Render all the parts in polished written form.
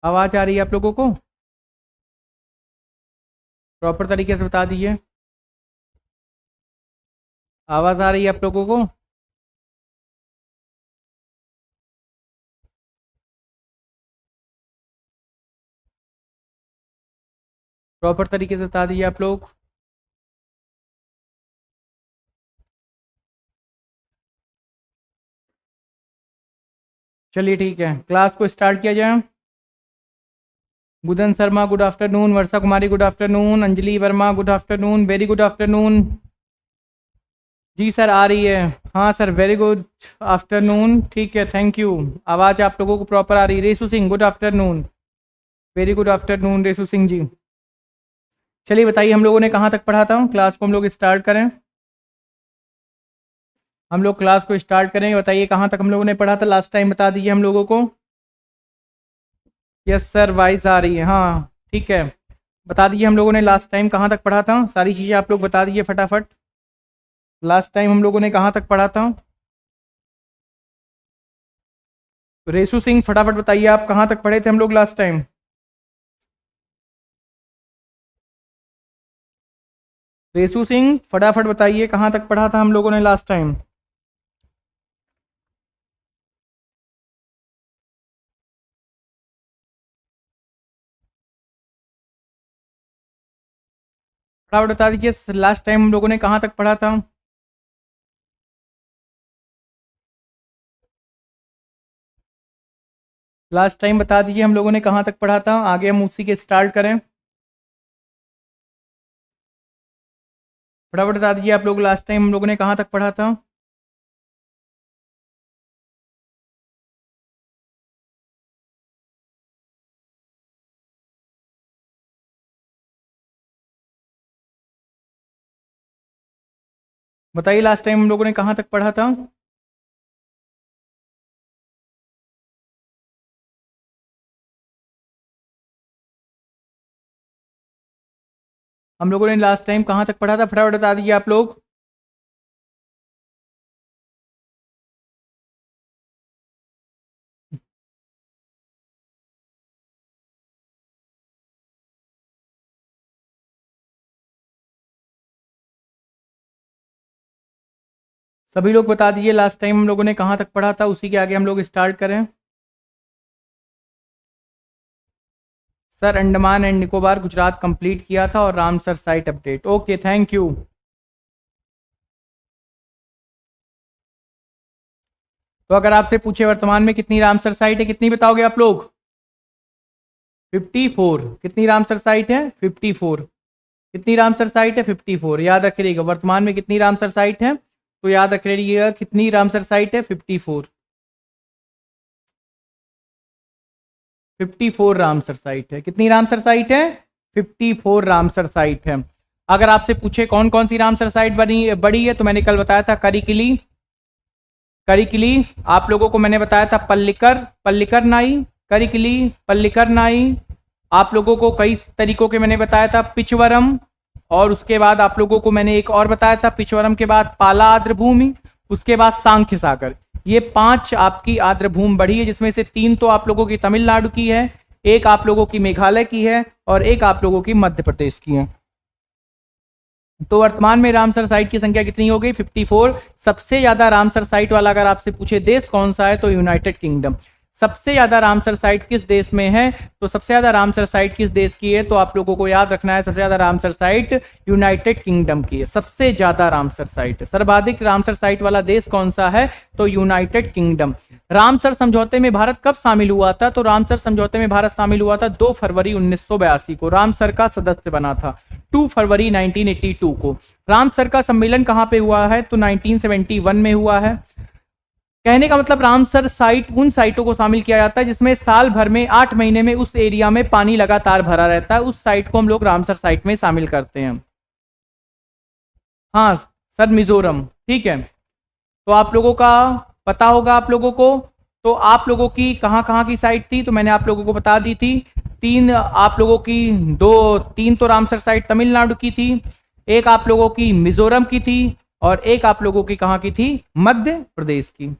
आवाज़ आ रही है आप लोगों को? प्रॉपर तरीके से बता दीजिए। आवाज़ आ रही है आप लोगों को? प्रॉपर तरीके से बता दीजिए आप लोग। चलिए ठीक है, क्लास को स्टार्ट किया जाए। Budan Sharma good afternoon, Varsha Kumari good afternoon, Anjali Verma good afternoon, very good afternoon. जी सर आ रही है। हाँ सर वेरी गुड आफ्टरनून, ठीक है थैंक यू। आवाज़ आप लोगों को प्रॉपर आ रही है। Resu Singh good afternoon, very good afternoon Resu Singh ji. चलिए बताइए हम लोगों ने कहाँ तक पढ़ा था, क्लास को हम लोग स्टार्ट करें। हम लोग क्लास को स्टार्ट करेंगे, बताइए कहाँ तक हम लोगों ने पढ़ा था लास्ट टाइम, बता दीजिए हम लोगों को। यस सर वॉइस आ रही है, हाँ ठीक है। बता दीजिए हम लोगों ने लास्ट टाइम कहाँ तक पढ़ा था, सारी चीज़ें आप लोग बता दीजिए फटाफट। लास्ट टाइम हम लोगों ने कहाँ तक पढ़ा था। रेसू सिंह फटाफट बताइए आप कहाँ तक पढ़े थे हम लोग लास्ट टाइम। रेसू सिंह फटाफट बताइए कहाँ तक पढ़ा था हम लोगों ने लास्ट टाइम। फटाफट बता दीजिए लास्ट टाइम हम लोगों ने कहाँ तक पढ़ा था। लास्ट टाइम बता दीजिए हम लोगों ने कहाँ तक पढ़ा था, आगे हम उसी के स्टार्ट करें। फटाफट बता दीजिए आप लोग लास्ट टाइम हम लोगों ने कहाँ तक पढ़ा था। बताइए लास्ट टाइम हम लोगों ने कहाँ तक पढ़ा था। हम लोगों ने लास्ट टाइम कहाँ तक पढ़ा था, फटाफट बता दीजिए आप लोग। सभी लोग बता दीजिए लास्ट टाइम हम लोगों ने कहाँ तक पढ़ा था, उसी के आगे हम लोग स्टार्ट करें। Sir Andaman and Nicobar Gujarat complete किया था और Ramsar site update, okay thank you. तो अगर आपसे पूछे वर्तमान में कितनी रामसर साइट है, कितनी बताओगे आप लोग। 54। कितनी रामसर साइट है, 54। कितनी रामसर साइट है, 54। याद रखिएगा वर्तमान में कितनी रामसर साइट है, तो याद रखिएगा कितनी रामसर साइट है, 54। 54 रामसर साइट है। कितनी रामसर साइट है, 54 रामसर साइट है। अगर आपसे पूछे कौन कौन सी रामसर साइट बनी बड़ी है, तो मैंने कल बताया था करिकिली। करिकिली आप लोगों को मैंने बताया था पल्लिकर, पल्लिकर नाई, करिकिली, पल्लिकर नाई। आप लोगों को कई तरीकों के मैंने बताया था पिचवरम, और उसके बाद आप लोगों को मैंने एक और बताया था पिचवरम के बाद पाला आर्द्र भूमि, उसके बाद सांख्य सागर। ये 5 आपकी आर्द्र भूमि बढ़ी है, जिसमें से 3 तो आप लोगों की तमिलनाडु की है, एक आप लोगों की मेघालय की है, और एक आप लोगों की मध्य प्रदेश की है। तो वर्तमान में रामसर साइट की संख्या कितनी हो गई, 54। सबसे ज्यादा रामसर साइट वाला अगर आपसे पूछे देश कौन सा है, तो यूनाइटेड किंगडम। सबसे ज्यादा रामसर साइट किस देश में है, तो सबसे ज्यादा रामसर साइट किस देश की है, तो आप लोगों को याद रखना है सबसे ज्यादा रामसर साइट यूनाइटेड किंगडम की है। सबसे ज्यादा रामसर साइट, सर्वाधिक रामसर साइट वाला देश कौन सा है, तो यूनाइटेड किंगडम। रामसर समझौते में भारत कब शामिल हुआ था, तो रामसर समझौते में भारत शामिल हुआ था 2 फरवरी 1982 को, रामसर का सदस्य बना था 2 फरवरी 1982 को। रामसर का सम्मेलन कहां पे हुआ है, तो 1971 में हुआ है। कहने का मतलब रामसर साइट उन साइटों को शामिल किया जाता है जिसमें साल भर में 8 महीने में उस एरिया में पानी लगातार भरा रहता है, उस साइट को हम लोग रामसर साइट में शामिल करते हैं। हाँ सर मिजोरम, ठीक है। तो आप लोगों का पता होगा आप लोगों को। तो आप लोगों की कहाँ कहाँ की साइट थी, तो मैंने आप लोगों को बता दी थी। 3 आप लोगों की, 3 तो रामसर साइट तमिलनाडु की थी, एक आप लोगों की मिजोरम की थी, और एक आप लोगों की कहाँ की थी, मध्य प्रदेश की।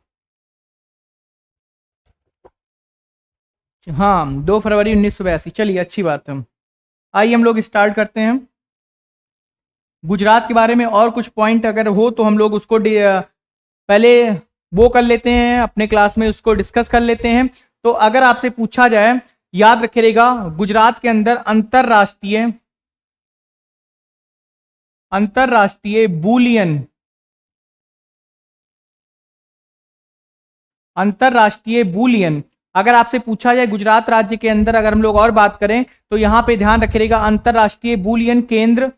हाँ 2 फरवरी 1982। चलिए अच्छी बात है। आइए हम लोग स्टार्ट करते हैं। गुजरात के बारे में और कुछ पॉइंट अगर हो तो हम लोग उसको पहले वो कर लेते हैं, अपने क्लास में उसको डिस्कस कर लेते हैं। तो अगर आपसे पूछा जाए, याद रखिएगा, गुजरात के अंदर अंतरराष्ट्रीय बुलियन अगर आपसे पूछा जाए गुजरात राज्य के अंदर, अगर हम लोग और बात करें तो यहां पे ध्यान रखिएगा, अंतरराष्ट्रीय बुलियन केंद्र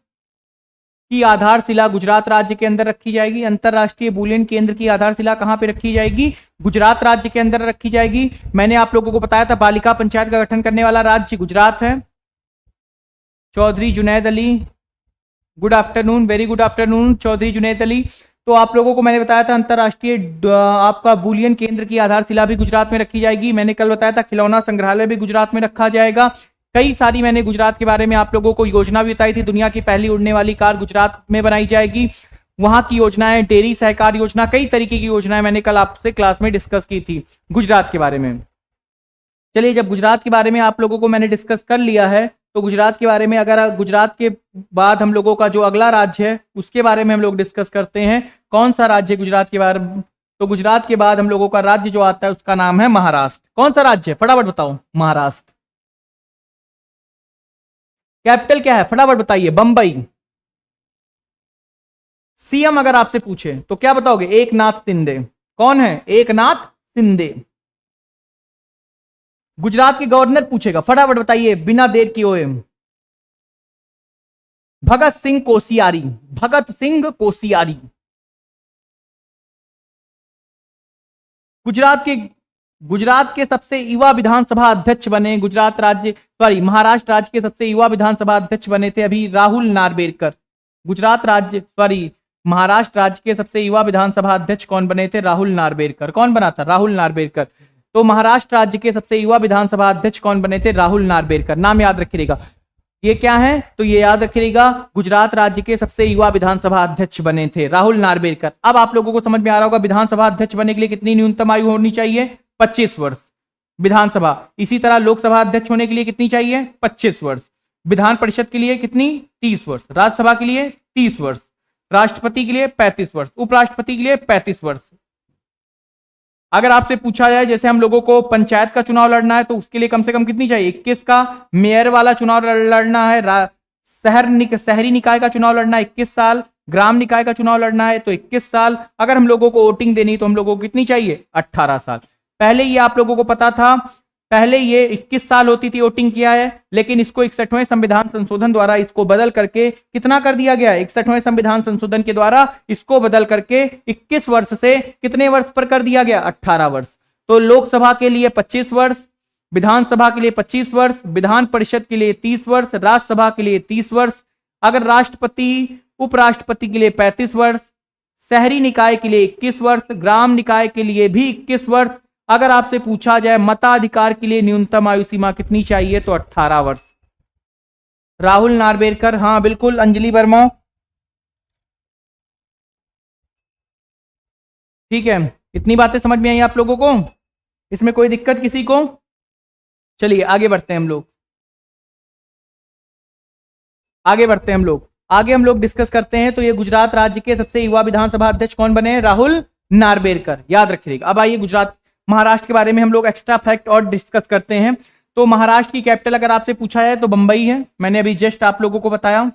की आधारशिला गुजरात राज्य के अंदर रखी जाएगी। अंतरराष्ट्रीय बुलियन केंद्र की आधारशिला कहां पे रखी जाएगी? गुजरात राज्य के अंदर रखी जाएगी। मैंने आप लोगों को बताया था बालिका पंचायत का गठन करने वाला राज्य गुजरात है। Chaudhary Junaid Ali, good afternoon, very good afternoon Chaudhary Junaid Ali. तो आप लोगों को मैंने बताया था अंतरराष्ट्रीय आपका बुलियन केंद्र की आधारशिला भी गुजरात में रखी जाएगी। मैंने कल बताया था खिलौना संग्रहालय भी गुजरात में रखा जाएगा। कई सारी मैंने गुजरात के बारे में आप लोगों को योजना भी बताई थी। दुनिया की पहली उड़ने वाली कार गुजरात में बनाई जाएगी। वहां की योजनाएं, डेयरी सहकार योजना, कई तरीके की योजनाएं मैंने कल आपसे क्लास में डिस्कस की थी गुजरात के बारे में। चलिए, जब गुजरात के बारे में आप लोगों को मैंने डिस्कस कर लिया है तो गुजरात के बारे में, अगर गुजरात के बाद हम लोगों का जो अगला राज्य है उसके बारे में हम लोग डिस्कस करते हैं। कौन सा राज्य गुजरात के बारे में? तो गुजरात के बाद हम लोगों का राज्य जो आता है उसका नाम है महाराष्ट्र। कौन सा राज्य है? फटाफट बताओ। महाराष्ट्र। कैपिटल क्या है? फटाफट बताइए। बंबई। सीएम अगर आपसे पूछे तो क्या बताओगे? एकनाथ शिंदे। कौन है? एकनाथ शिंदे। गुजरात के गवर्नर पूछेगा, फटाफट बताइए बिना देर किए हुए। भगत सिंह कोश्यारी। भगत सिंह कोश्यारी। गुजरात के सबसे युवा विधानसभा अध्यक्ष बने महाराष्ट्र राज्य के सबसे युवा विधानसभा अध्यक्ष बने थे अभी राहुल नार्वेकर। महाराष्ट्र राज्य के सबसे युवा विधानसभा अध्यक्ष कौन बने थे? राहुल नार्वेकर। कौन बना था? राहुल नार्वेकर। तो महाराष्ट्र राज्य के सबसे युवा विधानसभा अध्यक्ष कौन बने थे? राहुल नार्वेकर। नाम याद रखिएगा। ये क्या है? तो ये याद रखिएगा, गुजरात राज्य के सबसे युवा विधानसभा अध्यक्ष बने थे राहुल नार्वेकर। अब आप लोगों को समझ में आ रहा होगा विधानसभा अध्यक्ष बनने के लिए कितनी न्यूनतम आयु होनी चाहिए? 25 वर्ष विधानसभा। इसी तरह लोकसभा अध्यक्ष होने के लिए कितनी चाहिए? 25 वर्ष। विधान परिषद के लिए कितनी? 30 वर्ष। राज्यसभा के लिए 30 वर्ष। राष्ट्रपति के लिए 35 वर्ष। उपराष्ट्रपति के लिए 35 वर्ष। अगर आपसे पूछा जाए जैसे हम लोगों को पंचायत का चुनाव लड़ना है तो उसके लिए कम से कम कितनी चाहिए? 21 का। मेयर वाला चुनाव लड़ना है, शहरी निकाय का चुनाव लड़ना है 21 साल, ग्राम निकाय का चुनाव लड़ना है तो 21 साल। अगर हम लोगों को वोटिंग देनी तो हम लोगों को कितनी चाहिए? 18 साल। पहले ये आप लोगों को पता था, पहले ये 21 साल होती थी वोटिंग किया है, लेकिन इसको 61वें संविधान संशोधन द्वारा इसको बदल करके कितना कर दिया गया? 61वें संविधान संशोधन के द्वारा इसको बदल करके 21 वर्ष से कितने वर्ष पर कर दिया गया? 18 वर्ष। तो लोकसभा के लिए 25 वर्ष, विधानसभा के लिए 25 वर्ष, विधान परिषद के लिए 30 वर्ष, राज्यसभा के लिए 30 वर्ष, अगर राष्ट्रपति उपराष्ट्रपति के लिए 35 वर्ष, शहरी निकाय के लिए 21 वर्ष, ग्राम निकाय के लिए भी 21 वर्ष। अगर आपसे पूछा जाए मताधिकार के लिए न्यूनतम आयु सीमा कितनी चाहिए तो 18 वर्ष। राहुल नार्वेकर, हाँ बिल्कुल। अंजलि वर्मा, ठीक है। इतनी बातें समझ में आई आप लोगों को? इसमें कोई दिक्कत किसी को? चलिए आगे बढ़ते हैं हम लोग। आगे हम लोग डिस्कस करते हैं। तो ये गुजरात राज्य के सबसे युवा विधानसभा अध्यक्ष कौन बने? राहुल नार्वेकर। याद रखिएगा। अब आइए महाराष्ट्र के बारे में हम लोग एक्स्ट्रा फैक्ट और डिस्कस करते हैं। तो महाराष्ट्र की कैपिटल अगर आपसे पूछा है तो बंबई है। मैंने अभी जस्ट आप लोगों को बताया।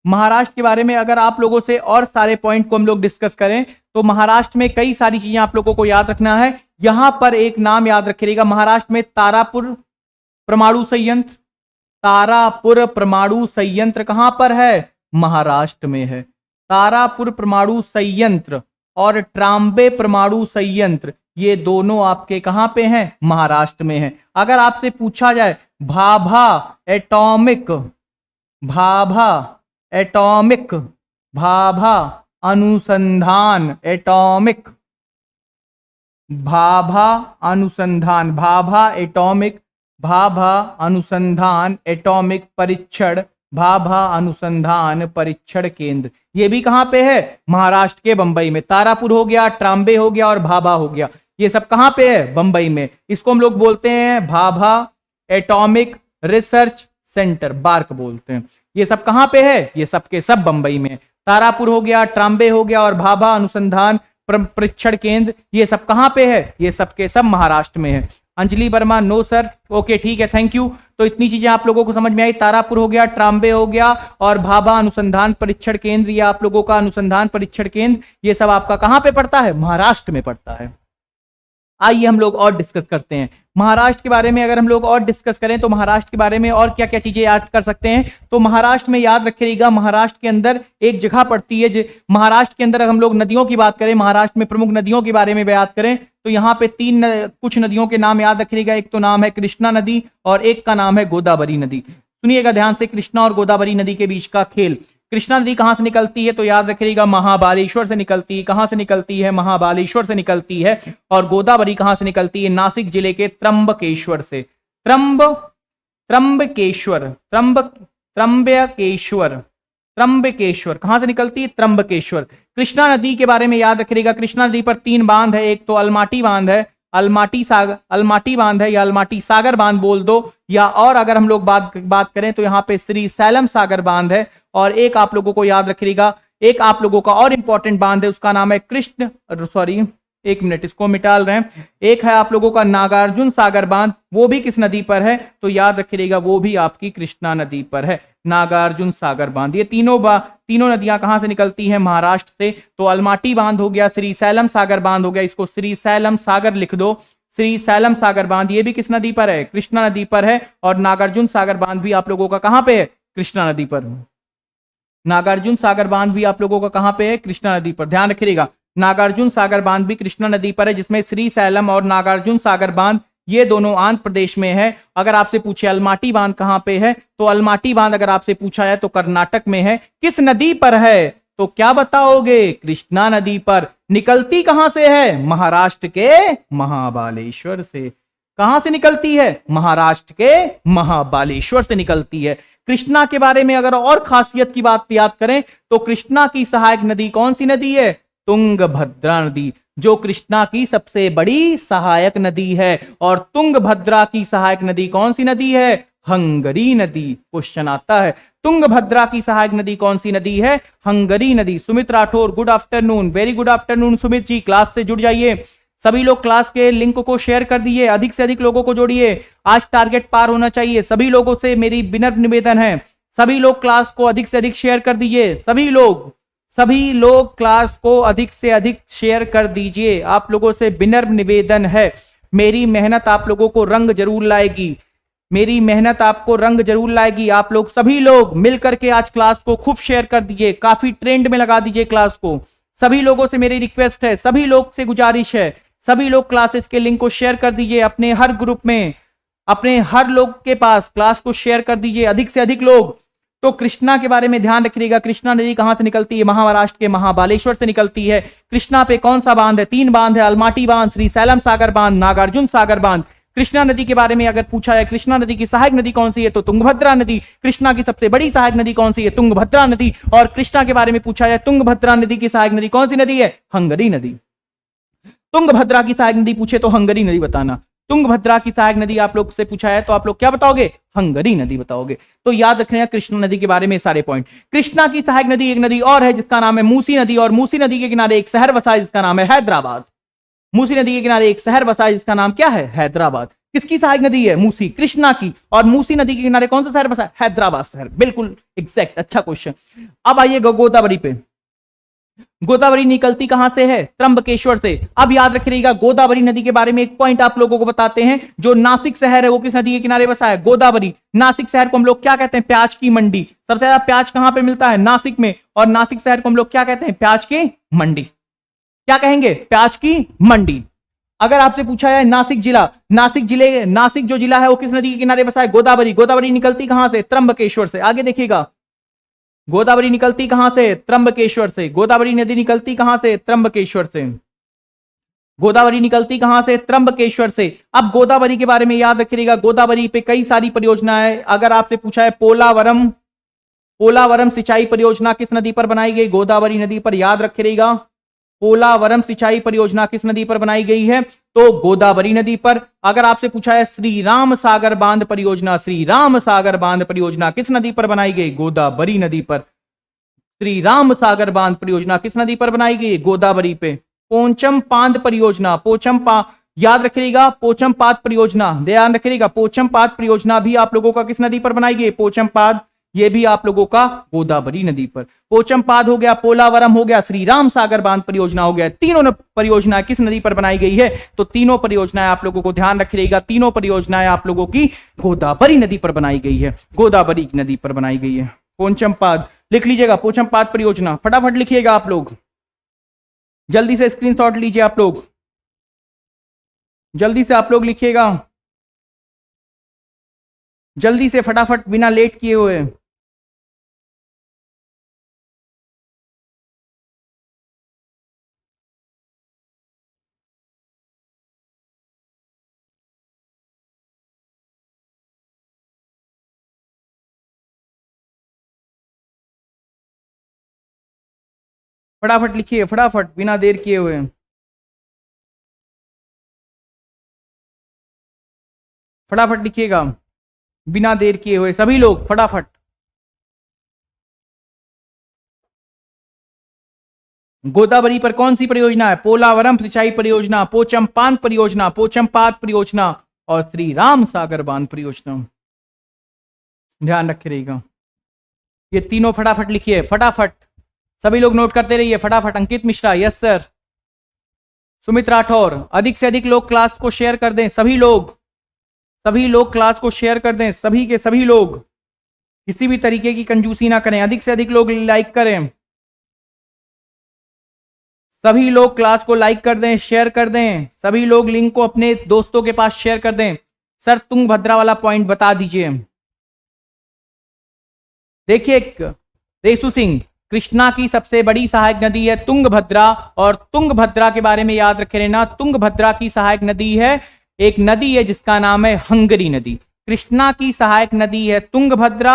महाराष्ट्र के बारे में अगर आप लोगों से और सारे पॉइंट को हम लोग डिस्कस करें तो महाराष्ट्र में कई सारी चीजें आप लोगों को याद रखना है। यहां पर एक नाम याद रखिएगा, महाराष्ट्र में तारापुर परमाणु संयंत्र। तारापुर परमाणु संयंत्र कहां पर है? महाराष्ट्र में है। तारापुर परमाणु संयंत्र और ट्राम्बे परमाणु संयंत्र, ये दोनों आपके कहां पे हैं? महाराष्ट्र में है। अगर आपसे पूछा जाए भाभा अनुसंधान परीक्षण केंद्र, ये भी कहां पे है? महाराष्ट्र के बंबई में। तारापुर हो गया, ट्राम्बे हो गया और भाभा हो गया, ये सब कहां पे है? बंबई में। इसको हम लोग बोलते हैं Bhabha atomic research centre, BARC बोलते हैं। ये सब कहां पे है? ये सब के सब बंबई में। तारापुर हो गया, ट्राम्बे हो गया और भाभा अनुसंधान परीक्षण केंद्र, ये सब कहां पे है? ये सब के सब महाराष्ट्र में है। Anjali Verma, no sir. Okay ठीक है, थैंक यू। तो इतनी चीजें आप लोगों को समझ में आई। तारापुर हो गया, ट्राम्बे हो गया और भाभा अनुसंधान परीक्षण केंद्र, ये आप लोगों का अनुसंधान परीक्षण केंद्र, ये सब आपका कहां पे पड़ता है? महाराष्ट्र में पड़ता है। आइए हम लोग और डिस्कस करते हैं महाराष्ट्र के बारे में। अगर हम लोग और डिस्कस करें तो महाराष्ट्र के बारे में और क्या क्या चीजें याद कर सकते हैं, तो महाराष्ट्र में याद रखिएगा, महाराष्ट्र के अंदर एक जगह पड़ती है। महाराष्ट्र के अंदर हम लोग नदियों की बात करें, महाराष्ट्र में प्रमुख नदियों के बारे में बात करें तो यहाँ पे कुछ नदियों के नाम याद रखिएगा। एक तो नाम है कृष्णा नदी और एक का नाम है गोदावरी नदी। सुनिएगा ध्यान से, कृष्णा और गोदावरी नदी के बीच का खेल। कृष्णा नदी कहां से निकलती है? तो याद रखिएगा महाबालेश्वर से निकलती है। कहां से निकलती है? महाबालेश्वर से निकलती है। और गोदावरी कहां से निकलती है? नासिक जिले के त्र्यंबकेश्वर से। त्र्यंबकेश्वर कहां से निकलती है? त्र्यंबकेश्वर। कृष्णा नदी के बारे में याद रखिएगा, कृष्णा नदी पर 3 बांध है। एक तो अलमाटी बांध है, अलमाटी बांध है या अलमाटी सागर बांध बोल दो, या और अगर हम लोग बात करें तो यहाँ पे श्री सैलम सागर बांध है। और एक आप लोगों को याद रखिएगा, एक आप लोगों का और इंपॉर्टेंट बांध है, उसका नाम है एक मिनट इसको मिटाल रहे हैं। एक है आप लोगों का नागार्जुन सागर बांध, वो भी किस नदी पर है? तो याद रखिएगा वो भी आपकी कृष्णा नदी पर है, नागार्जुन सागर बांध। ये तीनों नदियां कहां से निकलती हैं? महाराष्ट्र से। तो अलमाटी बांध हो गया, श्री सैलम सागर बांध हो गया, इसको श्री सैलम सागर लिख दो। श्री सैलम सागर बांध ये भी किस नदी पर है? कृष्णा नदी पर है। और नागार्जुन सागर बांध भी आप लोगों का कहां पे है? कृष्णा नदी पर। नागार्जुन सागर बांध भी आप लोगों का कहां पे है? कृष्णा नदी पर। ध्यान रखिएगा, नागार्जुन सागर बांध भी कृष्णा नदी पर है, जिसमें श्री सैलम और नागार्जुन सागर बांध ये दोनों आंध्र प्रदेश में है। अगर आपसे पूछे अलमाटी बांध कहां पे है, तो अलमाटी बांध अगर आपसे पूछा है तो कर्नाटक में है। किस नदी पर है? तो क्या बताओगे? कृष्णा नदी पर। निकलती कहां से है? महाराष्ट्र के महाबालेश्वर से। कहां से निकलती है? महाराष्ट्र के महाबालेश्वर से निकलती है। कृष्णा के बारे में अगर और खासियत की बात याद करें तो कृष्णा की सहायक नदी कौन सी नदी है? तुंगभद्रा नदी, जो कृष्णा की सबसे बड़ी सहायक नदी है। और तुंगभद्रा की सहायक नदी कौन सी नदी है? हंगरी नदी। क्वेश्चन आता है, तुंगभद्रा की सहायक नदी कौन सी नदी है? हंगरी नदी। Sumit Rathore, good afternoon, very good afternoon Sumit ji. Class से जुड़ जाइए, सभी लोग क्लास के लिंक को शेयर कर दीजिए, अधिक से अधिक लोगों को जोड़िए। आज टारगेट पार होना चाहिए। सभी लोगों से मेरी विनम्र निवेदन है, सभी लोग क्लास को अधिक से अधिक शेयर कर दीजिए। सभी लोग क्लास को अधिक से अधिक शेयर कर दीजिए। आप लोगों से विनम्र निवेदन है। मेरी मेहनत आप लोगों को रंग जरूर लाएगी, मेरी मेहनत आपको रंग जरूर लाएगी। आप लोग सभी लोग मिलकर के आज क्लास को खूब शेयर कर दीजिए, काफी ट्रेंड में लगा दीजिए क्लास को। सभी लोगों से मेरी रिक्वेस्ट है, सभी लोग से गुजारिश है, सभी लोग क्लासेस के लिंक को शेयर कर दीजिए अपने हर ग्रुप में, अपने हर लोग के पास क्लास को शेयर कर दीजिए, अधिक से अधिक लोग। तो कृष्णा के बारे में ध्यान रखिएगा, कृष्णा नदी कहां से निकलती है? महाराष्ट्र के महाबालेश्वर से निकलती है। कृष्णा पे कौन सा बांध है? 3 बांध है, अलमाटी बांध, श्री सैलम सागर बांध, नागार्जुन सागर बांध। कृष्णा नदी के बारे में अगर पूछा है, कृष्णा नदी की सहायक नदी कौन सी है? तो तुंगभद्रा नदी। कृष्णा की सबसे बड़ी सहायक नदी कौन सी है? तुंगभद्रा नदी। और कृष्णा के बारे में पूछा है, तुंगभद्रा नदी की सहायक नदी कौन सी नदी है? हंगरी नदी। तुंगभद्रा की सहायक नदी पूछे तो हंगरी नदी बताना। तुंगभद्रा की सहायक नदी आप लोग से पूछा है तो आप लोग क्या बताओगे? हंगरी नदी बताओगे। तो याद रखना कृष्णा नदी के बारे में सारे पॉइंट। कृष्णा की सहायक नदी एक नदी और है जिसका नाम है मूसी नदी, और मूसी नदी के किनारे एक शहर बसा है जिसका नाम है हैदराबाद। मूसी नदी के किनारे एक शहर बसा है जिसका नाम क्या है? हैदराबाद। किसकी सहायक नदी है? मूसी, कृष्णा की। और मूसी नदी के किनारे कौन सा शहर बसा है? हैदराबाद शहर। बिल्कुल एग्जैक्ट, अच्छा क्वेश्चन। अब आइए गोदावरी पे। गोदावरी निकलती कहां से है? त्र्यंबकेश्वर से। अब याद रखिएगा, गोदावरी नदी के बारे में एक पॉइंट आप लोगों को बताते हैं। जो नासिक शहर है वो किस नदी के किनारे बसा है? गोदावरी। नासिक शहर को हम लोग क्या कहते हैं? प्याज की मंडी। सबसे ज्यादा प्याज कहां पे मिलता है? नासिक में। और नासिक शहर को हम लोग क्या कहते हैं? प्याज की मंडी। क्या कहेंगे? प्याज की मंडी। अगर आपसे पूछा है नासिक जिला, नासिक जो जिला है वो किस नदी के किनारे बसा है? गोदावरी। गोदावरी निकलती कहां से? त्र्यंबकेश्वर से। आगे देखिएगा, गोदावरी निकलती कहां से? त्र्यंबकेश्वर से। गोदावरी नदी निकलती कहां से? त्र्यंबकेश्वर से। गोदावरी निकलती कहां से? त्र्यंबकेश्वर से। अब गोदावरी के बारे में याद रखिएगा, गोदावरी पे कई सारी परियोजनाएं। अगर आपसे पूछा है पोलावरम सिंचाई परियोजना किस नदी पर बनाई गई? गोदावरी नदी पर। याद रखिएगा, पोलावरम सिंचाई परियोजना किस नदी पर बनाई गई है? तो गोदावरी नदी पर। अगर आपसे पूछा है श्री राम सागर बांध परियोजना, श्री राम सागर बांध परियोजना किस नदी पर बनाई गई? गोदावरी नदी पर। श्री राम सागर बांध परियोजना किस नदी पर बनाई गई? गोदावरी पे। पोचम पांध परियोजना, याद रखिएगा पोचमपाद परियोजना, ध्यान रखिएगा पोचमपाद परियोजना भी आप लोगों का किस नदी पर बनाई गई? पोचमपाद, ये भी आप लोगों का गोदावरी नदी पर। पोचमपाद हो गया, पोलावरम हो गया, श्री राम सागर बांध परियोजना हो गया। तीनों परियोजनाएं किस नदी पर बनाई गई है? तो तीनों परियोजनाएं आप लोगों को ध्यान रखिएगा, तीनों परियोजनाएं आप लोगों की गोदावरी नदी पर बनाई गई है, गोदावरी नदी पर बनाई गई है। पोचमपाद लिख लीजिएगा, पोचमपाद परियोजना, फटाफट लिखिएगा आप लोग, जल्दी से स्क्रीनशॉट लीजिए आप लोग, जल्दी से आप लोग लिखिएगा, जल्दी से फटाफट बिना लेट किए हुए। फटाफट लिखिए, फटाफट बिना देर किए हुए। फटाफट लिखिएगा बिना देर किए हुए सभी लोग, फटाफट। गोदावरी पर कौन सी परियोजना है? पोलावरम सिंचाई परियोजना, पोचमपाद परियोजना, पोचमपाद परियोजना और श्री राम सागर बांध परियोजना। ध्यान रखे रहिएगा, ये तीनों फटाफट लिखिए, फटाफट सभी लोग नोट करते रहिए, फटाफट। अंकित मिश्रा, यस सर। सुमित राठौर, अधिक से अधिक लोग क्लास को शेयर कर दें, सभी लोग क्लास को शेयर कर दें, सभी के सभी लोग, किसी भी तरीके की कंजूसी ना करें, अधिक से अधिक लोग लाइक करें, सभी लोग क्लास को लाइक कर दें, शेयर कर दें, सभी लोग लिंक को अपने दोस्तों के पास शेयर कर दें। सर तुंगभद्रा वाला पॉइंट बता दीजिए। देखिए रेसु सिंह, कृष्णा की सबसे बड़ी सहायक नदी है तुंगभद्रा, और तुंगभद्रा के बारे में याद रखे रहना, तुंगभद्रा की सहायक नदी है, एक नदी है जिसका नाम है हंगरी नदी। कृष्णा की सहायक नदी है तुंगभद्रा,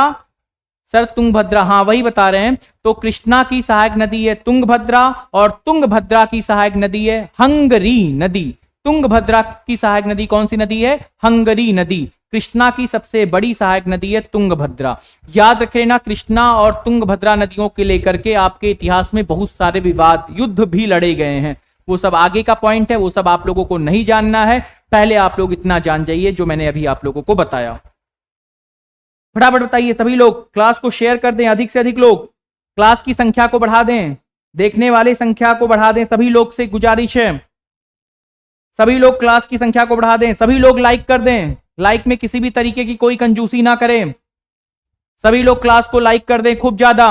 सर तुंगभद्रा, हाँ वही बता रहे हैं। तो कृष्णा की सहायक नदी है तुंगभद्रा और तुंगभद्रा की सहायक नदी है हंगरी नदी। तुंगभद्रा की सहायक नदी कौन सी नदी है? हंगरी नदी। कृष्णा की सबसे बड़ी सहायक नदी है तुंगभद्रा। याद रख लेना, कृष्णा और तुंगभद्रा नदियों के लेकर के आपके इतिहास में बहुत सारे विवाद, युद्ध भी लड़े गए हैं, वो सब आगे का पॉइंट है, वो सब आप लोगों को नहीं जानना है। पहले आप लोग इतना जान जाइए जो मैंने अभी आप लोगों को बताया। फटाफट बताइए सभी लोग, क्लास को शेयर कर दें, अधिक से अधिक लोग, क्लास की संख्या को बढ़ा दें, देखने वाले संख्या को बढ़ा दें, सभी लोग से गुजारिश है, सभी लोग क्लास की संख्या को बढ़ा दें, सभी लोग लाइक कर दें, लाइक में किसी भी तरीके की कोई कंजूसी ना करें, सभी लोग क्लास को लाइक कर दें खूब ज्यादा,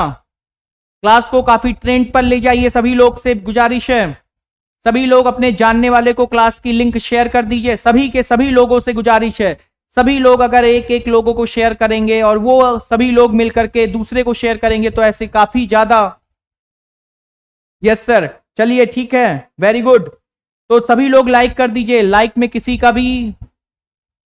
क्लास को काफी ट्रेंड पर ले जाइए, सभी लोग से गुजारिश है, सभी लोग अपने जानने वाले को क्लास की लिंक शेयर कर दीजिए, सभी के सभी लोगों से गुजारिश है। सभी लोग अगर एक एक लोगों को शेयर करेंगे और वो सभी लोग मिलकर के दूसरे को शेयर करेंगे तो ऐसे काफी ज्यादा। यस सर, चलिए ठीक है, वेरी गुड। तो सभी लोग लाइक कर दीजिए, लाइक में किसी का भी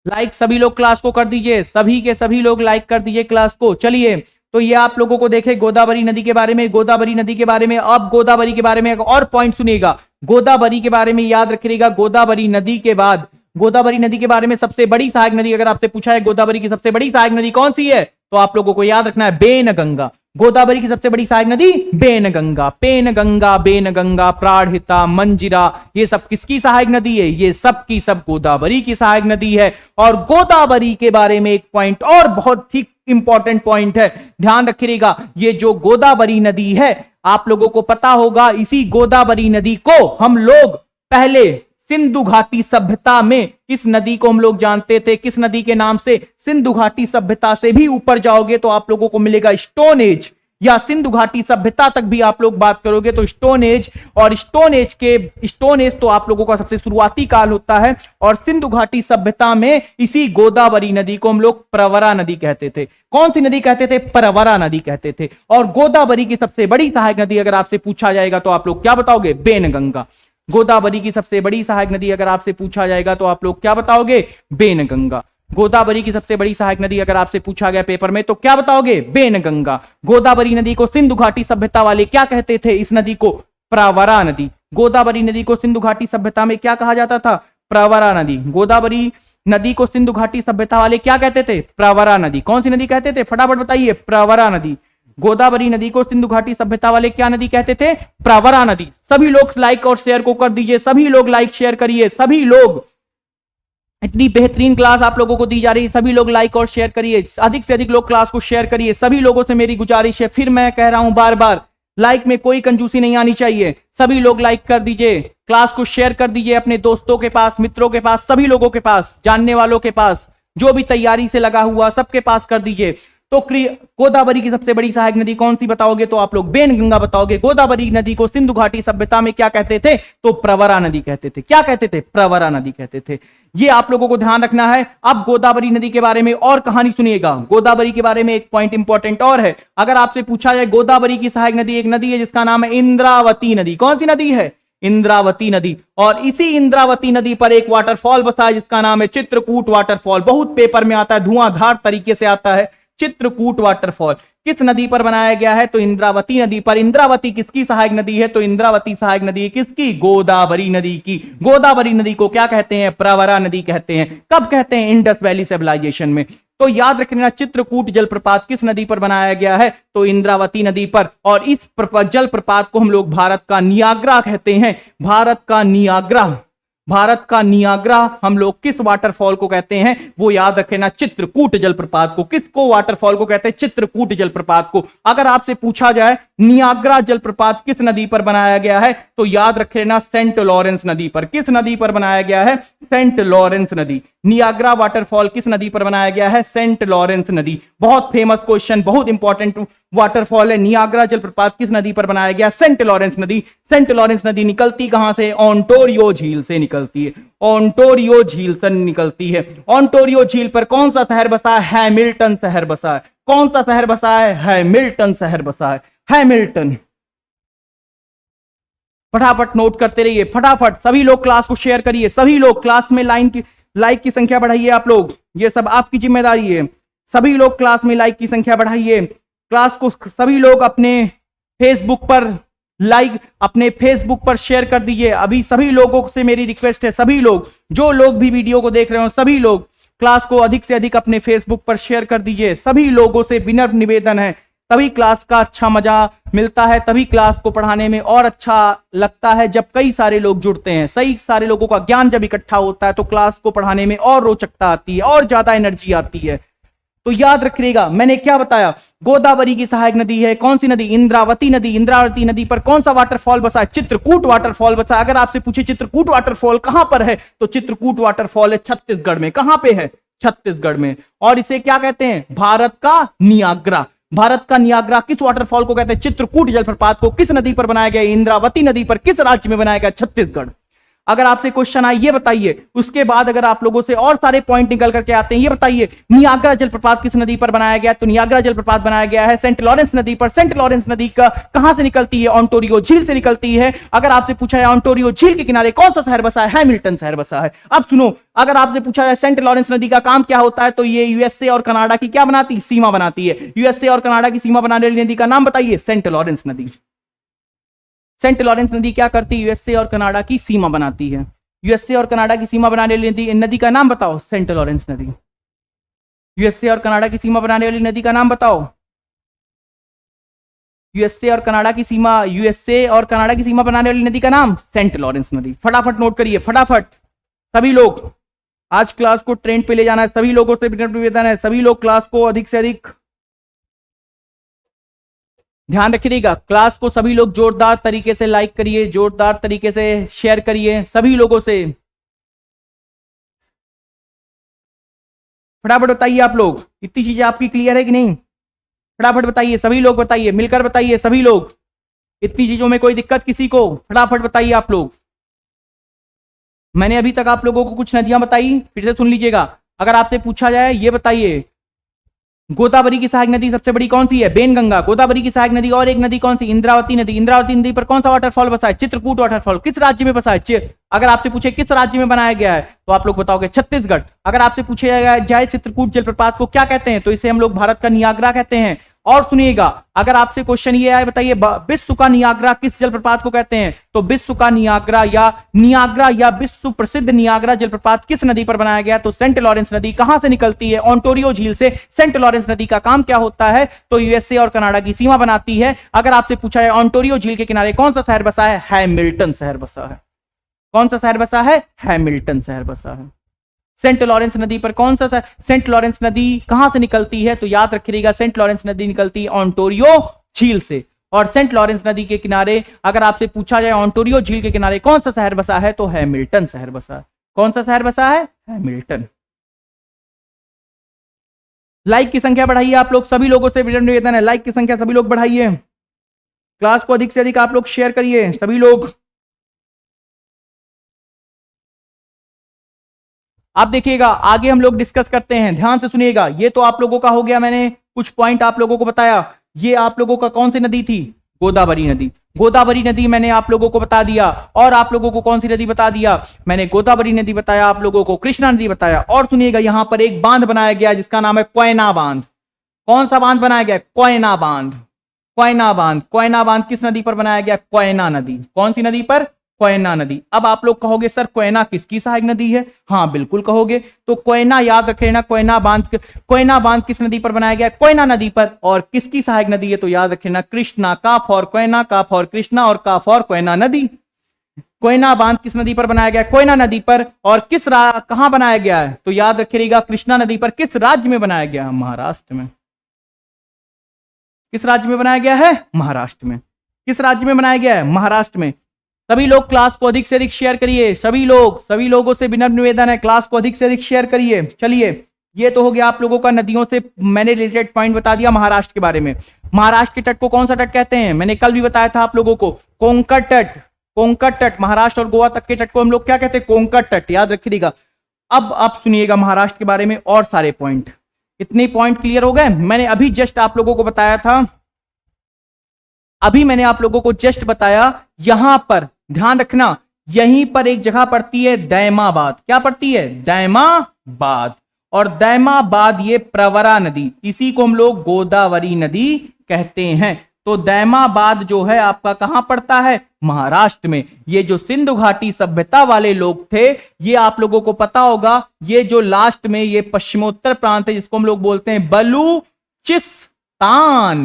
लाइक सभी लोग क्लास को कर दीजिए, सभी के सभी लोग लाइक कर दीजिए क्लास को। चलिए, तो ये आप लोगों को देखे गोदावरी नदी के बारे में, गोदावरी नदी के बारे में। अब गोदावरी के बारे में एक और पॉइंट सुनिएगा, गोदावरी के बारे में याद रखिएगा। गोदावरी नदी के बाद, गोदावरी नदी के बारे में सबसे बड़ी सहायक नदी अगर आपसे पूछा है गोदावरी की सबसे बड़ी सहायक नदी कौन सी है, तो आप लोगों को याद रखना है बेनगंगा। गोदावरी की सबसे बड़ी सहायक नदी बेनगंगा, पेनगंगा, बेनगंगा, प्राणहिता, मंजिरा, ये सब किसकी सहायक नदी है? ये सब की सब गोदावरी की सहायक नदी है। और गोदावरी के बारे में एक पॉइंट और बहुत ही इंपॉर्टेंट पॉइंट है, ध्यान रखिएगा। ये जो गोदावरी नदी है, आप लोगों को पता होगा, इसी गोदावरी नदी को हम लोग पहले सिंधु घाटी सभ्यता में, इस नदी को हम लोग जानते थे किस नदी के नाम से? सिंधु घाटी सभ्यता से भी ऊपर जाओगे तो आप लोगों को मिलेगा स्टोन एज, या सिंधु घाटी सभ्यता तक भी आप लोग बात करोगे तो स्टोन एज। और स्टोन एज तो आप लोगों का सबसे शुरुआती काल होता है, और सिंधु घाटी सभ्यता में इसी गोदावरी नदी को हम लोग प्रवरा नदी कहते थे। कौन सी नदी कहते थे? प्रवरा नदी कहते थे। और गोदावरी की सबसे बड़ी सहायक नदी अगर आपसे पूछा जाएगा तो आप लोग क्या बताओगे? बेनगंगा। गोदावरी की सबसे बड़ी सहायक नदी अगर आपसे पूछा जाएगा तो आप लोग क्या बताओगे? बेनगंगा। गोदावरी की सबसे बड़ी सहायक नदी अगर आपसे पूछा गया पेपर में तो क्या बताओगे? बेनगंगा। गोदावरी नदी को सिंधु घाटी सभ्यता वाले क्या कहते थे? इस नदी को प्रवरा नदी। गोदावरी नदी को सिंधु घाटी सभ्यता में क्या कहा जाता था? प्रवरा नदी। गोदावरी नदी को सिंधु घाटी सभ्यता वाले क्या कहते थे? प्रवरा नदी। कौन सी नदी कहते थे? फटाफट बताइए। प्रवरा नदी। गोदावरी नदी को सिंधु घाटी सभ्यता वाले क्या नदी कहते थे? प्रवरा नदी। सभी लोग लाइक और शेयर को कर दीजिए, सभी लोग लाइक शेयर करिए, सभी लोग। इतनी बेहतरीन क्लास आप लोगों को दी जा रही है, सभी लोग लाइक और शेयर करिए, अधिक से अधिक लोग क्लास को शेयर करिए। सभी लोगों से मेरी गुजारिश है, फिर मैं कह रहा हूं बार बार, लाइक में कोई कंजूसी नहीं आनी चाहिए। सभी लोग लाइक कर दीजिए, क्लास को शेयर कर दीजिए अपने दोस्तों के पास, मित्रों के पास, सभी लोगों के पास, जानने वालों के पास, जो भी तैयारी से लगा हुआ सबके पास कर दीजिए। तो गोदावरी की सबसे बड़ी सहायक नदी कौन सी बताओगे? तो आप लोग बेनगंगा बताओगे। गोदावरी नदी को सिंधु घाटी सभ्यता में क्या कहते थे? तो प्रवरा नदी कहते थे। क्या कहते थे? प्रवरा नदी कहते थे। ये आप लोगों को ध्यान रखना है। अब गोदावरी नदी के बारे में और कहानी सुनिएगा। गोदावरी के बारे में एक पॉइंट इंपॉर्टेंट और है। अगर आपसे पूछा जाए, गोदावरी की सहायक नदी एक नदी है जिसका नाम है इंद्रावती नदी। कौन सी नदी है? इंद्रावती नदी। और इसी इंद्रावती नदी पर एक वाटरफॉल बसा है जिसका नाम है चित्रकूट वाटरफॉल। बहुत पेपर में आता है, धुआंधार तरीके से आता है। चित्रकूट वाटरफॉल किस नदी पर बनाया गया है? तो इंद्रावती नदी पर। इंद्रावती किसकी सहायक नदी है? तो इंद्रावती सहायक नदी है किसकी? गोदावरी नदी की। गोदावरी नदी को क्या कहते हैं? प्रवरा नदी कहते हैं। कब कहते हैं? इंडस वैली सिविलाइजेशन में। तो याद रखना, चित्रकूट जलप्रपात किस नदी पर बनाया गया है? तो इंद्रावती नदी पर। और इस जलप्रपात को हम लोग भारत का नियाग्रा कहते हैं। भारत का नियाग्रा। भारत का नियाग्रा हम लोग किस वाटरफॉल को कहते हैं? वो याद रखना, चित्रकूट जलप्रपात को। किसको वाटरफॉल को कहते हैं? चित्रकूट जलप्रपात को। अगर आपसे पूछा जाए नियाग्रा जलप्रपात किस नदी पर बनाया गया है, तो याद रखना सेंट लॉरेंस नदी पर। किस नदी पर बनाया गया है? सेंट लॉरेंस नदी। नियाग्रा वाटरफॉल किस नदी पर बनाया गया है? सेंट लॉरेंस नदी। बहुत फेमस क्वेश्चन, बहुत इंपॉर्टेंट वाटरफॉल है। नियाग्रा जलप्रपात किस नदी पर बनाया गया? सेंट लॉरेंस नदी। सेंट लॉरेंस नदी निकलती कहां से? ओंटारियो झील से निकलती है। ओंटारियो झील से निकलती है। ओंटारियो झील पर कौन सा शहर बसा है? हैमिल्टन शहर बसा है। कौन सा शहर बसा है? हैमिल्टन शहर बसा है। हैमिल्टन। फटाफट नोट करते रहिए, फटाफट। सभी लोग क्लास को शेयर करिए, सभी लोग क्लास में लाइक की संख्या बढ़ाइए। आप लोग, ये सब आपकी जिम्मेदारी है। सभी लोग क्लास में लाइक की संख्या बढ़ाइए। क्लास को सभी लोग अपने फेसबुक पर शेयर कर दीजिए। अभी सभी लोगों से मेरी रिक्वेस्ट है, सभी लोग, जो लोग भी वीडियो को देख रहे हो, सभी लोग क्लास को अधिक से अधिक अपने फेसबुक पर शेयर कर दीजिए। सभी लोगों से विनम्र निवेदन है। तभी क्लास का अच्छा मजा मिलता है, तभी क्लास को पढ़ाने में और अच्छा लगता है जब कई सारे लोग जुड़ते हैं। सही सारे लोगों का ज्ञान जब इकट्ठा होता है तो क्लास को पढ़ाने में और रोचकता आती है, और ज्यादा एनर्जी आती है। तो याद रखिएगा, मैंने क्या बताया? गोदावरी की सहायक नदी है कौन सी नदी? इंद्रावती नदी। इंद्रावती नदी पर कौन सा वाटरफॉल बसा है? चित्रकूट वाटरफॉल बसा है। अगर आपसे पूछे चित्रकूट वाटरफॉल कहां पर है, तो चित्रकूट वाटरफॉल है छत्तीसगढ़ में। कहां पे है? छत्तीसगढ़ में। और इसे क्या कहते हैं? भारत का नियाग्रा। भारत का नियाग्रा किस वाटरफॉल को कहते हैं? चित्रकूट जलप्रपात को। किस नदी पर बनाया गया? इंद्रावती नदी पर। किस राज्य में बनाया गया? छत्तीसगढ़। अगर आपसे क्वेश्चन आए, ये बताइए। उसके बाद अगर आप लोगों से और सारे पॉइंट निकल करके आते हैं, ये बताइए नियाग्रा जलप्रपात किस नदी पर बनाया गया? तो नियाग्रा जलप्रपात बनाया गया है सेंट लॉरेंस नदी पर। सेंट लॉरेंस नदी का कहां से निकलती है? ओंटारियो झील से निकलती है। अगर आपसे पूछा है ओंटारियो झील के किनारे कौन सा शहर बसा है? हैमिल्टन शहर बसा है। अब सुनो, अगर आपसे पूछा जाए सेंट लॉरेंस नदी का काम क्या होता है, तो ये यूएसए और कनाडा की क्या बनाती? सीमा बनाती है। यूएसए और कनाडा की सीमा बनाने वाली नदी का नाम बताइए? सेंट लॉरेंस नदी। सेंट लॉरेंस नदी क्या करती है? यूएसए और कनाडा की सीमा बनाती है। यूएसए और कनाडा की सीमा बनाने वाली नदी का नाम बताओ? सेंट लॉरेंस नदी। यूएसए और कनाडा की सीमा बनाने वाली नदी का नाम बताओ? यूएसए और कनाडा की सीमा बनाने वाली नदी का नाम? सेंट लॉरेंस नदी। फटाफट नोट करिए, फटाफट। सभी लोग आज क्लास को ट्रेंड पे ले जाना है। सभी लोगों से निवेदन है, सभी लोग क्लास को अधिक से अधिक ध्यान रखिएगा। क्लास को सभी लोग जोरदार तरीके से लाइक करिए, जोरदार तरीके से शेयर करिए। सभी लोगों से फटाफट बताइए। आप लोग, इतनी चीजें आपकी क्लियर है कि नहीं? फटाफट बताइए, सभी लोग बताइए, मिलकर बताइए सभी लोग। इतनी चीजों में कोई दिक्कत किसी को? फटाफट बताइए आप लोग। मैंने अभी तक आप लोगों को कुछ नदियां बताई, फिर से सुन लीजिएगा। अगर आपसे पूछा जाए, ये बताइए गोदावरी की सहायक नदी सबसे बड़ी कौन सी है? बेनगंगा। गोदावरी की सहायक नदी और एक नदी कौन सी? इंद्रावती नदी। इंद्रावती नदी पर कौन सा वाटरफॉल बसा है? चित्रकूट वाटरफॉल। किस राज्य में बसा है? अगर आपसे पूछे किस राज्य में बनाया गया है, तो आप लोग बताओगे छत्तीसगढ़। अगर आपसे पूछे जाए चित्रकूट जलप्रपात को क्या कहते हैं, तो इसे हम लोग भारत का नियाग्रा कहते हैं। और सुनिएगा, अगर आपसे क्वेश्चन ये आए, बताइए विश्व का नियाग्रा किस जलप्रपात को कहते हैं, तो विश्व का नियाग्रा या विश्व प्रसिद्ध नियाग्रा जलप्रपात किस नदी पर बनाया गया, तो सेंट लॉरेंस नदी। कहां से निकलती है, ओंटारियो झील से। सेंट लॉरेंस नदी का काम क्या होता है, तो यूएसए और कनाडा की सीमा बनाती है। अगर आपसे पूछा है ओंटारियो झील के किनारे कौन सा शहर बसा है, हैमिल्टन शहर बसा है। कौन सा शहर बसा है, हैमिल्टन शहर बसा है। सेंट लॉरेंस नदी पर कौन सा, सेंट लॉरेंस नदी कहां से निकलती है, तो याद रखिएगा सेंट लॉरेंस नदी निकलती है ओंटारियो झील से। और सेंट लॉरेंस नदी के किनारे अगर आपसे पूछा जाए ओंटारियो झील के किनारे कौन सा शहर बसा है, तो हैमिल्टन शहर बसा है। कौन सा शहर बसा है, हैमिल्टन। लाइक की संख्या बढ़ाइए आप लोग, सभी लोगों से निवेदन है, लाइक की संख्या सभी लोग बढ़ाइए, क्लास को अधिक से अधिक आप लोग शेयर करिए सभी लोग। आप देखिएगा आगे हम लोग डिस्कस करते हैं, ध्यान से सुनिएगा। ये तो आप लोगों का हो गया, मैंने कुछ पॉइंट आप लोगों को बताया। ये आप लोगों का कौन सी नदी थी, गोदावरी नदी। गोदावरी नदी मैंने आप लोगों को बता दिया। और आप लोगों को कौन सी नदी बता दिया, मैंने गोदावरी नदी बताया, आप लोगों को कृष्णा नदी बताया। और सुनिएगा यहां पर एक बांध बनाया गया जिसका नाम है कोयना बांध। कौन सा बांध बनाया गया, कोयना बांध। कोयना बांध, कोयना बांध किस नदी पर बनाया गया, कोयना नदी। कौन सी नदी पर, कोयना नदी। अब आप लोग कहोगे सर कोयना किसकी सहायक नदी है, हाँ बिल्कुल कहोगे। तो कोयना याद रख लेना, कोयना बांध किस नदी पर बनाया गया, कोयना नदी पर। और किसकी सहायक नदी है, तो याद रखना कृष्णा, का फॉर कोयना, का फॉर कृष्णा और का फॉर कोयना नदी। कोयना बांध किस नदी पर बनाया गया, कोयना नदी पर। और कहां बनाया गया है, तो याद रखिएगा कृष्णा नदी पर। किस राज्य में बनाया गया, महाराष्ट्र में। किस राज्य में बनाया गया है, महाराष्ट्र में। किस राज्य में बनाया गया है, महाराष्ट्र में। सभी लोग क्लास को अधिक से अधिक शेयर करिए, सभी लोगों से विनम्र निवेदन है, क्लास को अधिक से अधिक शेयर करिए। चलिए, ये तो हो गया आप लोगों का नदियों से मैंने रिलेटेड पॉइंट बता दिया महाराष्ट्र के बारे में। महाराष्ट्र के तट को कौन सा तट कहते हैं, मैंने कल भी बताया था आप लोगों को, कोंकण तट। कोंकण तट, महाराष्ट्र और गोवा तक के तट को हम लोग क्या कहते हैं, कोंकण तट, याद रखिएगा। अब आप सुनिएगा महाराष्ट्र के बारे में और सारे पॉइंट। इतने पॉइंट क्लियर हो गए, मैंने अभी जस्ट आप लोगों को बताया था, यहां पर ध्यान रखना, यहीं पर एक जगह पड़ती है दैमाबाद। क्या पड़ती है, दैमाबाद। और दैमाबाद ये प्रवरा नदी, इसी को हम लोग गोदावरी नदी कहते हैं। तो दैमाबाद जो है आपका कहां पड़ता है, महाराष्ट्र में। ये जो सिंधु घाटी सभ्यता वाले लोग थे, ये आप लोगों को पता होगा, ये जो लास्ट में ये पश्चिमोत्तर प्रांत है जिसको हम लोग बोलते हैं बलूचिस्तान।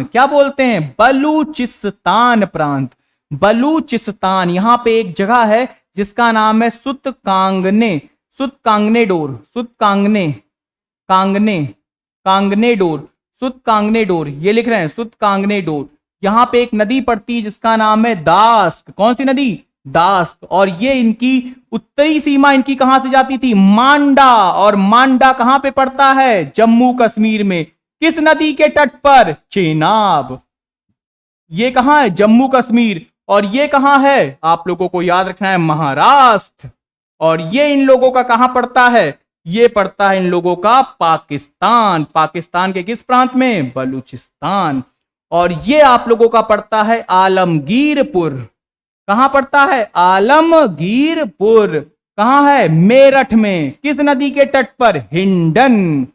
क्या बोलते हैं, बलूचिस्तान प्रांत। बलूचिस्तान, यहां पे एक जगह है जिसका नाम है सुतकांगनेडोर, ये लिख रहे हैं सुतकांगनेडोर। यहां पे एक नदी पड़ती है जिसका नाम है दास्क। कौन सी नदी, दास्क। और ये इनकी उत्तरी सीमा इनकी कहां से जाती थी, मांडा। और मांडा कहां पे पड़ता है, जम्मू कश्मीर में। किस नदी के तट पर, चेनाब। ये कहां है, जम्मू कश्मीर। और ये कहां है, आप लोगों को याद रखना है, महाराष्ट्र। और ये इन लोगों का कहां पड़ता है, ये पड़ता है इन लोगों का पाकिस्तान। पाकिस्तान के किस प्रांत में, बलूचिस्तान। और ये आप लोगों का पड़ता है आलमगीरपुर। कहां पड़ता है, आलमगीरपुर। कहां है, मेरठ में। किस नदी के तट पर, हिंडन।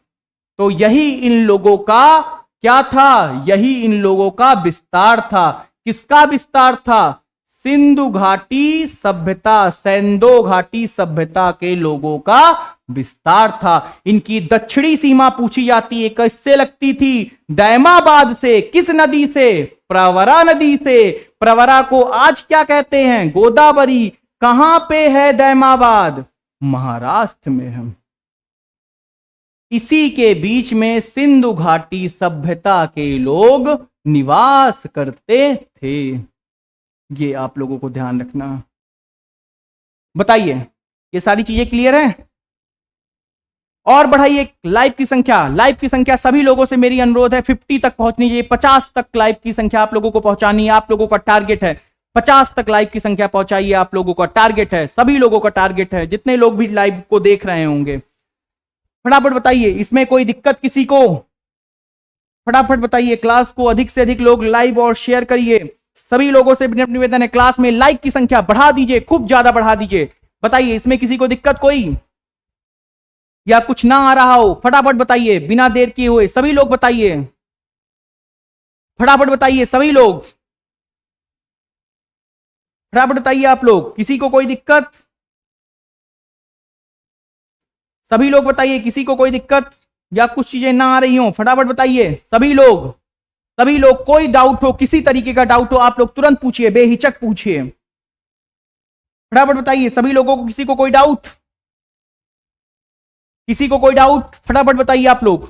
तो यही इन लोगों का क्या था, यही इन लोगों का विस्तार था। किसका विस्तार था, सिंधु घाटी सभ्यता, सैंदो घाटी सभ्यता के लोगों का विस्तार था। इनकी दक्षिणी सीमा पूछी जाती है, किससे लगती थी, दैमाबाद से। किस नदी से, प्रवरा नदी से। प्रवरा को आज क्या कहते हैं, गोदावरी। कहां पे है दैमाबाद, महाराष्ट्र में है। इसी के बीच में सिंधु घाटी सभ्यता के लोग निवास करते थे। ये आप लोगों को ध्यान रखना। बताइए, ये सारी चीजें क्लियर हैं। और बढ़ाइए लाइव की संख्या। लाइव की संख्या सभी लोगों से मेरी अनुरोध है 50 तक पहुंचनी चाहिए। 50 तक लाइव की संख्या आप लोगों को पहुंचानी है। आप लोगों का टारगेट है 50 तक लाइव की संख्या पहुंचाइए। आप लोगों का टारगेट है, सभी लोगों का टारगेट है, जितने लोग भी लाइव को देख रहे होंगे। फटाफट बताइए, इसमें कोई दिक्कत किसी को, फटाफट बताइए। क्लास को अधिक से अधिक लोग लाइव और शेयर करिए। सभी लोगों से निवेदन है, क्लास में लाइक की संख्या बढ़ा दीजिए, खूब ज्यादा बढ़ा दीजिए। बताइए, इसमें किसी को दिक्कत कोई, या कुछ ना आ रहा हो, फटाफट बताइए, बिना देर किए हुए सभी लोग बताइए। फटाफट बताइए सभी लोग, फटाफट बताइए आप लोग, किसी को कोई दिक्कत? सभी लोग बताइए, किसी को कोई दिक्कत या कुछ चीजें ना आ रही हो? फटाफट बताइए सभी लोग, सभी लोग। कोई डाउट हो, किसी तरीके का डाउट हो, आप लोग तुरंत पूछिए, बेहिचक पूछिए। फटाफट बताइए सभी लोगों को, किसी को कोई डाउट? किसी को कोई डाउट? फटाफट बताइए आप लोग,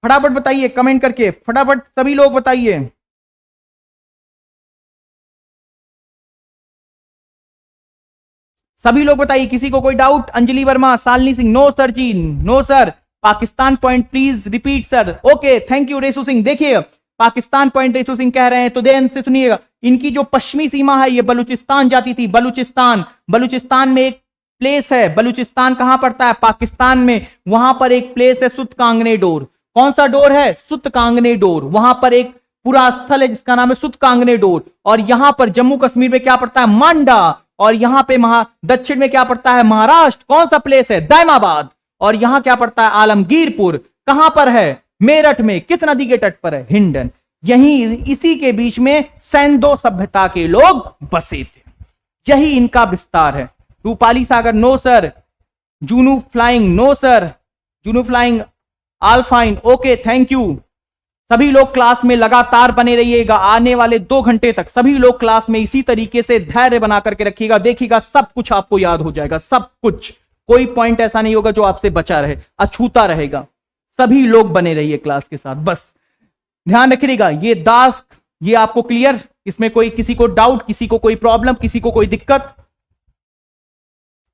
फटाफट बताइए कमेंट करके, फटाफट सभी लोग बताइए। सभी लोग बताइए, किसी को कोई doubt? Anjali Verma, Shalini Singh, no sir ji, no sir. Pakistan point please repeat sir. Okay, thank you Resu Singh. देखिए पाकिस्तान पॉइंट रेसू सिंह कह रहे हैं, तो ध्यान से सुनिएगा। इनकी जो पश्चिमी सीमा है, ये बलूचिस्तान जाती थी, बलूचिस्तान। बलूचिस्तान में एक प्लेस है, बलूचिस्तान कहां पड़ता है? पाकिस्तान में। वहां पर एक प्लेस है सुत कांगने डोर। कौन सा डोर है? सुत कांगने डोर। वहां पर एक पूरा स्थल है जिसका नाम है सुत कांगने डोर। और यहां पर जम्मू कश्मीर में क्या पड़ता है? मांडा। और यहां पे दक्षिण में क्या पड़ता है? महाराष्ट्र। कौन सा प्लेस है? दायमाबाद। और यहां क्या पड़ता है? आलमगीरपुर। कहां पर है? मेरठ में। किस नदी के तट पर है? हिंडन। यही, इसी के बीच में सैंडो सभ्यता के लोग बसे थे। यही इनका विस्तार है। Rupali Sagar, no sir. Junu flying, no sir. Junu flying, all fine, okay, thank you. सभी लोग क्लास में लगातार बने रहिएगा। आने वाले 2 घंटे तक सभी लोग क्लास में इसी तरीके से धैर्य बना करके रखिएगा। देखिएगा सब कुछ आपको याद हो जाएगा, सब कुछ। कोई पॉइंट ऐसा नहीं होगा जो आपसे बचा रहे, अछूता रहेगा। सभी लोग बने रहिए क्लास के साथ, बस ध्यान रखिएगा। ये दास, ये आपको क्लियर? इसमें कोई, किसी को डाउट, किसी को कोई प्रॉब्लम, किसी को कोई दिक्कत?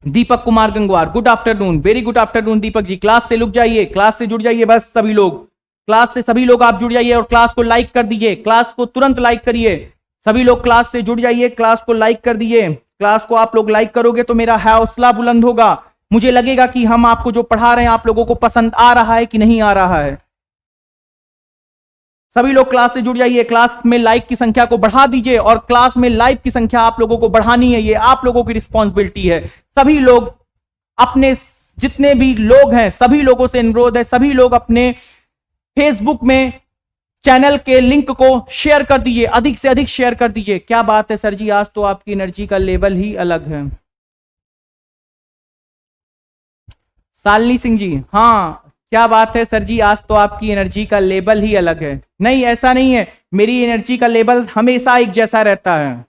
Deepak Kumar Gangwar, good afternoon, very good afternoon Deepak ji. Class से लुक जाइए, क्लास से जुड़ जाइए, बस सभी लोग क्लास से, सभी लोग आप जुड़ जाइए और क्लास को लाइक कर दीजिए। क्लास को तुरंत लाइक करिए। सभी लोग क्लास से जुड़ जाइए, क्लास को लाइक कर दीजिए। क्लास को आप लोग लाइक करोगे तो मेरा हौसला बुलंद होगा। मुझे लगेगा कि हम आपको जो पढ़ा रहे हैं आप लोगों को पसंद आ रहा है कि नहीं आ रहा है। सभी लोग क्लास से जुड़ जाइए, क्लास में लाइक की संख्या को बढ़ा दीजिए। और क्लास में लाइव की संख्या आप लोगों को बढ़ानी है, ये आप लोगों की रिस्पॉन्सिबिलिटी है। सभी लोग अपने, जितने भी लोग हैं सभी लोगों से अनुरोध है, सभी लोग अपने फेसबुक में चैनल के लिंक को शेयर कर दीजिए, अधिक से अधिक शेयर कर दीजिए। क्या बात है सर जी, आज तो आपकी एनर्जी का लेवल ही अलग है। शालिनी सिंह जी, हाँ क्या बात है सर जी, आज तो आपकी एनर्जी का लेवल ही अलग है। नहीं, ऐसा नहीं है, मेरी एनर्जी का लेवल हमेशा एक जैसा रहता है।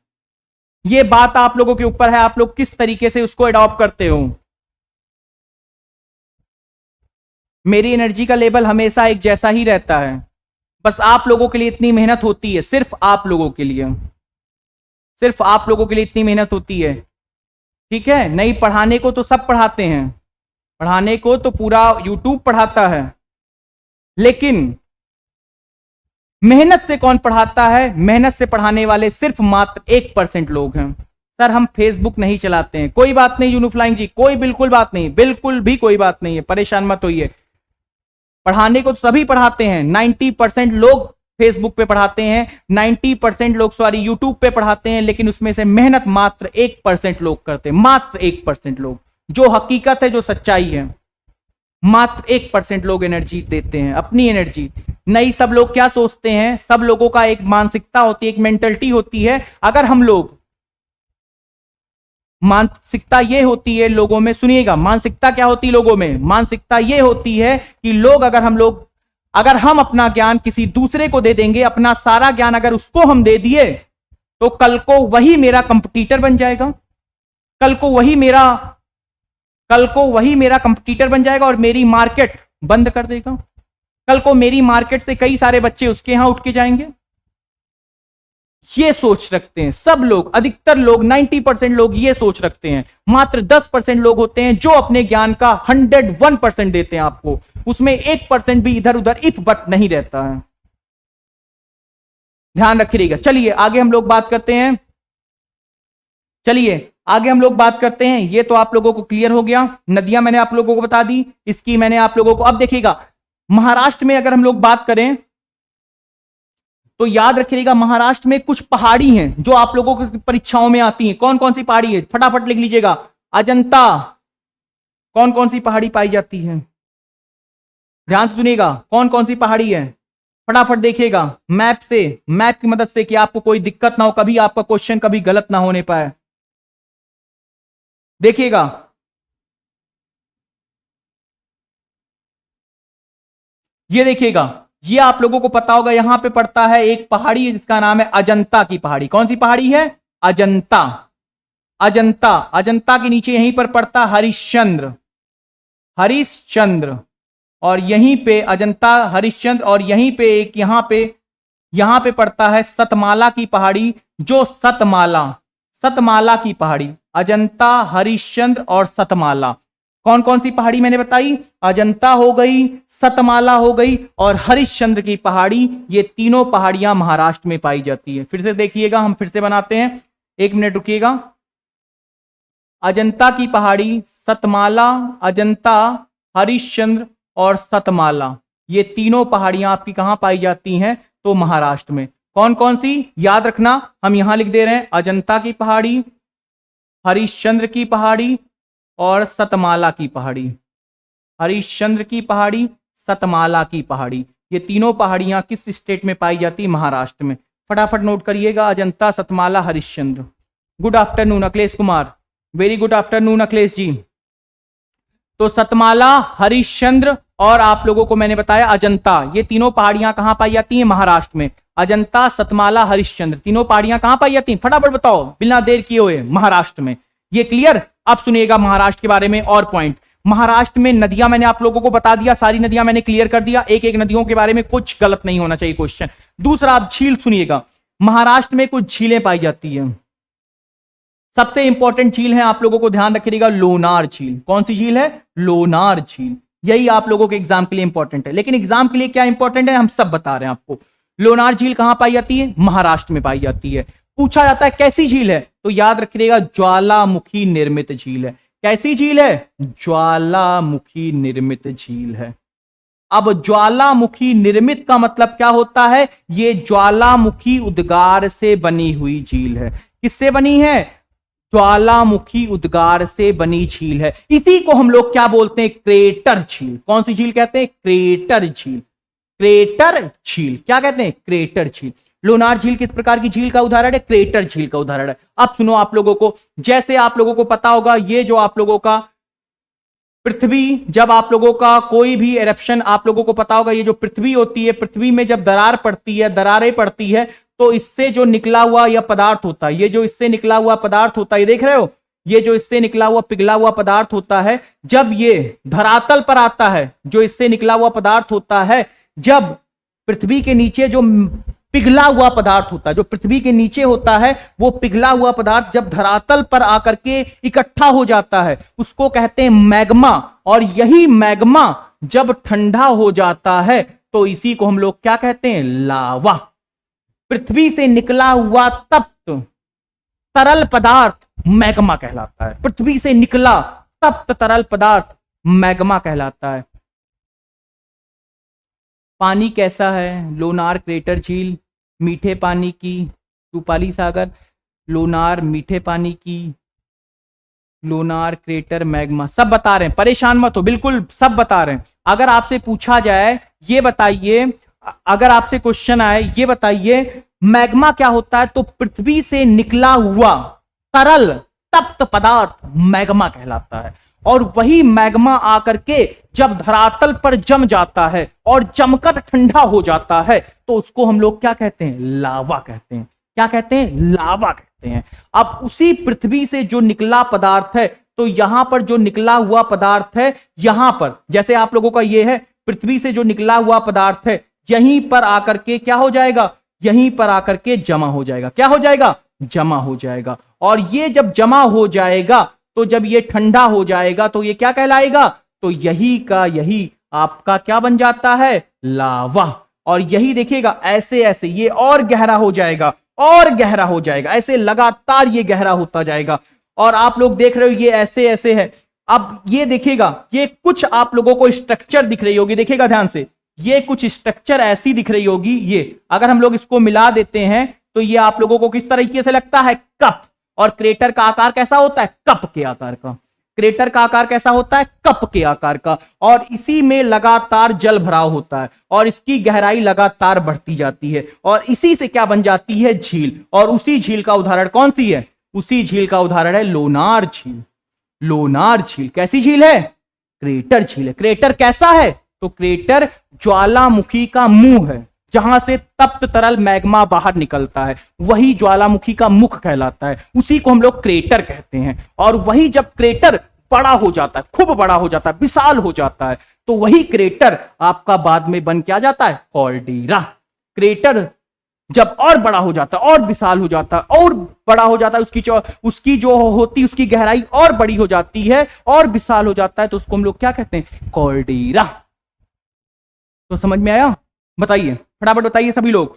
ये बात आप लोगों के ऊपर है, आप लोग किस तरीके से उसको अडॉप्ट करते हो। मेरी एनर्जी का लेवल हमेशा एक जैसा ही रहता है। बस आप लोगों के लिए इतनी मेहनत होती है, सिर्फ आप लोगों के लिए, सिर्फ आप लोगों के लिए इतनी मेहनत होती है, ठीक है। नहीं, पढ़ाने को तो सब पढ़ाते हैं, पढ़ाने को तो पूरा यूट्यूब पढ़ाता है, लेकिन मेहनत से कौन पढ़ाता है? मेहनत से पढ़ाने वाले सिर्फ मात्र 1% लोग हैं। सर हम फेसबुक नहीं चलाते हैं। कोई बात नहीं यूनिफ्लाइंग जी, कोई बिल्कुल बात नहीं, बिल्कुल भी कोई बात नहीं है, परेशान मत होइए। पढ़ाने को तो सभी पढ़ाते हैं। 90% लोग फेसबुक पे पढ़ाते हैं, 90% लोग सॉरी यूट्यूब पे पढ़ाते हैं, लेकिन उसमें से मेहनत मात्र 1% लोग करते हैं, मात्र 1% लोग। जो हकीकत है, जो सच्चाई है, मात्र 1% लोग एनर्जी देते हैं, अपनी एनर्जी। नहीं, सब लोग क्या सोचते हैं, सब लोगों का एक मानसिकता होती है, एक मेंटलिटी होती है। अगर हम लोग, मानसिकता ये होती है लोगों में, सुनिएगा, मानसिकता क्या होती है लोगों में? मानसिकता ये होती है कि लोग, अगर हम अपना ज्ञान किसी दूसरे को दे देंगे, अपना सारा ज्ञान अगर उसको हम दे दिए, तो कल को वही मेरा कंपटीटर बन जाएगा, कल को वही मेरा कंपटीटर बन जाएगा और मेरी मार्केट बंद कर देगा। कल को मेरी मार्केट से कई सारे बच्चे उसके यहां उठ के जाएंगे। ये सोच रखते हैं सब लोग, अधिकतर लोग, 90% लोग ये सोच रखते हैं। मात्र 10% लोग होते हैं जो अपने ज्ञान का 101% देते हैं आपको, उसमें 1% भी इधर उधर इफ बट नहीं रहता है। ध्यान रखिएगा। चलिए आगे हम लोग बात करते हैं, ये तो आप लोगों को क्लियर हो गया। नदियां मैंने आप लोगों को बता दी, इसकी मैंने आप लोगों को। अब देखिएगा, महाराष्ट्र में अगर हम लोग बात करें तो याद रखिएगा, महाराष्ट्र में कुछ पहाड़ी हैं जो आप लोगों की परीक्षाओं में आती हैं। कौन कौन सी पहाड़ी है? फटाफट लिख लीजिएगा। अजंता, कौन कौन सी पहाड़ी पाई जाती है? ध्यान से सुनिएगा, कौन कौन सी पहाड़ी है? फटाफट देखिएगा मैप से, मैप की मदद से, कि आपको कोई दिक्कत ना हो, कभी आपका क्वेश्चन कभी गलत ना होने पाए। देखिएगा ये, देखिएगा ये आप लोगों को पता होगा, यहां पे पड़ता है एक पहाड़ी जिसका नाम है अजंता की पहाड़ी। कौन सी पहाड़ी है? अजंता। अजंता, अजंता के नीचे यहीं पर पड़ता हरिश्चंद्र, हरिश्चंद्र। और यहीं पे अजंता, हरिश्चंद्र, और यहीं पे एक यहां पे पड़ता है सतमाला की पहाड़ी, जो सतमाला, सतमाला की पहाड़ी। अजंता, हरिश्चंद्र और सतमाला। कौन कौन सी पहाड़ी मैंने बताई? अजंता हो गई, सतमाला हो गई और हरिश्चंद्र की पहाड़ी। ये तीनों पहाड़ियां महाराष्ट्र में पाई जाती है। फिर से देखिएगा, हम फिर से बनाते हैं, एक मिनट रुकिएगा। अजंता की पहाड़ी, सतमाला, अजंता, हरिश्चंद्र और सतमाला, ये तीनों पहाड़ियां आपकी कहां पाई जाती हैं? तो महाराष्ट्र में। कौन कौन सी? याद रखना, हम यहां लिख दे रहे हैं, अजंता की पहाड़ी, हरिश्चंद्र की पहाड़ी और सतमाला की पहाड़ी। हरिश्चंद्र की पहाड़ी, सतमाला की पहाड़ी, ये तीनों पहाड़ियां किस स्टेट में पाई जाती? महाराष्ट्र में। फटाफट नोट करिएगा, Ajanta, Satmala, Harishchandra. Good afternoon Akhilesh Kumar, very good afternoon Akhilesh ji. तो सतमाला, हरिश्चंद्र और आप लोगों को मैंने बताया अजंता, ये तीनों पहाड़ियां कहां पाई जाती हैं? महाराष्ट्र में। अजंता, सतमाला, हरिश्चंद्र, तीनों पहाड़ियां कहां पाई जाती हैं? फटाफट बताओ बिना देर किए हुए। महाराष्ट्र में। ये क्लियर? अब सुनिएगा महाराष्ट्र के बारे में और पॉइंट। महाराष्ट्र में नदियां मैंने आप लोगों को बता दिया, सारी नदियां मैंने क्लियर कर दिया, एक एक नदियों के बारे में कुछ गलत नहीं होना चाहिए क्वेश्चन। दूसरा, आप झील सुनिएगा। महाराष्ट्र में कुछ झीलें पाई जाती है। सबसे इंपॉर्टेंट झील है, आप लोगों को ध्यान रखिएगा, लोनार झील। कौन सी झील है? लोनार झील। यही आप लोगों के एग्जाम के लिए इंपॉर्टेंट है। लेकिन एग्जाम के लिए क्या इंपॉर्टेंट है हम सब बता रहे हैं आपको। लोनार झील कहां पाई जाती है? महाराष्ट्र में पाई जाती है। पूछा जाता है कैसी झील है, तो याद रखिएगा ज्वालामुखी निर्मित झील है। कैसी झील है? ज्वालामुखी निर्मित झील है। अब ज्वालामुखी निर्मित का मतलब क्या होता है? ये ज्वालामुखी उद्गार से बनी हुई झील है। किससे बनी है? ज्वालामुखी उद्गार से बनी झील है। इसी को हम लोग क्या बोलते हैं? क्रेटर झील। कौन सी झील कहते हैं? क्रेटर झील। क्रेटर झील क्या कहते हैं? क्रेटर झील। लोनार झील किस प्रकार की झील का उदाहरण है? क्रेटर झील का उदाहरण है। अब सुनो आप लोगों को, जैसे आप लोगों को पता होगा, ये जो आप लोगों का पृथ्वी, जब आप लोगों का कोई भी एरप्शन, आप लोगों को पता होगा, ये जो पृथ्वी होती है, पृथ्वी में जब दरार पड़ती है, दरारें पड़ती है, तो इससे जो निकला हुआ यह पदार्थ होता है, ये जो इससे निकला हुआ पदार्थ होता है, ये देख रहे हो, ये जो इससे निकला हुआ पिघला हुआ पदार्थ होता है, जब ये धरातल पर आता है, जो इससे निकला हुआ पदार्थ होता है, जब पृथ्वी के नीचे जो पिघला हुआ पदार्थ होता है, जो पृथ्वी के नीचे होता है, वो पिघला हुआ पदार्थ जब धरातल पर आकर के इकट्ठा हो जाता है, उसको कहते हैं मैग्मा। और यही मैग्मा जब ठंडा हो जाता है, तो इसी को हम लोग क्या कहते हैं? लावा। पृथ्वी से निकला हुआ तप्त तरल पदार्थ मैग्मा कहलाता है। पृथ्वी से निकला तप्त तरल पदार्थ मैग्मा कहलाता है। पानी कैसा है? लोनार क्रेटर झील मीठे पानी की, रूपाली सागर लोनार मीठे पानी की, लोनार क्रेटर मैग्मा, सब बता रहे हैं, परेशान मत हो, बिल्कुल सब बता रहे हैं। अगर आपसे पूछा जाए, ये बताइए, अगर आपसे क्वेश्चन आए, ये बताइए मैग्मा क्या होता है, तो पृथ्वी से निकला हुआ तरल तप्त पदार्थ मैग्मा कहलाता है। और वही मैग्मा आकर के जब धरातल पर जम जाता है और जमकर ठंडा हो जाता है, तो उसको हम लोग क्या कहते हैं? लावा कहते हैं। क्या कहते हैं? लावा कहते हैं। अब उसी पृथ्वी से जो निकला पदार्थ है, तो यहां पर जो निकला हुआ पदार्थ है, यहां पर जैसे आप लोगों का ये है, पृथ्वी से जो निकला हुआ पदार्थ है, यहीं पर आकर के क्या हो जाएगा? यहीं पर आकर के जमा हो जाएगा। क्या हो जाएगा? जमा हो जाएगा। और ये जब जमा हो जाएगा, तो जब ये ठंडा हो जाएगा, तो ये क्या कहलाएगा? तो यही का यही आपका क्या बन जाता है? लावा। और यही देखिएगा ऐसे ऐसे ये और गहरा हो जाएगा, और गहरा हो जाएगा, ऐसे लगातार ये गहरा होता जाएगा। और आप लोग देख रहे हो ये ऐसे ऐसे है। अब ये देखिएगा, ये कुछ आप लोगों को स्ट्रक्चर दिख रही होगी, देखिएगा ध्यान से, ये कुछ स्ट्रक्चर ऐसी दिख रही होगी। ये अगर हम लोग इसको मिला देते हैं, तो ये आप लोगों को किस तरीके से लगता है? कप। और क्रेटर का आकार कैसा होता है? कप के आकार का। क्रेटर का आकार कैसा होता है? कप के आकार का, और इसी में लगातार जल भराव होता है और इसकी गहराई लगातार बढ़ती जाती है और इसी से क्या बन जाती है? झील। और उसी झील का उदाहरण कौन सी है? उसी झील का उदाहरण है लोनार झील। लोनार झील कैसी झील है? क्रेटर झील है। क्रेटर कैसा है? तो क्रेटर ज्वालामुखी का मुंह है, जहां से तप्त तरल मैग्मा बाहर निकलता है, वही ज्वालामुखी का मुख कहलाता है, उसी को हम लोग क्रेटर कहते हैं। और वही जब क्रेटर बड़ा हो जाता है, खूब बड़ा हो जाता है, विशाल हो जाता है, तो वही क्रेटर आपका बाद में बन के आ जाता है कॉल्डेरा। क्रेटर जब और बड़ा हो जाता है और विशाल हो जाता है और बड़ा हो जाता है, उसकी जो होती है उसकी गहराई और बड़ी हो जाती है और विशाल हो जाता है, तो उसको हम लोग क्या कहते हैं? कॉल्डेरा। तो समझ में आया? बताइए, फटाफट बताइए सभी लोग,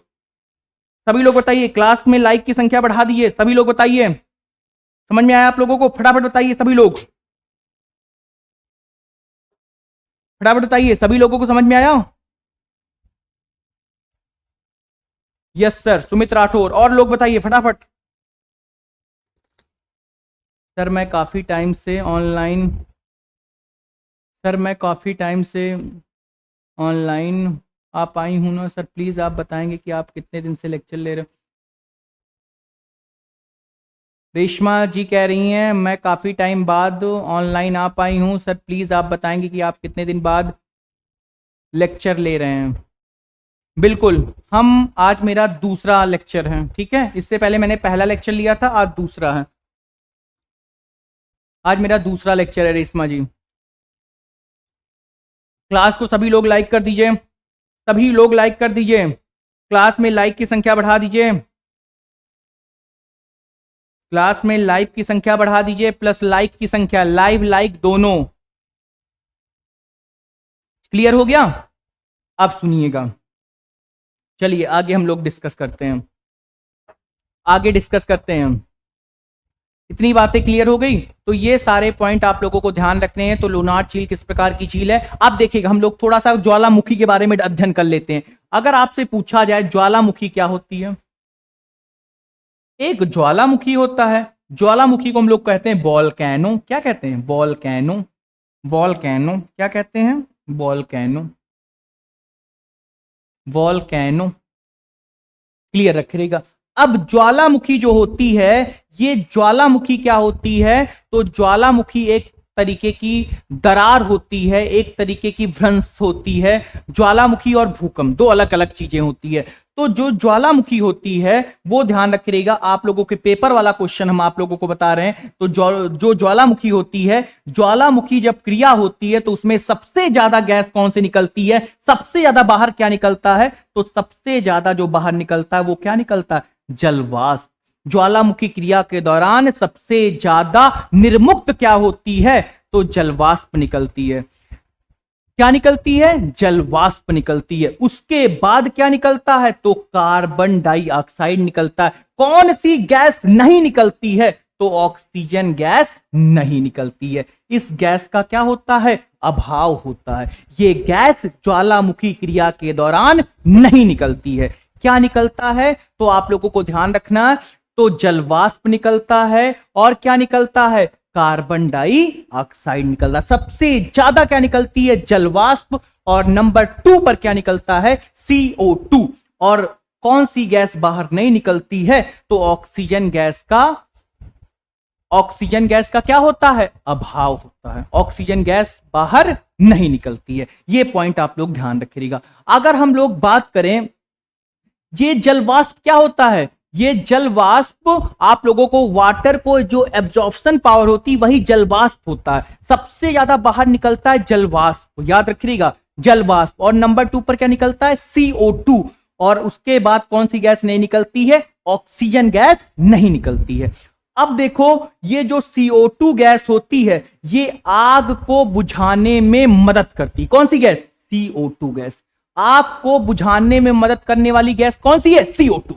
सभी लोग बताइए। क्लास में लाइक की संख्या बढ़ा दीजिए, सभी लोग बताइए। समझ में आया आप लोगों को? फटाफट बताइए सभी लोग, फटाफट बताइए। सभी लोगों को समझ में आया? Yes sir, Sumit Rathore. और लोग बताइए फटाफट। सर मैं काफी टाइम से ऑनलाइन आप आई हूं ना सर, प्लीज आप बताएंगे कि आप कितने दिन से लेक्चर ले रहे हो? रेशमा जी कह रही हैं मैं काफी टाइम बाद ऑनलाइन आ पाई हूं सर, प्लीज आप बताएंगे कि आप कितने दिन बाद लेक्चर ले रहे हैं? बिल्कुल, हम आज मेरा दूसरा लेक्चर है, ठीक है। इससे पहले मैंने पहला लेक्चर लिया था, आज दूसरा है। आज मेरा दूसरा लेक्चर है रेशमा जी। क्लास को सभी लोग लाइक कर दीजिए, सभी लोग लाइक कर दीजिए। क्लास में लाइक की संख्या बढ़ा दीजिए, क्लास में लाइक की संख्या बढ़ा दीजिए, प्लस लाइक की संख्या, लाइव लाइक दोनों। क्लियर हो गया? अब सुनिएगा, चलिए आगे हम लोग डिस्कस करते हैं, आगे डिस्कस करते हैं। इतनी बातें क्लियर हो गई? तो ये सारे पॉइंट आप लोगों को ध्यान रखने हैं। तो लोनार झील किस प्रकार की झील है? अब देखिएगा, हम लोग थोड़ा सा ज्वालामुखी के बारे में अध्ययन कर लेते हैं। अगर आपसे पूछा जाए ज्वालामुखी क्या होती है? एक ज्वालामुखी होता है, ज्वालामुखी को हम लोग कहते हैं वोल्केनो। क्या कहते हैं? वोल्केनो। वोल्केनो क्या कहते हैं? वोल्केनो। वोल्केनो क्लियर रखिएगा। अब ज्वालामुखी जो होती है, ये ज्वालामुखी क्या होती है? तो ज्वालामुखी एक तरीके की दरार होती है, एक तरीके की भ्रंश होती है। ज्वालामुखी और भूकंप दो अलग अलग चीजें होती है। तो जो ज्वालामुखी होती है वो ध्यान रखिएगा, आप लोगों के पेपर वाला क्वेश्चन हम आप लोगों को बता रहे हैं। तो जो ज्वालामुखी होती है, ज्वालामुखी जब क्रिया होती है तो उसमें सबसे ज्यादा गैस कौन से निकलती है? सबसे ज्यादा बाहर क्या निकलता है? तो सबसे ज्यादा जो बाहर निकलता है वो क्या निकलता है? जलवाष्प। ज्वालामुखी क्रिया के दौरान सबसे ज्यादा निर्मुक्त क्या होती है? तो जलवाष्प निकलती है। क्या निकलती है? जलवाष्प निकलती है। उसके बाद क्या निकलता है? तो कार्बन डाइऑक्साइड निकलता है। कौन सी गैस नहीं निकलती है? तो ऑक्सीजन गैस नहीं निकलती है। इस गैस का क्या होता है? अभाव होता है। ये गैस ज्वालामुखी क्रिया के दौरान नहीं निकलती है। क्या निकलता है? तो आप लोगों को ध्यान रखना, तो जलवाष्प निकलता है और क्या निकलता है? कार्बन डाइऑक्साइड निकलता है। सबसे ज्यादा क्या निकलती है? जलवाष्प। और नंबर 2 पर क्या निकलता है? CO2। और कौन सी गैस बाहर नहीं निकलती है? तो ऑक्सीजन गैस का क्या होता है? अभाव होता है। ऑक्सीजन गैस बाहर नहीं निकलती है। ये पॉइंट आप लोग ध्यान रखिएगा। अगर हम लोग बात करें, ये जलवाष्प क्या होता है? ये जलवाष्प आप लोगों को वाटर को जो एब्जॉर्प्शन पावर होती है वही जलवाष्प होता है। सबसे ज्यादा बाहर निकलता है जलवाष्प, याद रखिएगा, जलवाष्प। और नंबर 2 पर क्या निकलता है? CO2। और उसके बाद कौन सी गैस नहीं निकलती है? ऑक्सीजन गैस नहीं निकलती है। अब देखो, ये जो CO2 गैस होती है ये आग को बुझाने में मदद करती है। कौन सी गैस? CO2 gas. आपको बुझाने में मदद करने वाली गैस कौन सी है? CO2।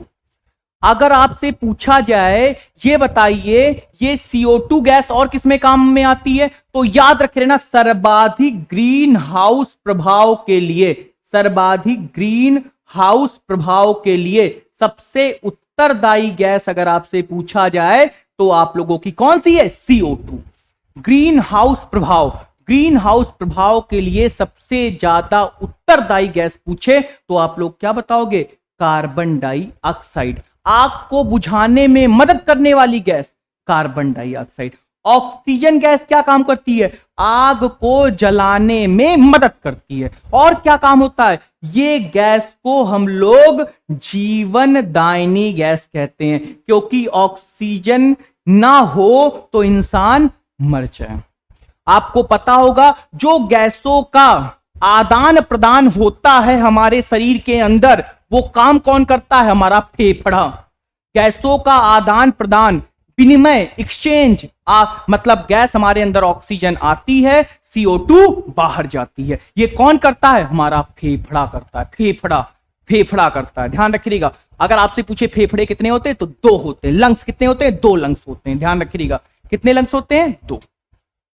अगर आपसे पूछा जाए ये बताइए ये CO2 गैस और किस में काम में आती है? तो याद रख लेना, सर्वाधिक ग्रीन हाउस प्रभाव के लिए, सर्वाधिक ग्रीन हाउस प्रभाव के लिए सबसे उत्तरदायी गैस अगर आपसे पूछा जाए तो आप लोगों की कौन सी है? CO2। ग्रीन हाउस प्रभाव, ग्रीन हाउस प्रभाव के लिए सबसे ज्यादा उत्तरदायी गैस पूछे तो आप लोग क्या बताओगे? Carbon dioxide. आग को बुझाने में मदद करने वाली gas carbon dioxide. Oxygen gas क्या काम करती है? आग को जलाने में मदद करती है। और क्या काम होता है? ये गैस को हम लोग जीवन दायिनी गैस कहते हैं, क्योंकि ऑक्सीजन ना हो तो इंसान मर जाए। आपको पता होगा जो गैसों का आदान प्रदान होता है हमारे शरीर के अंदर, वो काम कौन करता है? हमारा फेफड़ा। गैसों का आदान प्रदान, विनिमय, एक्सचेंज, मतलब गैस हमारे अंदर ऑक्सीजन आती है, CO2 बाहर जाती है। ये कौन करता है? हमारा फेफड़ा करता है। फेफड़ा, फेफड़ा करता है। ध्यान रखिएगा। अगर आपसे पूछे फेफड़े कितने होते हैं तो दो होते हैं। लंग्स कितने होते हैं? दो लंग्स होते हैं। ध्यान रखिएगा। कितने लंग्स होते हैं? दो।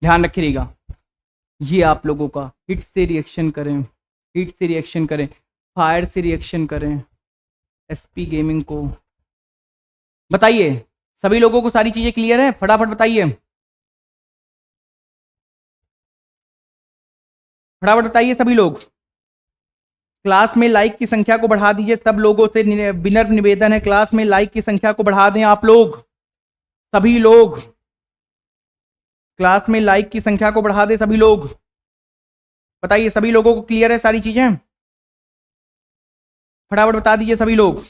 ध्यान रखिएगा। ये आप लोगों का हीट से रिएक्शन करें, हीट से रिएक्शन करें, फायर से रिएक्शन करें, एसपी गेमिंग को बताइए। सभी लोगों को सारी चीजें क्लियर है? फटाफट बताइए, फटाफट बताइए सभी लोग। क्लास में लाइक की संख्या को बढ़ा दीजिए। सब लोगों से विनम्र निवेदन है, क्लास में लाइक की संख्या को बढ़ा दें आप लोग। सभी लोग क्लास में लाइक की संख्या को बढ़ा दें। सभी लोग बताइए, सभी लोगों को क्लियर है सारी चीजें? फटाफट बता दीजिए सभी लोग।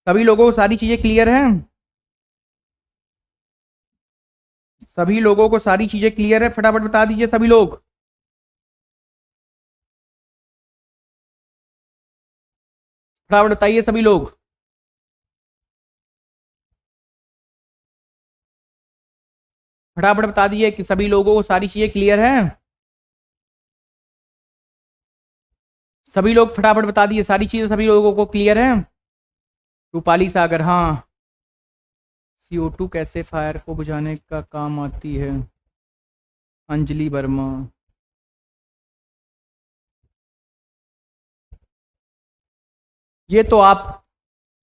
सभी लोगों को सारी चीजें क्लियर हैं? सभी लोगों को सारी चीजें क्लियर है? फटाफट बता दीजिए सभी लोग। फटाफट बताइए सभी लोग। फटाफट बता दीजिए कि सभी लोगों को सारी चीजें क्लियर हैं? सभी लोग फटाफट बता दीजिए सारी चीजें सभी लोगों को क्लियर है? रूपाली सागर, हाँ। CO2 कैसे फायर को बुझाने का काम आती है? अंजलि वर्मा, ये तो आप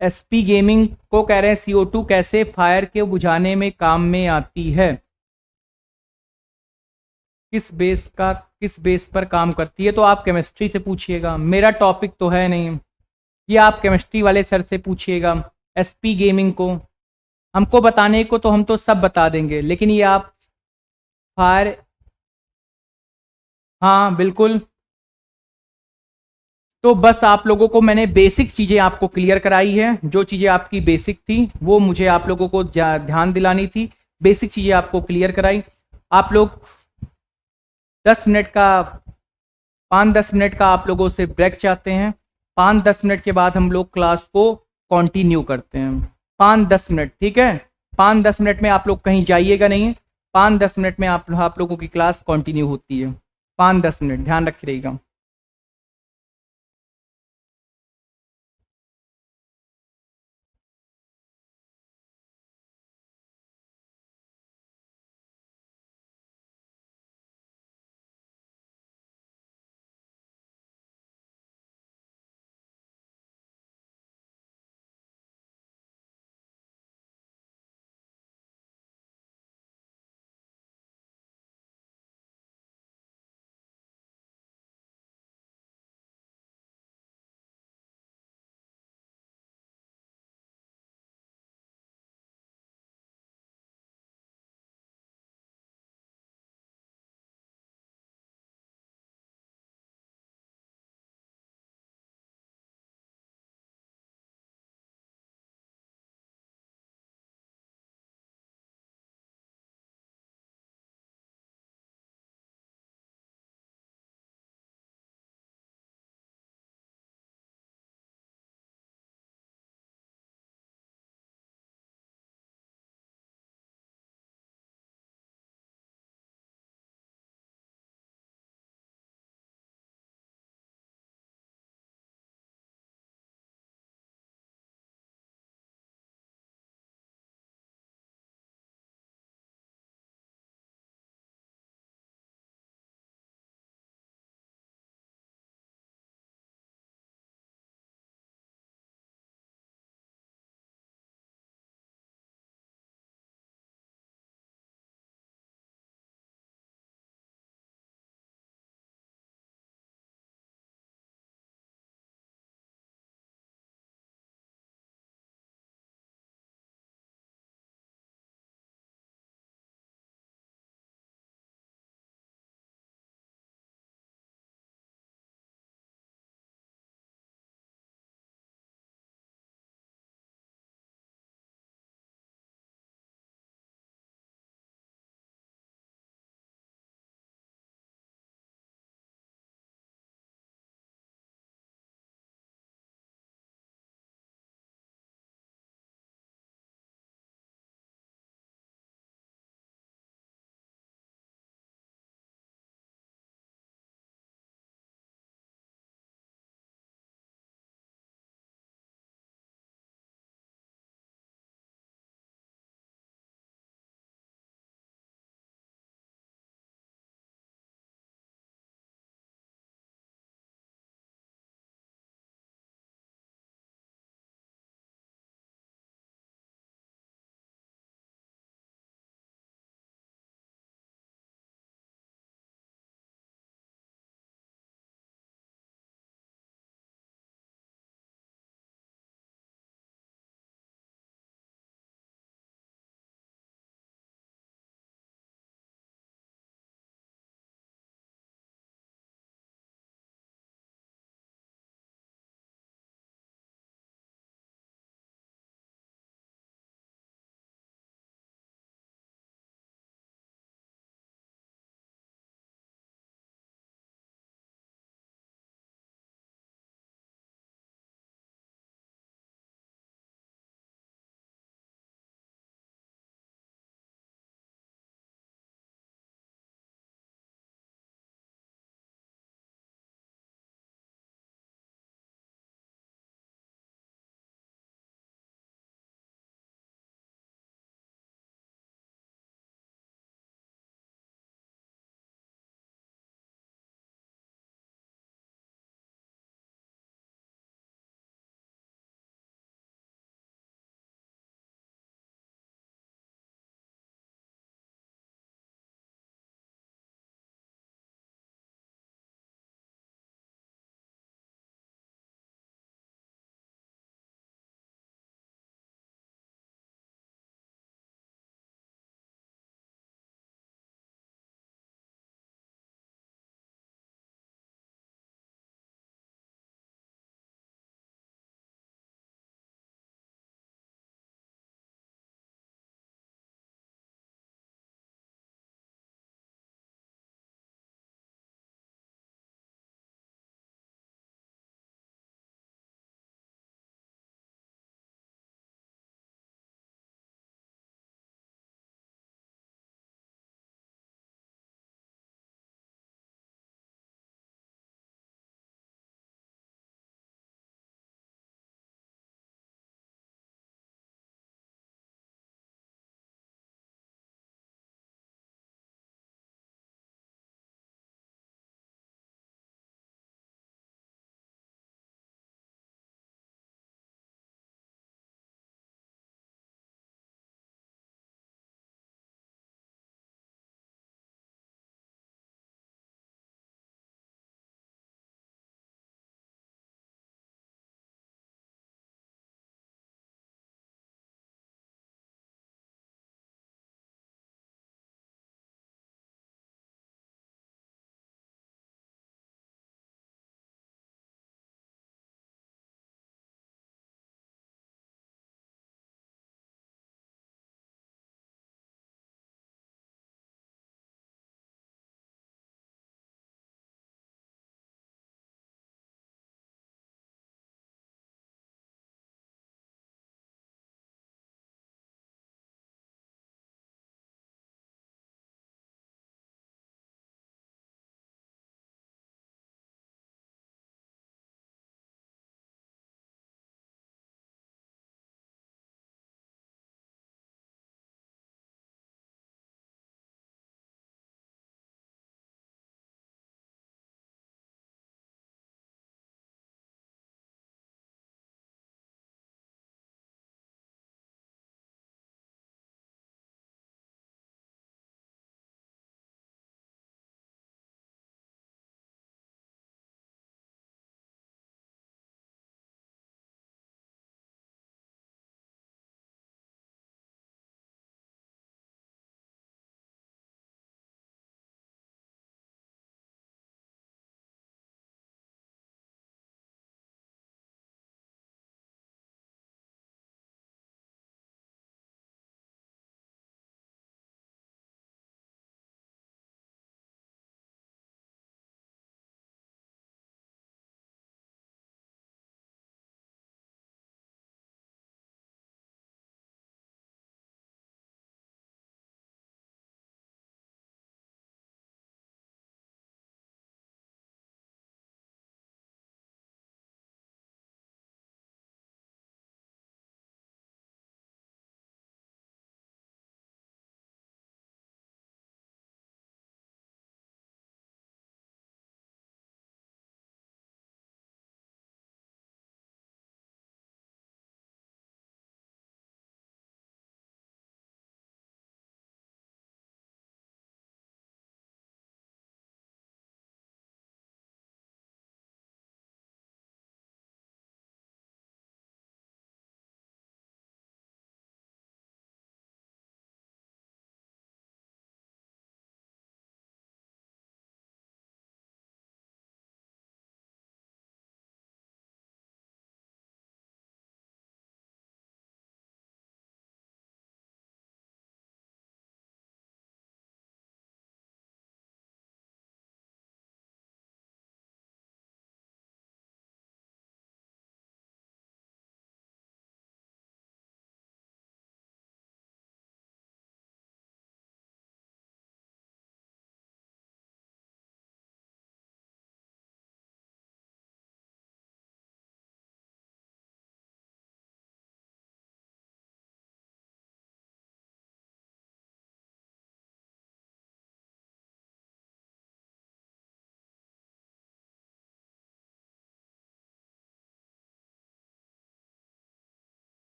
एसपी गेमिंग को कह रहे हैं CO2 कैसे फायर के बुझाने में काम में आती है। किस बेस पर काम करती है तो आप केमिस्ट्री से पूछिएगा, मेरा टॉपिक तो है नहीं। ये आप केमिस्ट्री वाले सर से पूछिएगा। एसपी गेमिंग को हमको बताने को तो हम तो सब बता देंगे, लेकिन ये आप फायर, हाँ बिल्कुल। तो बस आप लोगों को मैंने बेसिक चीज़ें आपको क्लियर कराई है। जो चीज़ें आपकी बेसिक थी वो मुझे आप लोगों को ध्यान दिलानी थी। बेसिक चीज़ें आपको क्लियर कराई। आप लोग 10 मिनट का, 5-10 मिनट का आप लोगों से ब्रेक चाहते हैं। 5-10 मिनट के बाद हम लोग क्लास को कंटिन्यू करते हैं। 5-10 मिनट, ठीक है? 5-10 मिनट में आप लोग कहीं जाइएगा नहीं। 5-10 मिनट में आप लोगों की क्लास कंटिन्यू होती है। 5-10 मिनट, ध्यान रखिएगा।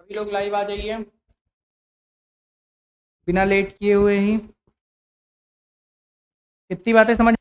सभी लोग लाइव आ जाइए बिना लेट किए हुए ही। कितनी बातें समझ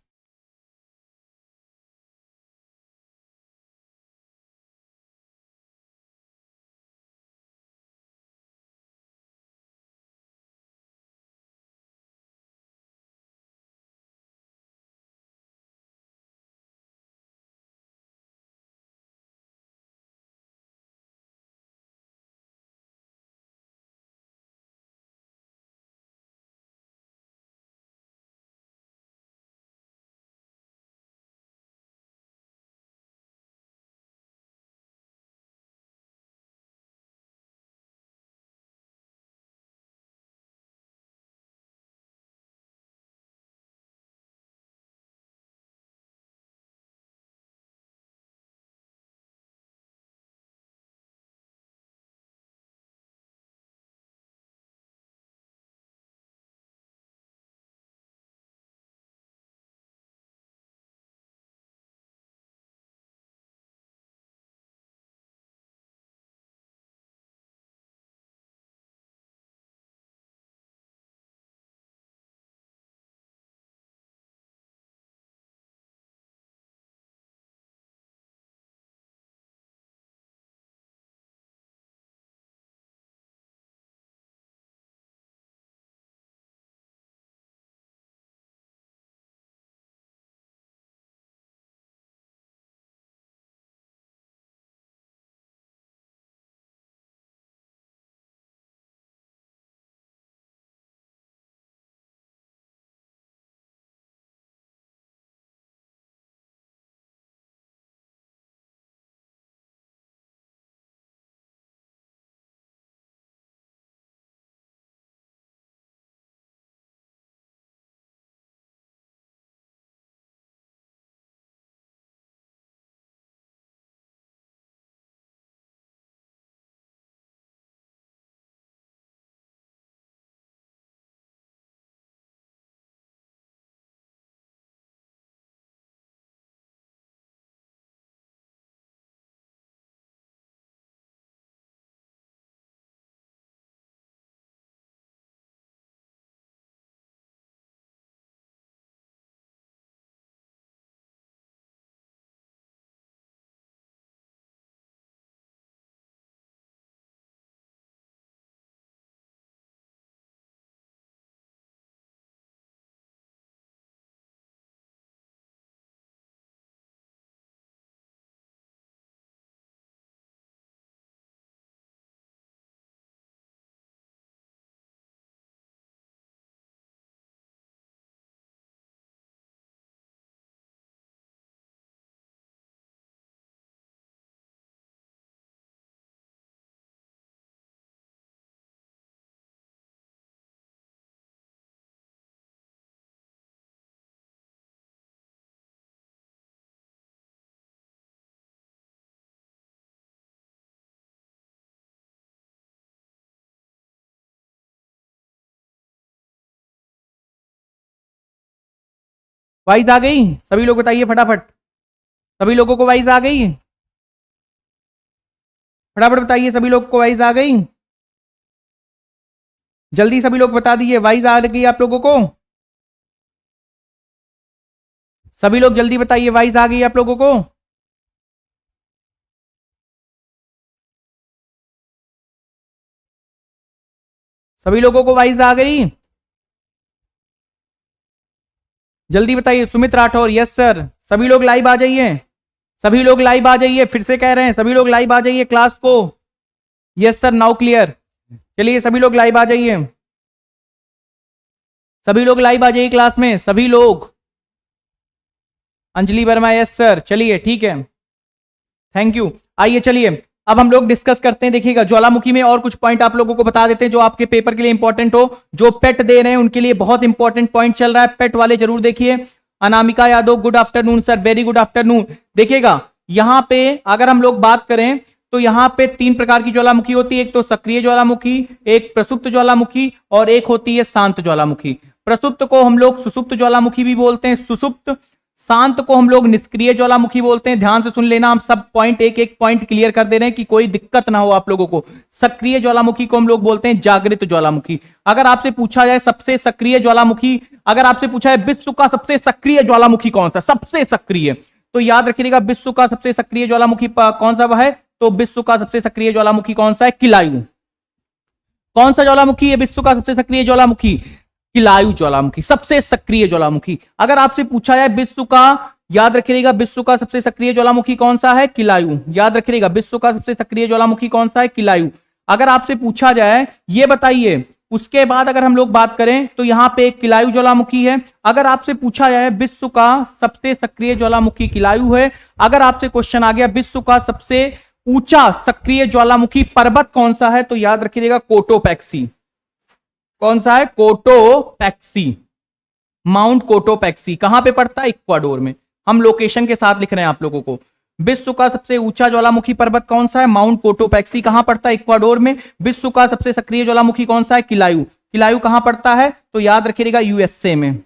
वाइज आ गई? सभी लोग बताइए फटाफट। सभी लोगों को वाइज आ गई? फटाफट बताइए, सभी लोग को वाइज आ गई? जल्दी सभी लोग बता दीजिए, वाइज आ गई आप लोगों को? सभी लोग जल्दी बताइए, वाइज आ गई आप लोगों को? सभी लोगों को वाइज आ गई? जल्दी बताइए। Sumit Rathore, yes sir. सभी लोग लाइव आ जाइए, सभी लोग लाइव आ जाइए, फिर से कह रहे हैं सभी लोग लाइव आ जाइए क्लास को। Yes sir, now clear. चलिए सभी लोग लाइव आ जाइए, सभी लोग लाइव आ जाइए क्लास में, सभी लोग। Anjali Verma, yes sir. चलिए ठीक है, थैंक यू। आइए चलिए अब हम लोग डिस्कस करते हैं। देखिएगा ज्वालामुखी में और कुछ पॉइंट आप लोगों को बता देते हैं जो आपके पेपर के लिए इंपॉर्टेंट हो। जो पेट दे रहे हैं उनके लिए बहुत इंपॉर्टेंट पॉइंट चल रहा है, पेट वाले जरूर देखिए। Anamika Yadav, good afternoon sir, very good afternoon. देखिएगा यहां पे अगर हम लोग बात करें तो यहां पे 3 प्रकार की ज्वालामुखी होती है। एक तो सक्रिय ज्वालामुखी, एक प्रसुप्त ज्वालामुखी और एक होती है शांत ज्वालामुखी। प्रसुप्त को हम लोग सुसुप्त ज्वालामुखी भी बोलते हैं। सुसुप्त शांत को हम लोग निष्क्रिय ज्वालामुखी बोलते हैं। ध्यान से सुन लेना, हम सब पॉइंट एक एक पॉइंट क्लियर कर दे रहे हैं कि कोई दिक्कत ना हो आप लोगों को। सक्रिय ज्वालामुखी को हम लोग बोलते हैं जागृत ज्वालामुखी। अगर आपसे पूछा जाए सबसे सक्रिय ज्वालामुखी, अगर आपसे पूछा है विश्व का सबसे सक्रिय ज्वालामुखी कौन सा, सबसे सक्रिय, तो याद रखिएगा विश्व का सबसे सक्रिय ज्वालामुखी कौन सा है, तो विश्व का सबसे सक्रिय ज्वालामुखी कौन सा है, किलायु। कौन सा ज्वालामुखी है विश्व का सबसे सक्रिय ज्वालामुखी, किलायु ज्वालामुखी, सबसे सक्रिय ज्वालामुखी। अगर आपसे पूछा जाए विश्व का, याद रखिएगा विश्व का सबसे सक्रिय ज्वालामुखी कौन सा है, किलायु। याद रखिएगा विश्व का सबसे सक्रिय ज्वालामुखी कौन सा है, किलायु। अगर आपसे पूछा जाए ये बताइए, उसके बाद अगर हम लोग बात करें तो यहां पे एक किलायु ज्वालामुखी है। अगर आपसे पूछा जाए विश्व का सबसे सक्रिय ज्वालामुखी किलायु है। अगर आपसे क्वेश्चन आ गया विश्व का सबसे ऊंचा सक्रिय ज्वालामुखी पर्वत कौन सा है, तो याद रखिएगा कोटोपैक्सी। कौन सा है, कोटोपैक्सी, माउंट कोटोपैक्सी। कहां पे पड़ता है, इक्वाडोर में। हम लोकेशन के साथ लिख रहे हैं आप लोगों को। विश्व का सबसे ऊंचा ज्वालामुखी पर्वत कौन सा है, माउंट कोटोपैक्सी। कहां पड़ता है, इक्वाडोर में। विश्व का सबसे सक्रिय ज्वालामुखी कौन सा है, किलायु। किलायु कहां पड़ता है, तो याद रखिएगा यूएसए में।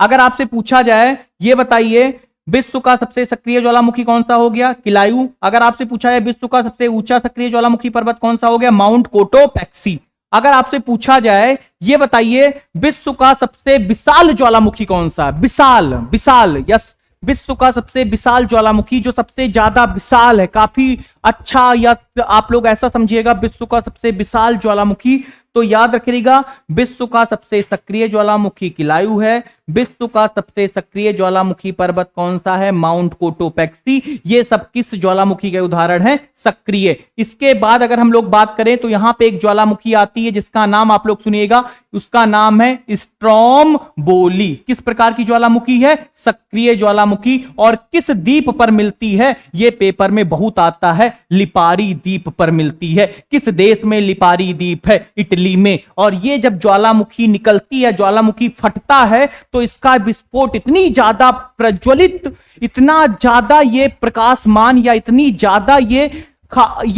अगर आपसे पूछा जाए ये बताइए विश्व का सबसे सक्रिय ज्वालामुखी कौन सा हो गया, किलायु। अगर आपसे पूछा जाए विश्व का सबसे ऊंचा सक्रिय ज्वालामुखी पर्वत कौन सा हो गया, माउंट कोटोपैक्सी। अगर आपसे पूछा जाए ये बताइए विश्व का सबसे विशाल ज्वालामुखी कौन सा, विशाल, विशाल, यस, विश्व का सबसे विशाल ज्वालामुखी जो सबसे ज्यादा विशाल है, काफी अच्छा, या आप लोग ऐसा समझिएगा विश्व का सबसे विशाल ज्वालामुखी, तो याद रखिएगा विश्व का सबसे सक्रिय ज्वालामुखी किलायु है। विश्व का सबसे सक्रिय ज्वालामुखी पर्वत कौन सा है, माउंट कोटोपैक्सी। ये सब किस ज्वालामुखी के उदाहरण है, सक्रिय। इसके बाद अगर हम लोग बात करें तो यहां पे एक ज्वालामुखी आती है जिसका नाम आप लोग सुनिएगा, उसका नाम है स्ट्रोम्बोली। किस प्रकार की ज्वालामुखी है, सक्रिय ज्वालामुखी। और किस द्वीप पर मिलती है, ये पेपर में बहुत आता है, लिपारी द्वीप पर मिलती है। किस देश में लिपारी द्वीप है, इटली में। और ये जब ज्वालामुखी निकलती है, ज्वालामुखी फटता है, तो इसका विस्फोट इतनी ज्यादा प्रज्वलित, इतना ज्यादा ये प्रकाशमान, या इतनी ज्यादा ये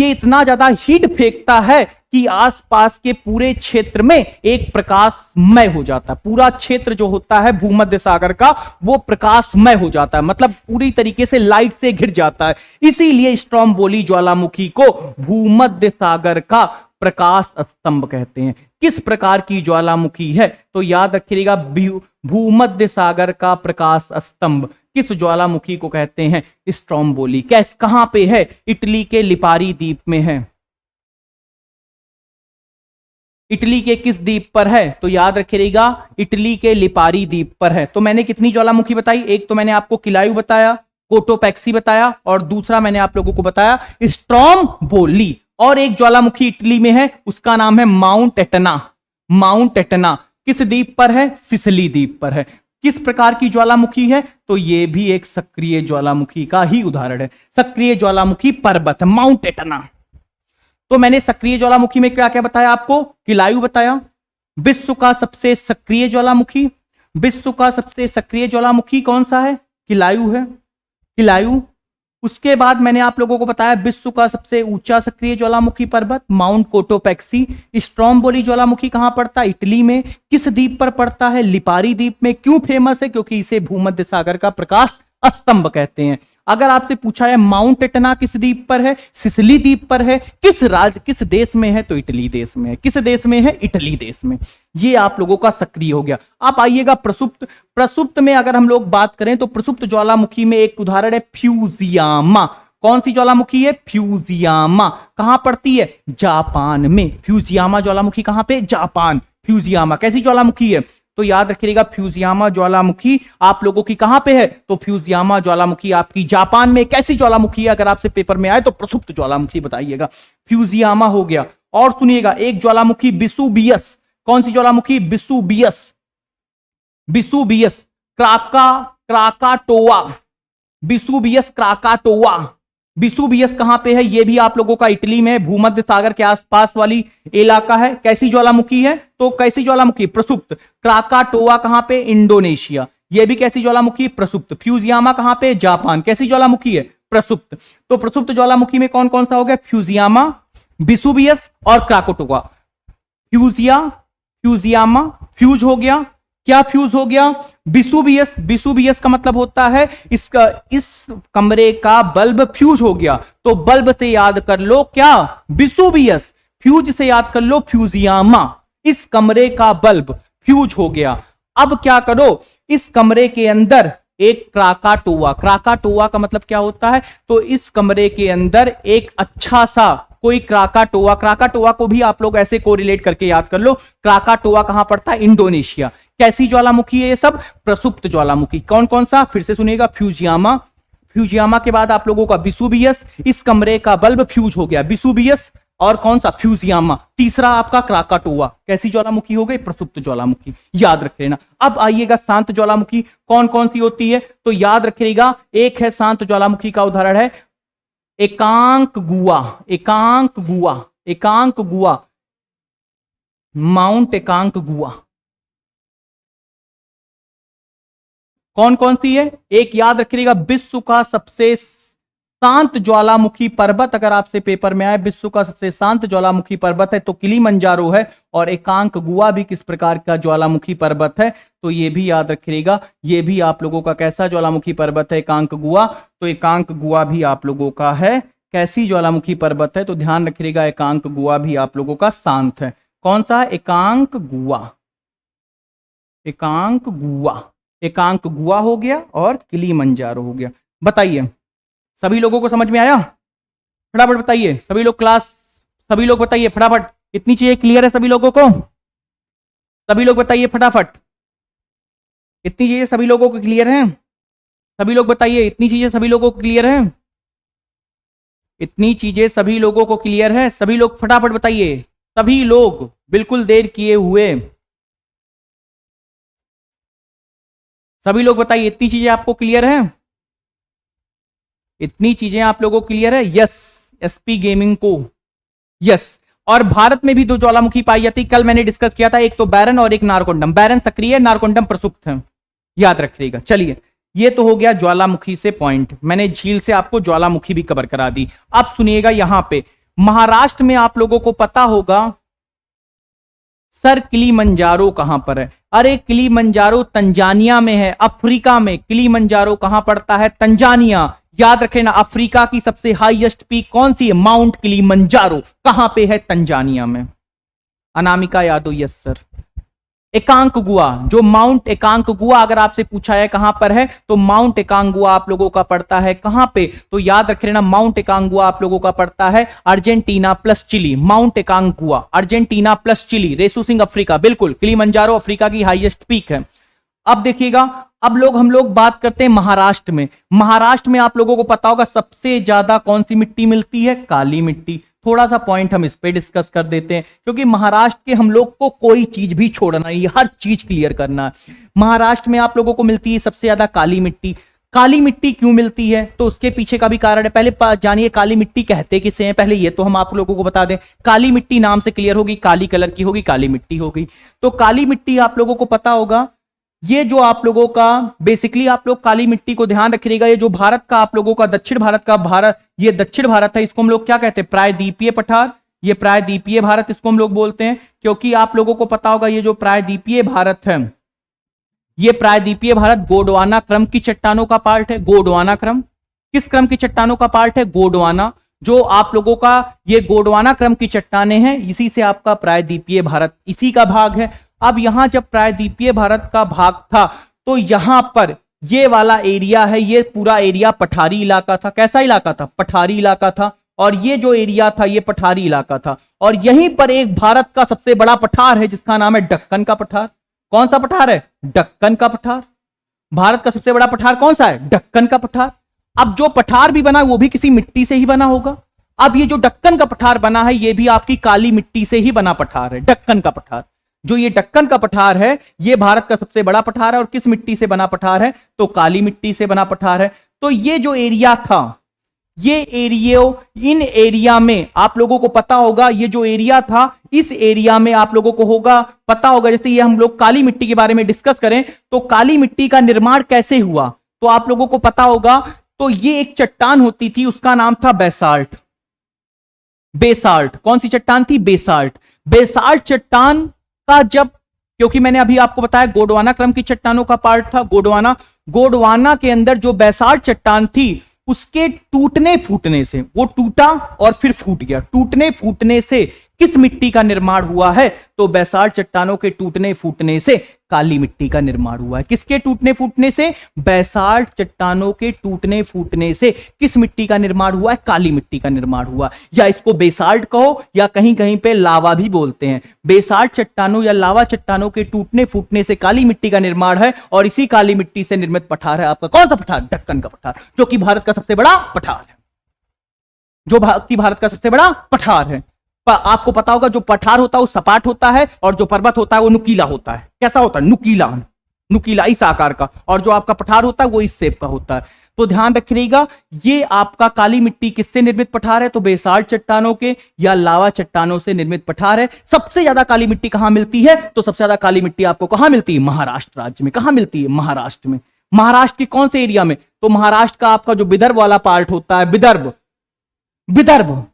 इतना ज्यादा हीट फेंकता है कि आसपास के पूरे क्षेत्र में एक प्रकाशमय हो जाता है। पूरा क्षेत्र जो होता है भूमध्य सागर का, वो प्रकाशमय हो जाता है, मतलब पूरी तरीके से लाइट से घिर जाता है। इसीलिए स्ट्रोम्बोली ज्वालामुखी को भूमध्य सागर का प्रकाश स्तंभ कहते हैं। किस प्रकार की ज्वालामुखी है, तो याद रखिएगा भूमध्य सागर का प्रकाश स्तंभ किस ज्वालामुखी को कहते हैं, स्ट्रोम्बोली। कहां पे है, इटली के लिपारी द्वीप में है। इटली के किस द्वीप पर है, तो याद रखिएगा इटली के लिपारी द्वीप पर है। तो मैंने कितनी ज्वालामुखी बताई, एक तो मैंने आपको किलायु बताया, कोटोपैक्सी बताया, और दूसरा मैंने आप लोगों को बताया स्ट्रोम्बोली। और एक ज्वालामुखी इटली में है, उसका नाम है माउंट एटना। माउंट एटना किस द्वीप पर है, सिसिली द्वीप पर है। किस प्रकार की ज्वालामुखी है, तो यह भी एक सक्रिय ज्वालामुखी का ही उदाहरण है। सक्रिय ज्वालामुखी पर्वत माउंट एटना। तो मैंने सक्रिय ज्वालामुखी में क्या क्या बताया आपको, किलायु बताया। विश्व का सबसे सक्रिय ज्वालामुखी, विश्व का सबसे सक्रिय ज्वालामुखी कौन सा है, किलायु है, किलायु। उसके बाद मैंने आप लोगों को बताया विश्व का सबसे ऊंचा सक्रिय ज्वालामुखी पर्वत माउंट कोटोपैक्सी। स्ट्रोम्बोली ज्वालामुखी कहां पड़ता है, इटली में। किस द्वीप पर पड़ता है, लिपारी द्वीप में। क्यों फेमस है, क्योंकि इसे भूमध्य सागर का प्रकाश स्तंभ कहते हैं। अगर आपसे पूछा है माउंट एटना किस द्वीप पर है, सिसिली द्वीप पर है। किस देश में है, तो इटली देश में है। किस देश में है, इटली देश में। ये आप लोगों का सक्रिय हो गया। आप आइएगा प्रसुप्त। प्रसुप्त में अगर हम लोग बात करें तो प्रसुप्त ज्वालामुखी में एक उदाहरण है फ्यूजियामा। कौन सी ज्वालामुखी है, फ्यूजियामा। कहां पड़ती है, जापान में। फ्यूजियामा ज्वालामुखी कहां पे, जापान। फ्यूजियामा कैसी ज्वालामुखी है, तो याद रखिएगा फ्यूजियामा ज्वालामुखी आप लोगों की कहां पे है, तो फ्यूजियामा ज्वालामुखी आपकी जापान में। कैसी ज्वालामुखी है, अगर आपसे पेपर में आए तो प्रसुप्त ज्वालामुखी बताइएगा। फ्यूजियामा हो गया। और सुनिएगा एक ज्वालामुखी विसुबियस। कौन सी ज्वालामुखी, विसुबियस। विसुबियस क्राकाटोआ। विसुबियस क्राकाटोआ। विसुबियस कहां पे है, ये भी आप लोगों का इटली में, भूमध्य सागर के आसपास वाली इलाका है। कैसी ज्वालामुखी है, तो कैसी ज्वालामुखी, प्रसुप्त। क्राकाटोआ कहां पे, इंडोनेशिया। ये भी कैसी ज्वालामुखी, प्रसुप्त। फ्यूजियामा कहां पे, जापान। कैसी ज्वालामुखी है, प्रसुप्त। तो प्रसुप्त ज्वालामुखी में कौन कौन सा हो गया, फ्यूजियामा, विसुबियस और क्राकाटोआ। फ्यूजियामा फ्यूज हो गया, क्या फ्यूज हो गया? विसुवियस। विसुवियस का मतलब होता है इसका, इस कमरे का बल्ब फ्यूज हो गया। तो बल्ब से याद कर लो क्या? विसुवियस। फ्यूज से याद कर लो फ्यूजियामा। इस कमरे का बल्ब फ्यूज हो गया। अब क्या करो, इस कमरे के अंदर एक क्राकाटोआ। क्राकाटोआ का मतलब क्या होता है? तो इस कमरे के अंदर एक अच्छा सा कोई क्राकाटोआ। क्राकाटोआ को भी आप लोग ऐसे कोरिलेट करके याद कर लो। क्राकाटोआ कहां पड़ता है? इंडोनेशिया। कैसी ज्वालामुखी है ये सब? प्रसुप्त ज्वालामुखी। कौन कौन सा? फिर से सुनिएगा, फ्यूजियामा। फ्यूजियामा के बाद आप लोगों का विसुवियस। इस कमरे का बल्ब फ्यूज हो गया, विसुवियस। और कौन सा? फ्यूजियामा। तीसरा आपका क्राकाटोआ। कैसी ज्वालामुखी हो गई? प्रसुप्त ज्वालामुखी। याद रख लेना। अब आइएगा शांत ज्वालामुखी कौन कौन सी होती है, तो याद रखिएगा। एक है शांत ज्वालामुखी का उदाहरण है एकांक गुआ। एकांक गुआ। एकांक गुआ, माउंट एकांक गुआ। कौन कौन सी है? एक याद रखिएगा, विश्व का सबसे शांत ज्वालामुखी पर्वत। अगर आपसे पेपर में आए विश्व का सबसे शांत ज्वालामुखी पर्वत है तो किलीमंजारो है। और एकांक गुआ भी किस प्रकार का ज्वालामुखी पर्वत है, तो ये भी याद रखिएगा। ये भी आप लोगों का कैसा ज्वालामुखी पर्वत है? एकांक गुआ। तो एकांक गुआ भी आप लोगों का है कैसी ज्वालामुखी पर्वत है? तो ध्यान रखिएगा, एकांक गुआ भी आप लोगों का शांत है। कौन सा? एकांक गुआ। एकांक गुआ। एकांक गुआ हो गया और किलीमंजारो हो गया। बताइए सभी लोगों को समझ में आया? फटाफट बताइए सभी लोग, क्लास सभी लोग बताइए फटाफट। इतनी चीजें क्लियर है सभी लोगों को? सभी लोग बताइए फटाफट। इतनी चीजें सभी लोगों को क्लियर है? सभी लोग बताइए, इतनी चीजें सभी लोगों को क्लियर है? इतनी चीजें सभी लोगों को क्लियर है? सभी लोग फटाफट बताइए। सभी लोग बिल्कुल देर किए हुए सभी लोग बताइए, इतनी चीजें आपको क्लियर है? इतनी चीजें आप लोगों को क्लियर है? यस, एसपी गेमिंग को यस। और भारत में भी दो ज्वालामुखी पाई जाती, कल मैंने डिस्कस किया था, एक तो बैरन और एक नारकोंडम। बैरन सक्रिय है, नारकोंडम प्रसुप्त है। याद रखिएगा। चलिए, ये तो हो गया ज्वालामुखी से पॉइंट। मैंने झील से आपको ज्वालामुखी भी कवर करा दी। अब सुनिएगा, यहां पे महाराष्ट्र में आप लोगों को पता होगा सर किलीमंजारो कहां पर है? अरे किलीमंजारो तंजानिया में है, अफ्रीका में। किलीमंजारो कहां पड़ता है? तंजानिया। याद रखेना, अफ्रीका की सबसे हाईएस्ट पीक कौन सी है? Mount Kilimanjaro. कहां पे है? तंजानिया में। Anamika Yadav, yes sir. एकांक गुआ, जो माउंट एकांक गुआ अगर आपसे पूछा है कहां पर है, तो माउंट एकांक गुआ आप लोगों का पड़ता है कहां पे? तो याद रख लेना, माउंट एकांक गुआ आप लोगों का पड़ता है अर्जेंटीना प्लस चिली। माउंट एकांक गुआ अर्जेंटीना प्लस चिली। रेसू सिंह अफ्रीका, बिल्कुल। किलीमंजारो अफ्रीका की हाईएस्ट पीक है। अब देखिएगा, अब हम लोग बात करते हैं महाराष्ट्र में। महाराष्ट्र में आप लोगों को पता होगा सबसे ज्यादा कौन सी मिट्टी मिलती है? काली मिट्टी। थोड़ा सा पॉइंट हम इस पे डिस्कस कर देते हैं, क्योंकि महाराष्ट्र के हम लोग को कोई चीज भी छोड़ना नहीं, हर चीज क्लियर करना है। महाराष्ट्र में आप लोगों को मिलती है सबसे ज्यादा काली मिट्टी। काली मिट्टी क्यों मिलती है, तो उसके पीछे का भी कारण है। पहले जानिए काली मिट्टी कहते किसे हैं, पहले ये तो हम आप लोगों को बता दें। काली मिट्टी नाम से क्लियर होगी, काली कलर की होगी, काली मिट्टी होगी। तो काली मिट्टी आप लोगों को पता होगा, ये जो आप लोगों का बेसिकली आप लोग काली मिट्टी को ध्यान रखिएगा। ये जो भारत का आप लोगों का दक्षिण भारत का भारत, ये दक्षिण भारत है, इसको हम लोग क्या कहते हैं? प्रायद्वीपीय पठार। ये प्रायद्वीपीय भारत इसको हम लोग बोलते हैं, क्योंकि आप लोगों को पता होगा ये जो प्रायद्वीपीय भारत है, ये प्रायद्वीपीय भारत गोंडवाना क्रम की चट्टानों का पार्ट है। गोंडवाना क्रम किस क्रम की चट्टानों का पार्ट है? गोंडवाना। जो आप लोगों का ये गोंडवाना क्रम की चट्टानें हैं, इसी से आपका प्रायद्वीपीय भारत इसी का भाग है। अब यहां जब प्रायद्वीपीय भारत का भाग था, तो यहां पर ये वाला एरिया है, ये पूरा एरिया पठारी इलाका था। कैसा इलाका था? पठारी इलाका था। और ये जो एरिया था ये पठारी इलाका था। और यहीं पर एक भारत का सबसे बड़ा पठार है जिसका नाम है दक्कन का पठार। कौन सा पठार है? दक्कन का पठार। भारत का सबसे बड़ा पठार कौन सा है? दक्कन का पठार। अब जो पठार भी बना वो भी किसी मिट्टी से ही बना होगा। अब ये जो दक्कन का पठार बना है, ये भी आपकी काली मिट्टी से ही बना पठार है। दक्कन का पठार, जो ये दक्कन का पठार है, ये भारत का सबसे बड़ा पठार है। और किस मिट्टी से बना पठार है? तो काली मिट्टी से बना पठार है। तो ये जो एरिया था, ये एरिया, इन एरिया में आप लोगों को पता होगा, ये जो एरिया था, इस एरिया में आप लोगों को होगा पता होगा, जैसे ये हम लोग काली मिट्टी के बारे में डिस्कस करें, तो काली मिट्टी का निर्माण कैसे हुआ, तो आप लोगों को पता होगा। तो ये एक चट्टान होती थी, उसका नाम था बेसाल्ट। बेसाल्ट। कौन सी चट्टान थी? बेसाल्ट। बेसाल्ट चट्टान का जब क्योंकि मैंने अभी आपको बताया गोंडवाना क्रम की चट्टानों का पार्ट था गोंडवाना। गोंडवाना के अंदर जो बैसाल्ट चट्टान थी उसके टूटने फूटने से, वो टूटा और फिर फूट गया, टूटने फूटने से किस मिट्टी का निर्माण हुआ है? तो बैसाल्ट चट्टानों के टूटने फूटने से काली मिट्टी का निर्माण हुआ है। किसके टूटने फूटने से? बैसाल्ट चट्टानों के टूटने फूटने से किस मिट्टी का निर्माण हुआ है? काली मिट्टी का निर्माण हुआ। या इसको बेसाल्ट कहो या कहीं कहीं पे लावा भी बोलते हैं। बेसाल्ट चट्टानों या लावा चट्टानों के टूटने फूटने से काली मिट्टी का निर्माण है, और इसी काली मिट्टी से निर्मित पठार है आपका कौन सा पठार? दक्कन का पठार, जो कि भारत का सबसे बड़ा पठार है, जो भारत का सबसे बड़ा पठार है। आपको पता होगा जो पठार होता है वो सपाट होता है, और जो पर्वत होता है वो नुकीला होता है। कैसा होता है? नुकीला, नुकीला इस आकार का, और जो आपका पठार होता है वो इस शेप का होता है। तो ध्यान रखिएगा, ये आपका काली मिट्टी किससे निर्मित पठार है? तो बेसाल्ट चट्टानों के या लावा चट्टानों से निर्मित पठार है। सबसे ज्यादा काली मिट्टी कहां मिलती है? तो सबसे ज्यादा काली मिट्टी आपको कहां मिलती है? महाराष्ट्र राज्य में। कहां मिलती है? महाराष्ट्र में। महाराष्ट्र के कौन से एरिया में? तो महाराष्ट्र का आपका जो विदर्भ वाला पार्ट होता है, विदर्भ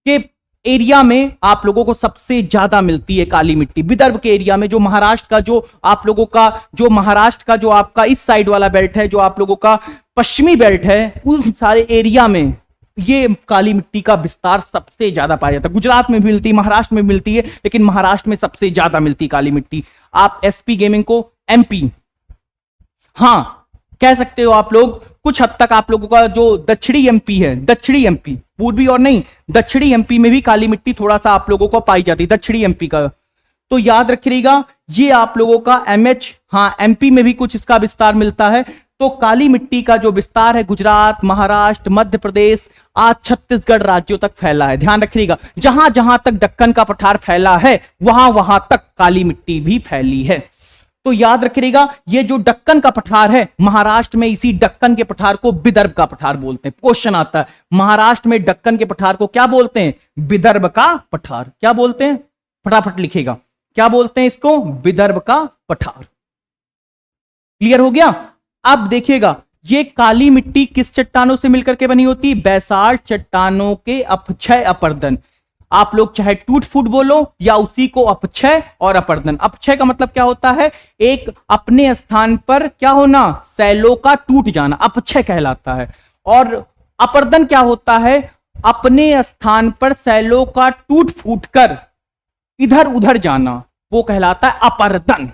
के एरिया में आप लोगों को सबसे ज्यादा मिलती है काली मिट्टी। विदर्भ के एरिया में, जो महाराष्ट्र का जो आप लोगों का जो महाराष्ट्र का जो आपका इस साइड वाला बेल्ट है, जो आप लोगों का पश्चिमी बेल्ट है, उस सारे एरिया में ये काली मिट्टी का विस्तार सबसे ज्यादा पाया जाता है। गुजरात में भी मिलती है, महाराष्ट्र में मिलती है, लेकिन महाराष्ट्र में सबसे ज्यादा मिलती है काली मिट्टी। आप एसपी गेमिंग को एमपी, हां कह सकते हो आप लोग। कुछ हद तक आप लोगों का जो दक्षिणी एमपी है, दक्षिणी एमपी, पूर्वी और नहीं, दक्षिणी एमपी में भी काली मिट्टी थोड़ा सा आप लोगों को पाई जाती है, दक्षिणी एमपी का। तो याद रखिएगा, ये आप लोगों का एमएच, हां एमपी में भी कुछ इसका विस्तार मिलता है। तो काली मिट्टी का जो विस्तार है गुजरात, महाराष्ट्र, मध्य प्रदेश, आज छत्तीसगढ़ राज्यों तक फैला है। ध्यान रखिएगा, जहां जहां तक दक्कन का पठार फैला है वहां वहां तक काली मिट्टी भी फैली है। तो याद रखिएगा, ये जो दक्कन का पठार है महाराष्ट्र में, इसी दक्कन के पठार को विदर्भ का पठार बोलते हैं। क्वेश्चन आता है, महाराष्ट्र में दक्कन के पठार को क्या बोलते हैं? विदर्भ का पठार। क्या बोलते हैं? फटाफट लिखेगा, क्या बोलते हैं इसको? विदर्भ का पठार। क्लियर हो गया? अब देखिएगा, ये काली मिट्टी किस चट्टानों से मिलकर के बनी होती? बैसाल्ट चट्टानों के अपक्षय अपर्दन। आप लोग चाहे टूट फूट बोलो या उसी को अपक्षय और अपर्दन। अपक्षय का मतलब क्या होता है? एक अपने स्थान पर क्या होना, शैलों का टूट जाना, अपक्षय कहलाता है। और अपर्दन क्या होता है? अपने स्थान पर शैलों का टूट फूट कर इधर उधर जाना, वो कहलाता है अपर्दन।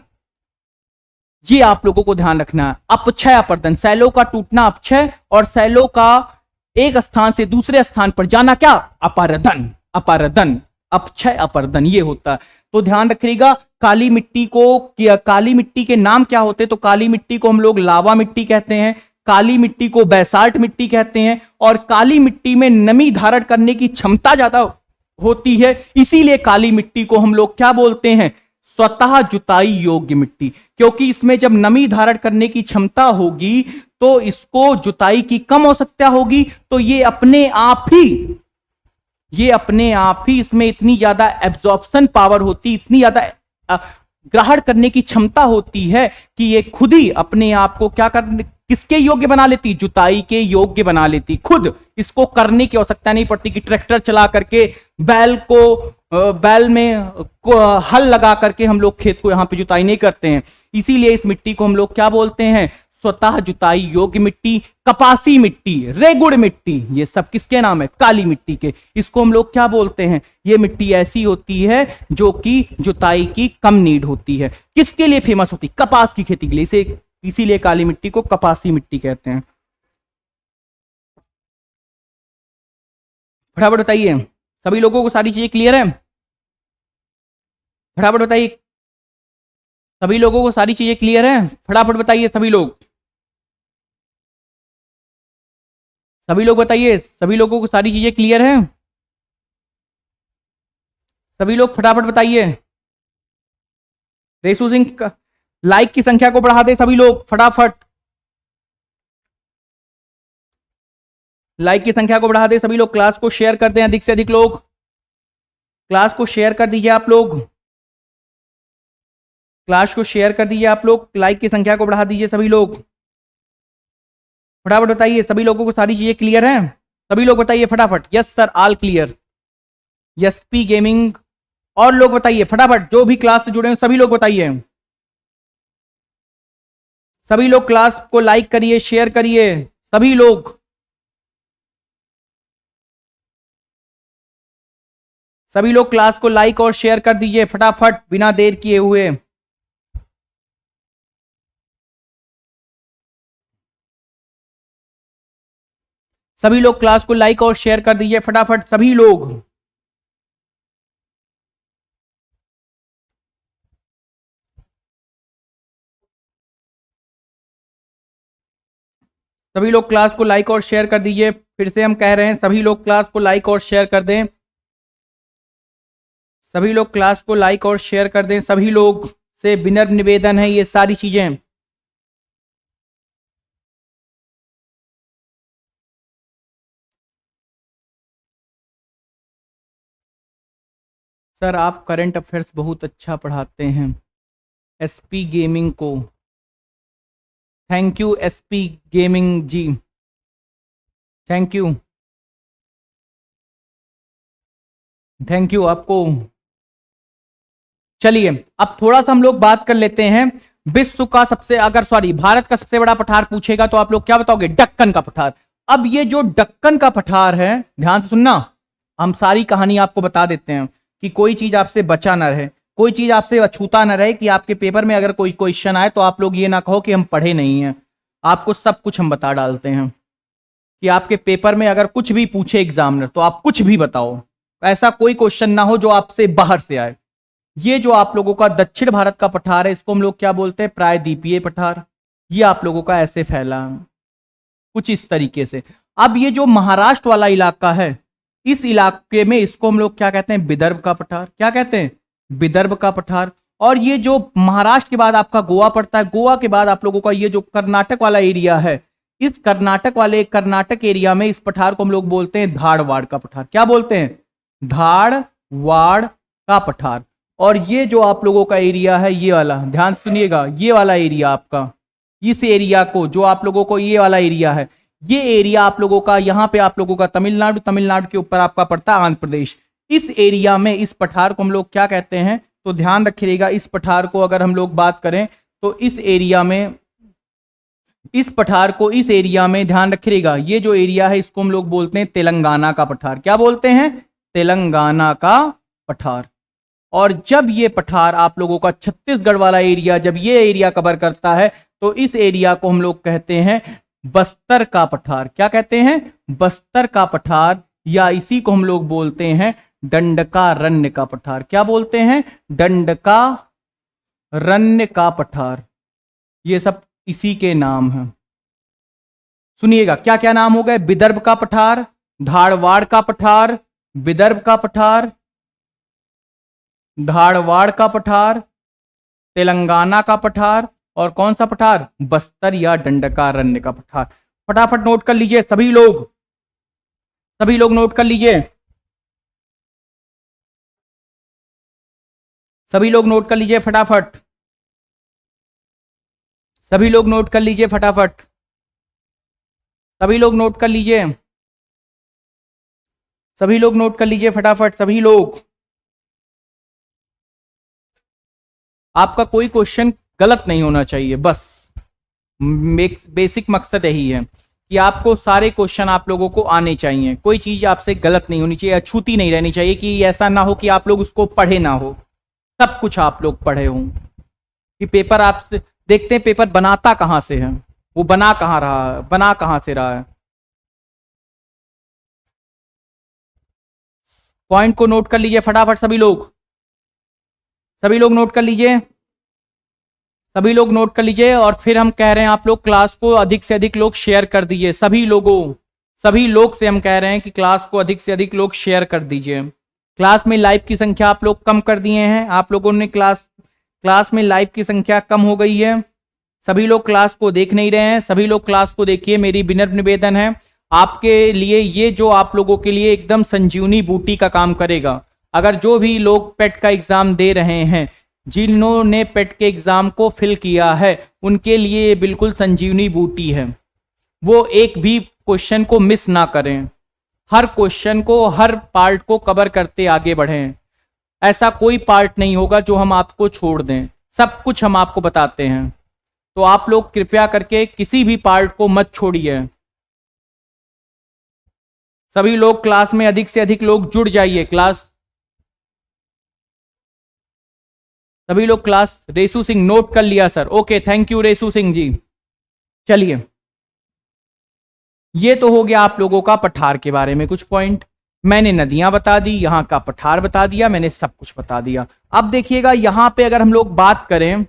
ये आप लोगों को ध्यान रखना है, अपक्षय अपर्दन। शैलों का टूटना अपक्षय, और शैलों का एक स्थान से दूसरे स्थान पर जाना क्या? अपर्दन। अपर्दन, अपक्षय अपर्दन, ये होता है। तो ध्यान रखिएगा, काली मिट्टी को, काली मिट्टी के नाम क्या होते हैं? तो काली मिट्टी को हम लोग लावा मिट्टी कहते हैं, काली मिट्टी को बैसाल्ट मिट्टी कहते हैं, और काली मिट्टी में नमी धारण करने की क्षमता ज्यादा होती है, इसीलिए काली मिट्टी को हम लोग क्या बोलते हैं? स्वतः जुताई योग्य मिट्टी। क्योंकि इसमें जब नमी धारण करने की क्षमता होगी तो इसको जुताई की कम आवश्यकता होगी, तो ये अपने आप ही इसमें इतनी ज्यादा एब्जॉर्प्शन पावर होती, इतनी ज्यादा ग्रहण करने की क्षमता होती है कि ये खुद ही अपने आप को क्या कर, किसके योग्य बना लेती? जुताई के योग्य बना लेती। खुद इसको करने की आवश्यकता नहीं पड़ती कि ट्रैक्टर चला करके बैल में हल लगा करके हम लोग खेत को यहां पे जुताई नहीं करते हैं। इसीलिए इस मिट्टी को हम लोग क्या बोलते हैं? स्वतः जुताई योग्य मिट्टी, कपासी मिट्टी, रेगुड़ मिट्टी, ये सब किसके नाम है? काली मिट्टी के। इसको हम लोग क्या बोलते हैं? ये मिट्टी ऐसी होती है जो कि जुताई की कम नीड होती है। किसके लिए फेमस होती? कपास की खेती के लिए। इसीलिए काली मिट्टी को कपासी मिट्टी कहते हैं। फटाफट बताइए, सभी लोगों को सारी चीजें क्लियर है? फटाफट बताइए, सभी लोगों को सारी चीजें क्लियर है? फटाफट बताइए सभी लोग, सभी लोग बताइए, सभी लोगों को सारी चीजें क्लियर है? सभी लोग फटाफट बताइए। रेसू सिंह, लाइक की संख्या को बढ़ा दे सभी लोग, फटाफट लाइक की संख्या को बढ़ा दे सभी लोग। क्लास को शेयर कर दें अधिक से अधिक लोग, क्लास को शेयर कर दीजिए आप लोग, क्लास को शेयर कर दीजिए आप लोग। लाइक की संख्या को बढ़ा दीजिए सभी लोग, फटाफट बताइए। सभी लोगों को सारी चीजें क्लियर हैं? सभी लोग बताइए फटाफट। Yes sir, all clear. SP gaming, और लोग बताइए फटाफट, जो भी क्लास से जुड़े हैं सभी लोग बताइए। सभी लोग क्लास को लाइक करिए, शेयर करिए, सभी लोग। सभी लोग क्लास को लाइक और शेयर कर दीजिए फटाफट, बिना देर किए हुए। सभी लोग क्लास को लाइक और शेयर कर दीजिए फटाफट, सभी लोग। सभी लोग क्लास को लाइक और शेयर कर दीजिए। फिर से हम कह रहे हैं, सभी लोग क्लास को लाइक और शेयर कर दें। सभी लोग क्लास को लाइक और शेयर कर दें। सभी लोग से विनम्र निवेदन है ये सारी चीजें। सर आप करंट अफेयर्स बहुत अच्छा पढ़ाते हैं एसपी गेमिंग को। Thank you SP gaming ji, thank you, thank you आपको। चलिए अब थोड़ा सा हम लोग बात कर लेते हैं विश्व का सबसे, अगर सॉरी भारत का सबसे बड़ा पठार पूछेगा तो आप लोग क्या बताओगे? दक्कन का पठार। अब ये जो दक्कन का पठार है, ध्यान से सुनना, हम सारी कहानी आपको बता देते हैं कि कोई चीज आपसे बचा ना रहे, कोई चीज आपसे अछूता ना रहे, कि आपके पेपर में अगर कोई क्वेश्चन आए तो आप लोग ये ना कहो कि हम पढ़े नहीं हैं। आपको सब कुछ हम बता डालते हैं कि आपके पेपर में अगर कुछ भी पूछे एग्जामिनर तो आप कुछ भी बताओ, ऐसा कोई क्वेश्चन ना हो जो आपसे बाहर से आए। ये जो आप लोगों का दक्षिण भारत का पठार है, इसको हम लोग क्या बोलते हैं? प्रायद्वीपीय पठार। ये आप लोगों का ऐसे फैला कुछ इस तरीके से। अब ये जो महाराष्ट्र वाला इलाका है, इस इलाके में इसको हम लोग क्या कहते हैं? विदर्भ का पठार। क्या कहते हैं? विदर्भ का पठार। और ये जो महाराष्ट्र के बाद आपका गोवा पड़ता है, गोवा के बाद आप लोगों का ये जो कर्नाटक वाला एरिया है, इस कर्नाटक एरिया में इस पठार को हम लोग बोलते हैं धारवाड़ का पठार। क्या बोलते हैं? धारवाड़ का पठार। और ये जो आप लोगों का एरिया है, ये वाला, ध्यान सुनिएगा, ये वाला एरिया आपका, इस एरिया को, जो आप लोगों को ये वाला एरिया है, ये एरिया आप लोगों का, यहां पे आप लोगों का तमिलनाडु, तमिलनाडु के ऊपर आपका पड़ता है आंध्र प्रदेश। इस एरिया में इस पठार को हम लोग क्या कहते हैं? तो ध्यान रखिएगा, इस पठार को अगर हम लोग बात करें तो इस एरिया में, इस पठार को, इस एरिया में ध्यान रखिएगा, ये जो एरिया है इसको हम लोग बोलते हैं तेलंगाना का पठार। क्या बोलते हैं? तेलंगाना का पठार। और जब ये पठार आप लोगों का छत्तीसगढ़ वाला एरिया, जब ये एरिया कवर करता है तो इस एरिया को हम लोग कहते हैं बस्तर का पठार। क्या कहते हैं? बस्तर का पठार, या इसी को हम लोग बोलते हैं दंडकारण्य का पठार। क्या बोलते हैं? दंडकारण्य का पठार। ये सब इसी के नाम हैं। सुनिएगा क्या क्या नाम हो गए? विदर्भ का पठार, धारवाड़ का पठार, विदर्भ का पठार, धारवाड़ का पठार, तेलंगाना का पठार, और कौन सा पठार? बस्तर या दंडकारण्य का पठार। फटाफट नोट कर लीजिए सभी लोग, सभी लोग नोट कर लीजिए, सभी लोग नोट कर लीजिए फटाफट, सभी लोग नोट कर लीजिए फटाफट, सभी लोग नोट कर लीजिए, सभी लोग नोट कर लीजिए फटाफट, सभी लोग। आपका कोई क्वेश्चन गलत नहीं होना चाहिए, बस बेसिक मकसद यही है कि आपको सारे क्वेश्चन आप लोगों को आने चाहिए, कोई चीज आपसे गलत नहीं होनी चाहिए, अछूती नहीं रहनी चाहिए, कि ऐसा ना हो कि आप लोग उसको पढ़े ना हो, सब कुछ आप लोग पढ़े हों। कि पेपर आपसे देखते हैं, पेपर बनाता कहां से है, वो बना कहां रहा है, बना कहां से रहा है। पॉइंट को नोट कर लीजिए फटाफट सभी लोग, सभी लोग नोट कर लीजिए, सभी लोग नोट कर लीजिए। और फिर हम कह रहे हैं आप लोग क्लास को अधिक से अधिक लोग शेयर कर दीजिए, सभी लोगों, सभी लोग से हम कह रहे हैं कि क्लास को अधिक से अधिक लोग शेयर कर दीजिए। क्लास में लाइव की संख्या आप लोग कम कर दिए हैं, आप लोगों ने क्लास में लाइव की संख्या कम हो गई है, सभी लोग क्लास को देख नहीं रहे हैं, सभी लोग क्लास को देखिए। मेरी विनम्र निवेदन है आपके लिए, ये जो आप लोगों के लिए एकदम संजीवनी बूटी का काम करेगा। अगर जो भी लोग पेट का एग्जाम दे रहे हैं, जिन्होंने पेट के एग्जाम को फिल किया है, उनके लिए बिल्कुल संजीवनी बूटी है। वो एक भी क्वेश्चन को मिस ना करें, हर क्वेश्चन को, हर पार्ट को कवर करते आगे बढ़ें। ऐसा कोई पार्ट नहीं होगा जो हम आपको छोड़ दें, सब कुछ हम आपको बताते हैं। तो आप लोग कृपया करके किसी भी पार्ट को मत छोड़िए। सभी लोग क्लास में अधिक से अधिक लोग जुड़ जाइए। सभी लोग क्लास। रेसू सिंह नोट कर लिया sir, okay thank you Resu Singh ji. चलिए, ये तो हो गया आप लोगों का पठार के बारे में कुछ पॉइंट। मैंने नदियां बता दी, यहां का पठार बता दिया, मैंने सब कुछ बता दिया। अब देखिएगा यहां पे अगर हम लोग बात करें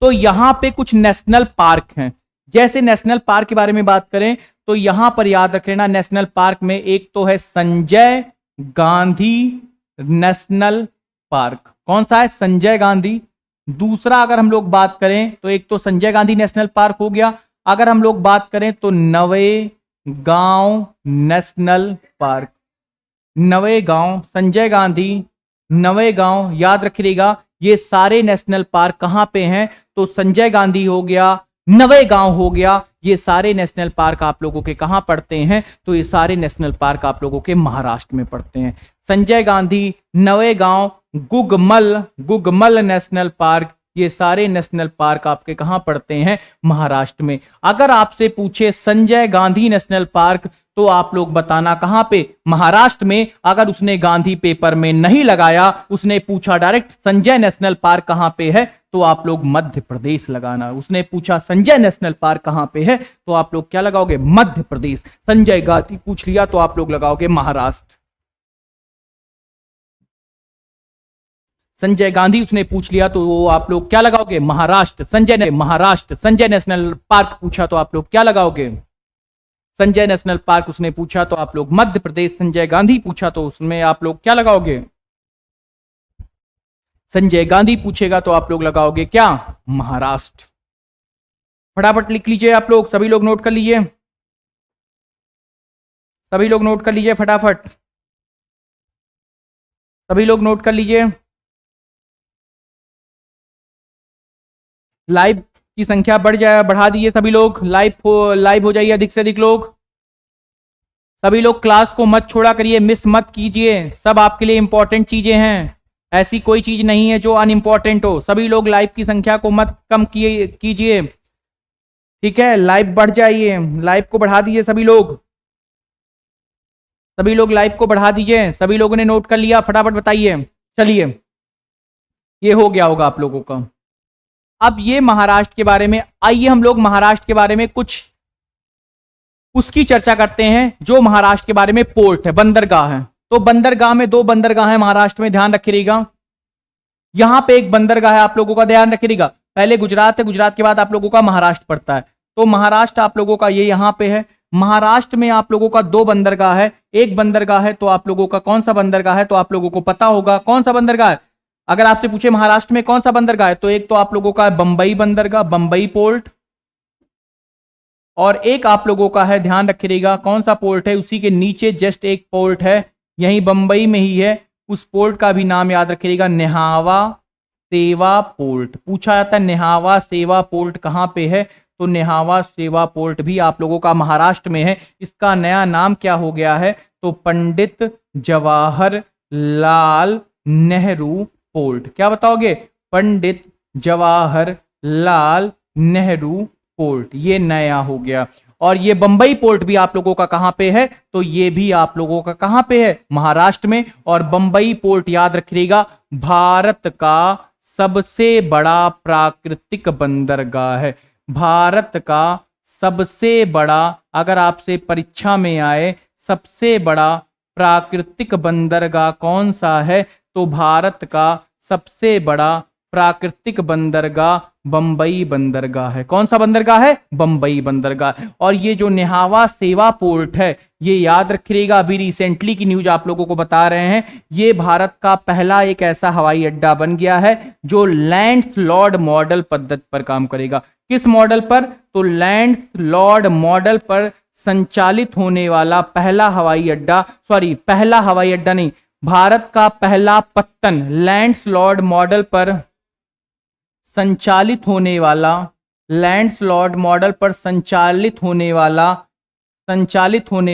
तो यहां पे कुछ नेशनल पार्क हैं। जैसे नेशनल पार्क के बारे में बात करें तो यहां पर याद रख लेना, नेशनल पार्क में एक तो है संजय गांधी नेशनल पार्क। कौन सा है? संजय गांधी। दूसरा अगर हम लोग बात करें तो एक तो संजय गांधी नेशनल पार्क हो गया। अगर हम लोग बात करें तो नवेगांव नेशनल पार्क। नवेगांव, संजय गांधी, नवेगांव, याद रखिएगा ये सारे नेशनल पार्क कहां पे हैं? तो संजय गांधी हो गया, नवेगांव हो गया, ये सारे नेशनल पार्क आप लोगों के कहां पड़ते हैं? तो ये सारे नेशनल पार्क आप लोगों के महाराष्ट्र में पड़ते हैं। संजय गांधी, नवेगांव, गुगमल नेशनल पार्क, ये सारे नेशनल पार्क आपके कहां पड़ते हैं? महाराष्ट्र में। अगर आपसे पूछे संजय गांधी नेशनल पार्क तो आप लोग बताना कहां पे? महाराष्ट्र में। अगर उसने गांधी पेपर में नहीं लगाया, उसने पूछा डायरेक्ट संजय नेशनल पार्क कहां पे है, तो आप लोग मध्य प्रदेश लगाना। उसने पूछा संजय नेशनल पार्क कहां पे है, तो आप लोग क्या लगाओगे? मध्य प्रदेश। संजय गांधी पूछ लिया तो आप लोग लगाओगे महाराष्ट्र। संजय गांधी उसने पूछ लिया तो आप लोग क्या लगाओगे? महाराष्ट्र। महाराष्ट्र। संजय नेशनल पार्क पूछा तो आप लोग क्या लगाओगे? संजय नेशनल पार्क उसने पूछा तो आप लोग मध्य प्रदेश। संजय गांधी पूछा तो उसमें आप लोग क्या लगाओगे? संजय गांधी पूछेगा तो आप लोग लगाओगे क्या? महाराष्ट्र। फटाफट लिख लीजिए आप लोग, सभी लोग नोट कर लीजिए, सभी लोग नोट कर लीजिए फटाफट, सभी लोग नोट कर लीजिए। लाइव की संख्या बढ़ा दीजिए सभी लोग। लाइव हो जाइए अधिक से अधिक लोग। सभी लोग क्लास को मत छोड़ा करिए, मिस मत कीजिए। सब आपके लिए इंपॉर्टेंट चीजें हैं, ऐसी कोई चीज नहीं है जो अनइंपॉर्टेंट हो। सभी लोग लाइव की संख्या को मत कम कीजिए, ठीक है? लाइव बढ़ जाइए, लाइव को बढ़ा दीजिए सभी लोग, सभी लोग लाइव को बढ़ा दीजिए। सभी लोगों ने नोट कर लिया? फटाफट बताइए। चलिए, ये हो गया होगा आप लोगों का। अब ये महाराष्ट्र के बारे में, आइए हम लोग महाराष्ट्र के बारे में कुछ उसकी चर्चा करते हैं जो महाराष्ट्र के बारे में पोर्ट है, बंदरगाह है। तो बंदरगाह में दो बंदरगाह है महाराष्ट्र में, ध्यान रखिएगा। यहां पे एक बंदरगाह है आप लोगों का, ध्यान रखिएगा। पहले गुजरात है, गुजरात के बाद आप लोगों का महाराष्ट्र पड़ता है। तो महाराष्ट्र आप लोगों का ये यहां पे है। महाराष्ट्र में आप लोगों का दो बंदरगाह है। एक बंदरगाह है तो आप लोगों का कौन सा बंदरगाह है? तो आप लोगों को पता होगा कौन सा बंदरगाह है। अगर आपसे पूछे महाराष्ट्र में कौन सा बंदरगाह है, तो एक तो आप लोगों का है बंबई बंदरगाह, बंबई पोर्ट, और एक आप लोगों का है, ध्यान रखिएगा कौन सा पोर्ट है, उसी के नीचे जस्ट एक पोर्ट है, यही बंबई में ही है। उस पोर्ट का भी नाम याद रखिएगा, नेहावा सेवा पोर्ट। पूछा जाता है नेहावा सेवा पोर्ट कहां पे है, तो नेहावा सेवा पोर्ट भी आप लोगों का महाराष्ट्र में है। इसका नया नाम क्या हो गया है? तो पंडित जवाहरलाल नेहरू पोर्ट। क्या बताओगे? पंडित जवाहरलाल नेहरू पोर्ट, ये नया हो गया। और ये बंबई पोर्ट भी आप लोगों का कहां पे है? तो ये भी आप लोगों का कहां पे है? महाराष्ट्र में। और बंबई पोर्ट याद रखिएगा भारत का सबसे बड़ा प्राकृतिक बंदरगाह है। भारत का सबसे बड़ा, अगर आपसे परीक्षा में आए सबसे बड़ा प्राकृतिक बंदरगाह कौन सा है, तो भारत का सबसे बड़ा प्राकृतिक बंदरगाह बंबई बंदरगाह है। कौन सा बंदरगाह है? बंबई बंदरगाह। और ये जो नेहावा सेवा पोर्ट है, ये याद रखिएगा, अभी रिसेंटली की न्यूज आप लोगों को बता रहे हैं, ये भारत का पहला एक ऐसा हवाई अड्डा बन गया है जो लैंड्स-लॉर्ड मॉडल पद्धति पर काम करेगा। किस मॉडल पर? तो लैंड्स-लॉर्ड मॉडल पर संचालित होने वाला पहला हवाई अड्डा, सॉरी पहला हवाई अड्डा नहीं, भारत का पहला पत्तन लैंड्स-लॉर्ड मॉडल पर संचालित होने वाला, लैंड्स-लॉर्ड मॉडल पर संचालित होने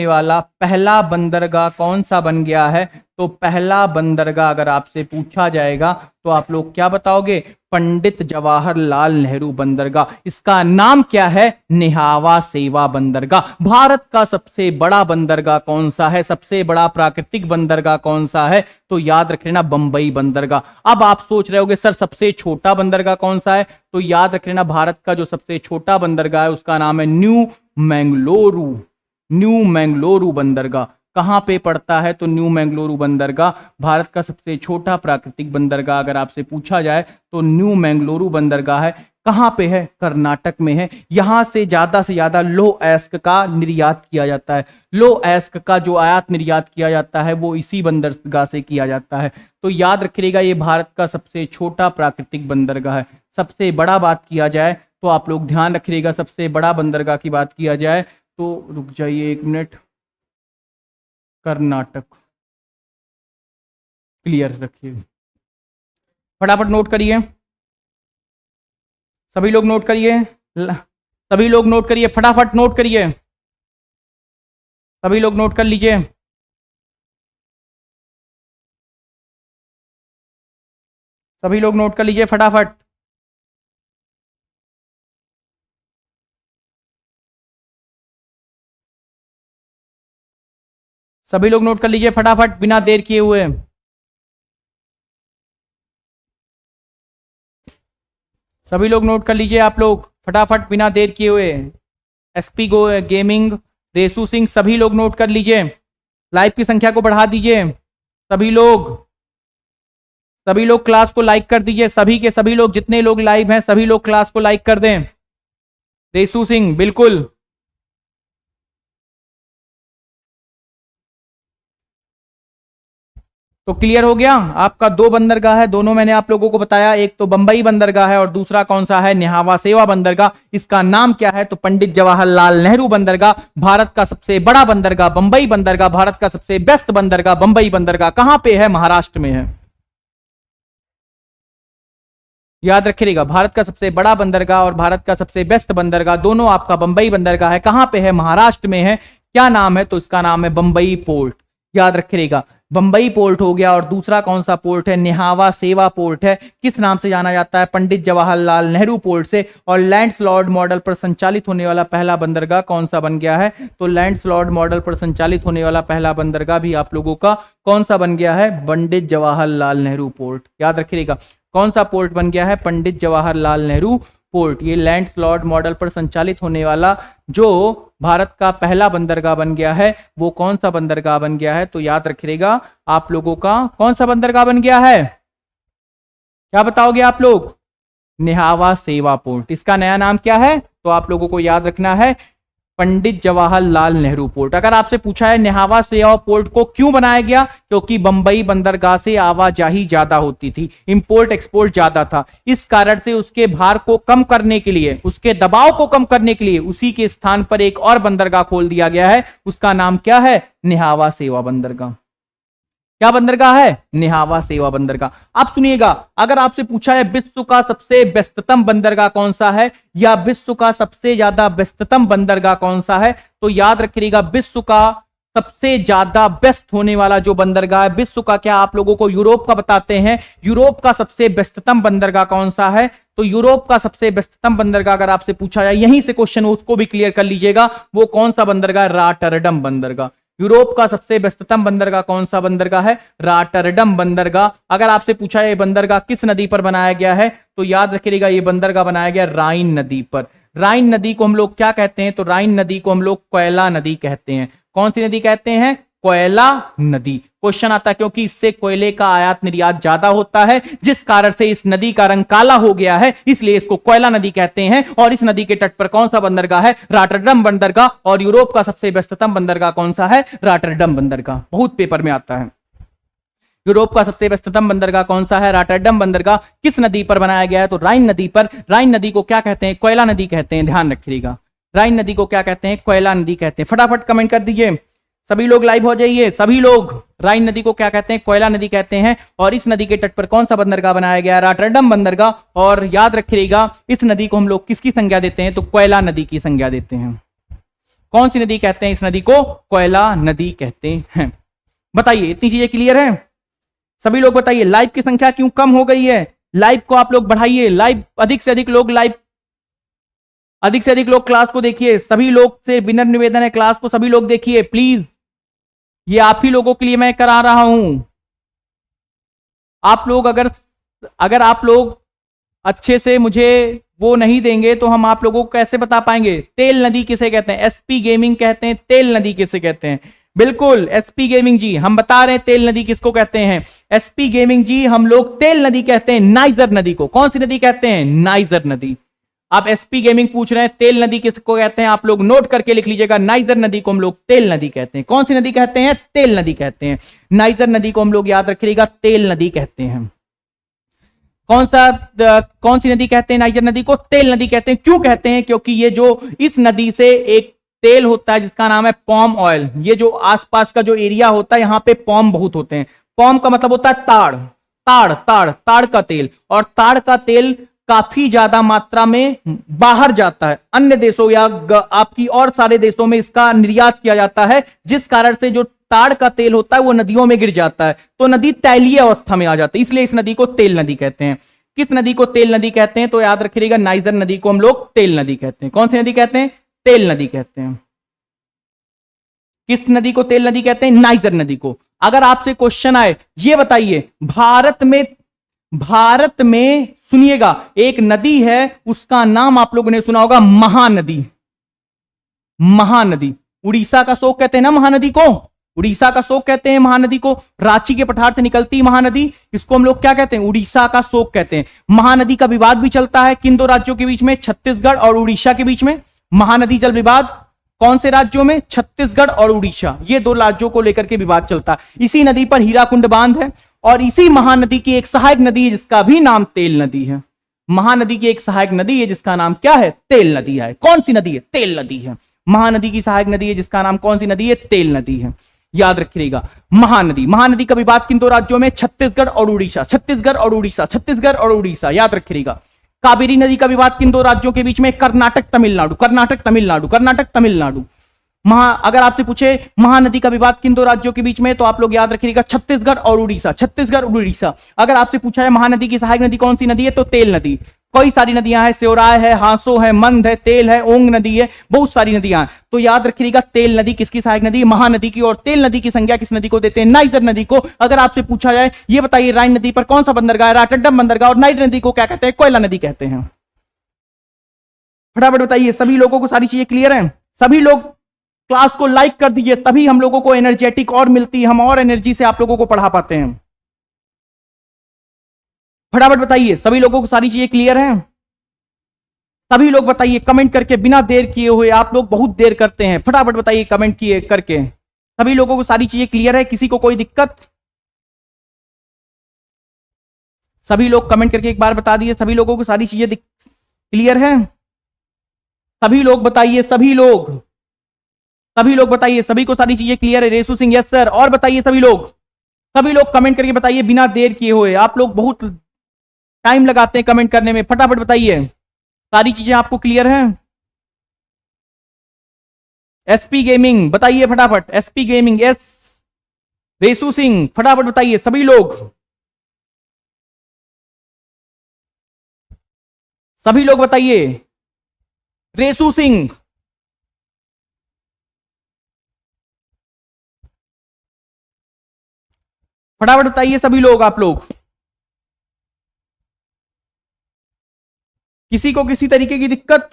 वाला पहला बंदरगाह कौन सा बन गया है? तो पहला बंदरगाह अगर आपसे पूछा जाएगा तो आप लोग क्या बताओगे? पंडित जवाहरलाल नेहरू बंदरगाह। इसका नाम क्या है? नेहावा सेवा बंदरगाह। भारत का सबसे बड़ा बंदरगाह कौन सा है? सबसे बड़ा प्राकृतिक बंदरगाह कौन सा है? तो याद रख लेना बंबई बंदरगाह। अब आप सोच रहे होगे सर सबसे छोटा बंदरगाह कौन सा है? तो याद रख लेना भारत का जो सबसे छोटा बंदरगाह है उसका नाम है न्यू मैंगलोरू। न्यू मैंगलोरू बंदरगाह कहां पे पड़ता है? तो न्यू मैंगलोरू बंदरगाह भारत का सबसे छोटा प्राकृतिक बंदरगाह अगर आपसे पूछा जाए तो न्यू मैंगलोरू बंदरगाह है। कहां पे है? कर्नाटक में है। यहां से ज्यादा लो एस्क का निर्यात किया जाता है। लो एस्क का जो आयात निर्यात किया जाता है वो इसी बंदरगाह से किया जाता है। तो याद रखिएगा ये भारत का सबसे छोटा प्राकृतिक बंदरगाह है। सबसे बड़ा बात किया जाए तो आप लोग ध्यान रखिएगा, सबसे बड़ा बंदरगाह की बात किया जाए तो रुक जाइए एक मिनट, कर्नाटक क्लियर रखिए। फटाफट नोट करिए, सभी लोग नोट करिए, सभी लोग नोट करिए, फटाफट नोट करिए, सभी लोग नोट कर लीजिए। सभी लोग नोट कर लीजिए फटाफट। सभी लोग नोट कर लीजिए फटाफट बिना देर किए हुए। सभी लोग नोट कर लीजिए आप लोग फटाफट बिना देर किए हुए। एसपी गो गेमिंग, रेसू सिंह, सभी लोग नोट कर लीजिए। लाइव की संख्या को बढ़ा दीजिए। सभी लोग क्लास को लाइक कर दीजिए। सभी के सभी लोग जितने लोग लाइव हैं सभी लोग क्लास को लाइक कर दें। रेसू सिंह बिल्कुल। तो क्लियर हो गया आपका? दो बंदरगाह है, दोनों मैंने आप लोगों को बताया। एक तो बंबई बंदरगाह है और दूसरा कौन सा है? नेहावा सेवा बंदरगाह। इसका नाम क्या है? तो पंडित जवाहरलाल नेहरू बंदरगाह। भारत का सबसे बड़ा बंदरगाह बंबई बंदरगाह। भारत का सबसे बेस्ट बंदरगाह बंबई बंदरगाह। कहां पे है? महाराष्ट्र में है। याद रखिएगा भारत का सबसे बड़ा बंदरगाह और भारत का सबसे बेस्ट बंदरगाह दोनों आपका बंबई बंदरगाह है। कहां पे है? महाराष्ट्र में है। क्या नाम है? तो इसका नाम है बंबई पोर्ट। याद रखिएगा बंबई पोर्ट हो गया। और दूसरा कौन सा पोर्ट है? नेहावा सेवा पोर्ट है। किस नाम से जाना जाता है? पंडित जवाहरलाल नेहरू पोर्ट से। और लैंड्सलॉर्ड मॉडल पर संचालित होने वाला पहला बंदरगाह कौन सा बन गया है? तो लैंड्सलॉर्ड मॉडल पर संचालित होने वाला पहला बंदरगाह भी आप लोगों का कौन सा बन गया है? पंडित जवाहरलाल नेहरू पोर्ट। याद रखिएगा कौन सा पोर्ट बन गया है? पंडित जवाहरलाल नेहरू पोर्ट। ये लैंड्सलॉर्ड मॉडल पर संचालित होने वाला जो भारत का पहला बंदरगाह बन गया है वो कौन सा बंदरगाह बन गया है? तो याद रखिएगा आप लोगों का कौन सा बंदरगाह बन गया है? क्या बताओगे आप लोग? नेहावा सेवा पोर्ट। इसका नया नाम क्या है? तो आप लोगों को याद रखना है पंडित जवाहरलाल नेहरू पोर्ट। अगर आपसे पूछा है नेहावा सेवा पोर्ट को क्यों बनाया गया? क्योंकि बंबई बंदरगाह से आवाजाही ज्यादा होती थी, इंपोर्ट एक्सपोर्ट ज्यादा था। इस कारण से उसके भार को कम करने के लिए, उसके दबाव को कम करने के लिए उसी के स्थान पर एक और बंदरगाह खोल दिया गया है। उसका नाम क्या है? नेहावा सेवा बंदरगाह। क्या बंदरगाह है? नेहावा सेवा बंदरगाह। आप सुनिएगा अगर आपसे पूछा है विश्व का सबसे व्यस्ततम बंदरगाह कौन सा है या विश्व का सबसे ज्यादा व्यस्ततम बंदरगाह कौन सा है, तो याद रखिएगा विश्व का सबसे ज्यादा व्यस्त होने वाला जो बंदरगाह है, विश्व का क्या आप लोगों को यूरोप का बताते हैं। यूरोप का सबसे व्यस्ततम बंदरगाह कौन सा है? तो यूरोप का सबसे व्यस्ततम बंदरगाह अगर आपसे पूछा जाए, यहीं से क्वेश्चन हो, उसको भी क्लियर कर लीजिएगा, वो कौन सा बंदरगाह? रॉटरडम बंदरगाह। यूरोप का सबसे व्यस्ततम बंदरगाह कौन सा बंदरगाह है? रॉटरडम बंदरगाह। अगर आपसे पूछा है ये बंदरगाह किस नदी पर बनाया गया है, तो याद रखिएगा ये बंदरगाह बनाया गया राइन नदी पर। राइन नदी को हम लोग क्या कहते हैं? तो राइन नदी को हम लोग कोयला नदी कहते हैं। कौन सी नदी कहते हैं? कोयला नदी। क्वेश्चन आता है क्योंकि इससे कोयले का आयात निर्यात ज्यादा होता है, जिस कारण से इस नदी का रंग काला हो गया है, इसलिए इसको कोयला नदी कहते हैं। और इस नदी के तट पर कौन सा बंदरगाह है? रॉटरडम बंदरगाह। और यूरोप का सबसे व्यस्ततम बंदरगाह कौन सा है? रॉटरडम बंदरगाह। बहुत पेपर में आता है। यूरोप का सबसे व्यस्ततम बंदरगाह कौन सा है? रॉटरडम बंदरगाह। किस नदी पर बनाया गया है? तो राइन नदी पर। राइन नदी को क्या कहते हैं? कोयला नदी कहते हैं। ध्यान रखिएगा राइन नदी को क्या कहते हैं? कोयला नदी कहते हैं। फटाफट कमेंट कर दीजिए, सभी लोग लाइव हो जाइए। सभी लोग राइन नदी को क्या कहते हैं? कोयला नदी कहते हैं। और इस नदी के तट पर कौन सा बंदरगाह बनाया गया? रॉटरडम बंदरगाह। और याद रखिएगा इस नदी को हम लोग किसकी संज्ञा देते हैं? तो कोयला नदी की संज्ञा देते हैं। कौन सी नदी कहते हैं इस नदी को? कोयला नदी कहते हैं। बताइए, इतनी चीजें क्लियर है? सभी लोग बताइए, लाइव की संख्या क्यों कम हो गई है? लाइव को आप लोग बढ़ाइए, लाइव अधिक से अधिक लोग लाइव, अधिक से अधिक लोग क्लास को देखिए। सभी लोग से विनम्र निवेदन है, क्लास को सभी लोग देखिए प्लीज, ये आप ही लोगों के लिए मैं करा रहा हूं। आप लोग अगर अगर आप लोग अच्छे से मुझे वो नहीं देंगे तो हम आप लोगों को कैसे बता पाएंगे? तेल नदी किसे कहते हैं? एसपी गेमिंग कहते हैं। तेल नदी किसे कहते हैं? बिल्कुल एसपी गेमिंग जी, हम बता रहे हैं तेल नदी किसको कहते हैं। एसपी गेमिंग जी, हम लोग तेल नदी कहते हैं नाइजर नदी को। कौन सी नदी कहते हैं? नाइजर नदी। आप एसपी गेमिंग पूछ रहे हैं तेल नदी किसको कहते हैं, आप लोग नोट करके लिख लीजिएगा। नाइजर नदी को हम लोग तेल नदी कहते हैं। कौन सी नदी कहते हैं? तेल नदी कहते हैं। नाइजर नदी को हम लोग याद रखिएगा तेल नदी कहते हैं। कौन सी नदी कहते हैं? नाइजर नदी को तेल नदी कहते हैं। क्यों कहते हैं? क्योंकि ये जो इस नदी से एक तेल होता है जिसका नाम है पॉम ऑयल। ये जो आसपास का जो एरिया होता है यहां पे पॉम बहुत होते हैं। पॉम का मतलब होता है ताड़, ताड़ ताड़ ताड़ का तेल। और ताड़ का तेल काफी ज्यादा मात्रा में बाहर जाता है, अन्य देशों या आपकी और सारे देशों में इसका निर्यात किया जाता है, जिस कारण से जो ताड़ का तेल होता है वो नदियों में गिर जाता है, तो नदी तैलीय अवस्था में आ जाती है। इसलिए इस नदी को तेल नदी कहते हैं। किस नदी को तेल नदी कहते हैं? तो याद रखिएगा नाइजर नदी को हम लोग तेल नदी कहते हैं। कौन सी नदी कहते हैं? तेल नदी कहते हैं। किस नदी को तेल नदी कहते हैं? नाइजर नदी को। अगर आपसे क्वेश्चन आए, ये बताइए भारत में सुनिएगा एक नदी है, उसका नाम आप लोगों ने सुना होगा महानदी। महानदी, उड़ीसा का शोक कहते हैं ना महानदी को, उड़ीसा का शोक कहते हैं महानदी को। रांची के पठार से निकलती महानदी, इसको हम लोग क्या कहते हैं? उड़ीसा का शोक कहते हैं। महानदी का विवाद भी चलता है किन दो राज्यों के बीच में? छत्तीसगढ़ और उड़ीसा के बीच में महानदी जल विवाद। कौन से राज्यों में? छत्तीसगढ़ और उड़ीसा, ये दो राज्यों को लेकर के विवाद चलता है। इसी नदी पर हीराकुंड बांध है और इसी महानदी की एक सहायक नदी है जिसका भी नाम तेल नदी है। महानदी की एक सहायक नदी है जिसका नाम क्या है? तेल नदी है। कौन सी नदी है? तेल नदी है। महानदी की सहायक नदी है जिसका नाम कौन सी नदी है? तेल नदी है। याद रखिएगा महानदी। महानदी का विवाद किन दो राज्यों में? छत्तीसगढ़ और उड़ीसा, छत्तीसगढ़ और उड़ीसा, छत्तीसगढ़ और उड़ीसा। याद रखिएगा। कावेरी नदी का विवाद किन दो राज्यों के बीच में? कर्नाटक तमिलनाडु, कर्नाटक तमिलनाडु, कर्नाटक तमिलनाडु। अगर आपसे पूछे महानदी का विवाद किन दो राज्यों के बीच में, तो आप लोग याद रखिएगा छत्तीसगढ़ और उड़ीसा, छत्तीसगढ़ और उड़ीसा। अगर आपसे पूछा है महानदी की सहायक नदी कौन सी नदी है, तो तेल नदी। कई सारी नदियां हैं, सेवराय है, हांसो है, मंद है, तेल है, ओंग नदी है, बहुत सारी नदियां हैं। तो याद रखिएगा तेल नदी किसकी सहायक नदी? महानदी की। और तेल नदी की संज्ञा किस नदी को देते हैं? नाइजर नदी को। अगर आपसे पूछा जाए ये बताइए राइन नदी पर कौन सा बंदरगाह है? रॉटरडैम बंदरगाह। और नाइजर नदी को क्या कहते हैं? कोयला नदी कहते हैं। फटाफट बताइए, सभी लोगों को सारी चीजें क्लियर हैं? सभी लोग क्लास को लाइक कर दीजिए, तभी हम लोगों को एनर्जेटिक और मिलती है, हम और एनर्जी से आप लोगों को पढ़ा पाते हैं। फटाफट बताइए, सभी लोगों को सारी चीजें क्लियर हैं? सभी लोग बताइए कमेंट करके, बिना देर किए हुए। आप लोग बहुत देर करते हैं, फटाफट बताइए कमेंट किए करके। सभी लोगों को सारी चीजें क्लियर है? किसी को कोई दिक्कत? सभी लोग कमेंट करके एक बार बता दीजिए, सभी लोगों को सारी चीजें क्लियर है? सभी लोग बताइए, सभी लोग बताइए, सभी को सारी चीजें क्लियर है? Resu Singh yes sir. और बताइए सभी लोग कमेंट करके बताइए बिना देर किए हुए। आप लोग बहुत टाइम लगाते हैं कमेंट करने में, फटाफट बताइए सारी चीजें आपको क्लियर हैं? एसपी गेमिंग बताइए फटाफट, एसपी गेमिंग यस। रेसू सिंह फटाफट बताइए सभी लोग बताइए। रेसू सिंह फटाफट बताइए सभी लोग। आप लोग किसी को किसी तरीके की दिक्कत?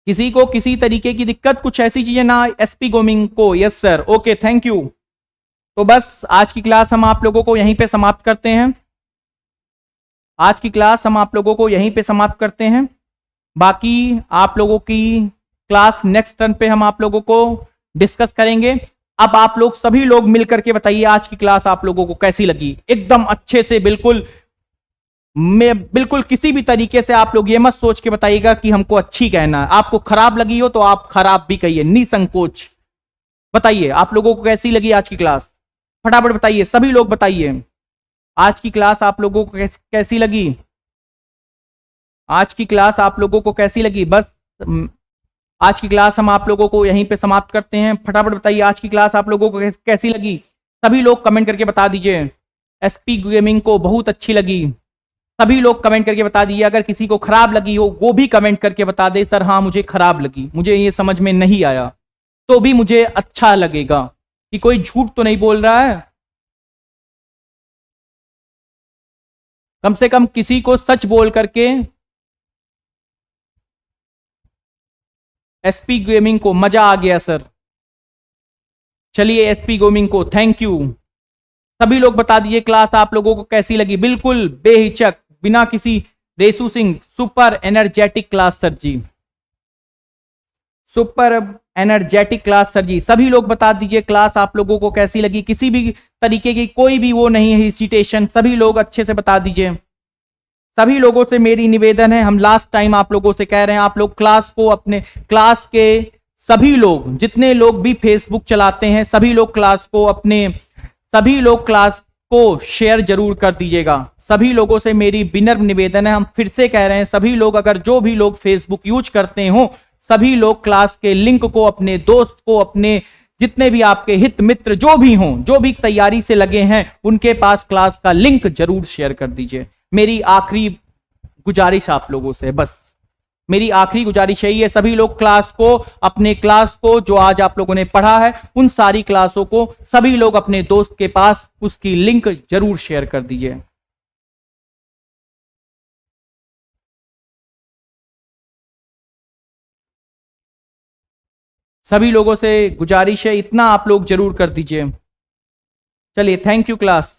किसी को किसी तरीके की दिक्कत? कुछ ऐसी चीजें ना एसपी गेमिंग को? Yes sir, okay thank you. तो बस आज की क्लास हम आप लोगों को यहीं पे समाप्त करते हैं। आज की क्लास हम आप लोगों को यहीं पे समाप्त करते हैं। बाकी आप लोगों की क्लास नेक्स्ट टर्न पे हम आप लोगों को डिस्कस करेंगे। अब आप लोग सभी लोग मिलकर के बताइए आज की क्लास आप लोगों को कैसी लगी? एकदम अच्छे से, बिल्कुल किसी भी तरीके से आप लोग ये मत सोच के बताइएगा कि हमको अच्छी कहना है। आपको खराब लगी हो तो आप खराब भी कहिए, निसंकोच बताइए आप लोगों को कैसी लगी आज की क्लास। फटाफट बताइए, सभी लोग बताइए आज की क्लास आप लोगों को कैसी लगी? आज की क्लास आप लोगों को कैसी लगी? बस आज की क्लास हम आप लोगों को यहीं पे समाप्त करते हैं। फटाफट बताइए आज की क्लास आप लोगों को कैसी लगी, सभी लोग कमेंट करके बता दीजिए। एसपी गेमिंग को बहुत अच्छी लगी, सभी लोग कमेंट करके बता दीजिए। अगर किसी को खराब लगी हो वो भी कमेंट करके बता दे, सर हाँ मुझे खराब लगी, मुझे ये समझ में नहीं आया, तो भी मुझे अच्छा लगेगा कि कोई झूठ तो नहीं बोल रहा है। कम से कम किसी को सच बोल करके। एसपी गेमिंग को मजा आ गया सर। चलिए एसपी गेमिंग को थैंक यू। सभी लोग बता दीजिए क्लास आप लोगों को कैसी लगी, बिल्कुल बेहिचक बिना किसी Resu Singh. Super energetic class sir ji, super energetic class sir ji. सभी लोग बता दीजिए क्लास आप लोगों को कैसी लगी, किसी भी तरीके की कोई भी वो नहीं है हेसिटेशन, सभी लोग अच्छे से बता दीजिए। सभी लोगों से मेरी निवेदन है, हम लास्ट टाइम आप लोगों से कह रहे हैं, आप लोग क्लास को अपने क्लास के सभी लोग, जितने लोग भी फेसबुक चलाते हैं, सभी लोग क्लास को अपने, सभी लोग क्लास को शेयर जरूर कर दीजिएगा। सभी लोगों से मेरी विनम्र निवेदन है, हम फिर से कह रहे हैं, सभी लोग अगर जो भी लोग फेसबुक यूज करते हो, सभी लोग क्लास के लिंक को अपने दोस्त को, अपने जितने भी आपके हित मित्र जो भी हों, जो भी तैयारी से लगे हैं, उनके पास क्लास का लिंक जरूर शेयर कर दीजिए। मेरी आखिरी गुजारिश आप लोगों से, बस मेरी आखिरी गुजारिश यही है, सभी लोग क्लास को, अपने क्लास को जो आज आप लोगों ने पढ़ा है, उन सारी क्लासों को सभी लोग अपने दोस्त के पास उसकी लिंक जरूर शेयर कर दीजिए। सभी लोगों से गुजारिश है, इतना आप लोग जरूर कर दीजिए। चलिए थैंक यू क्लास।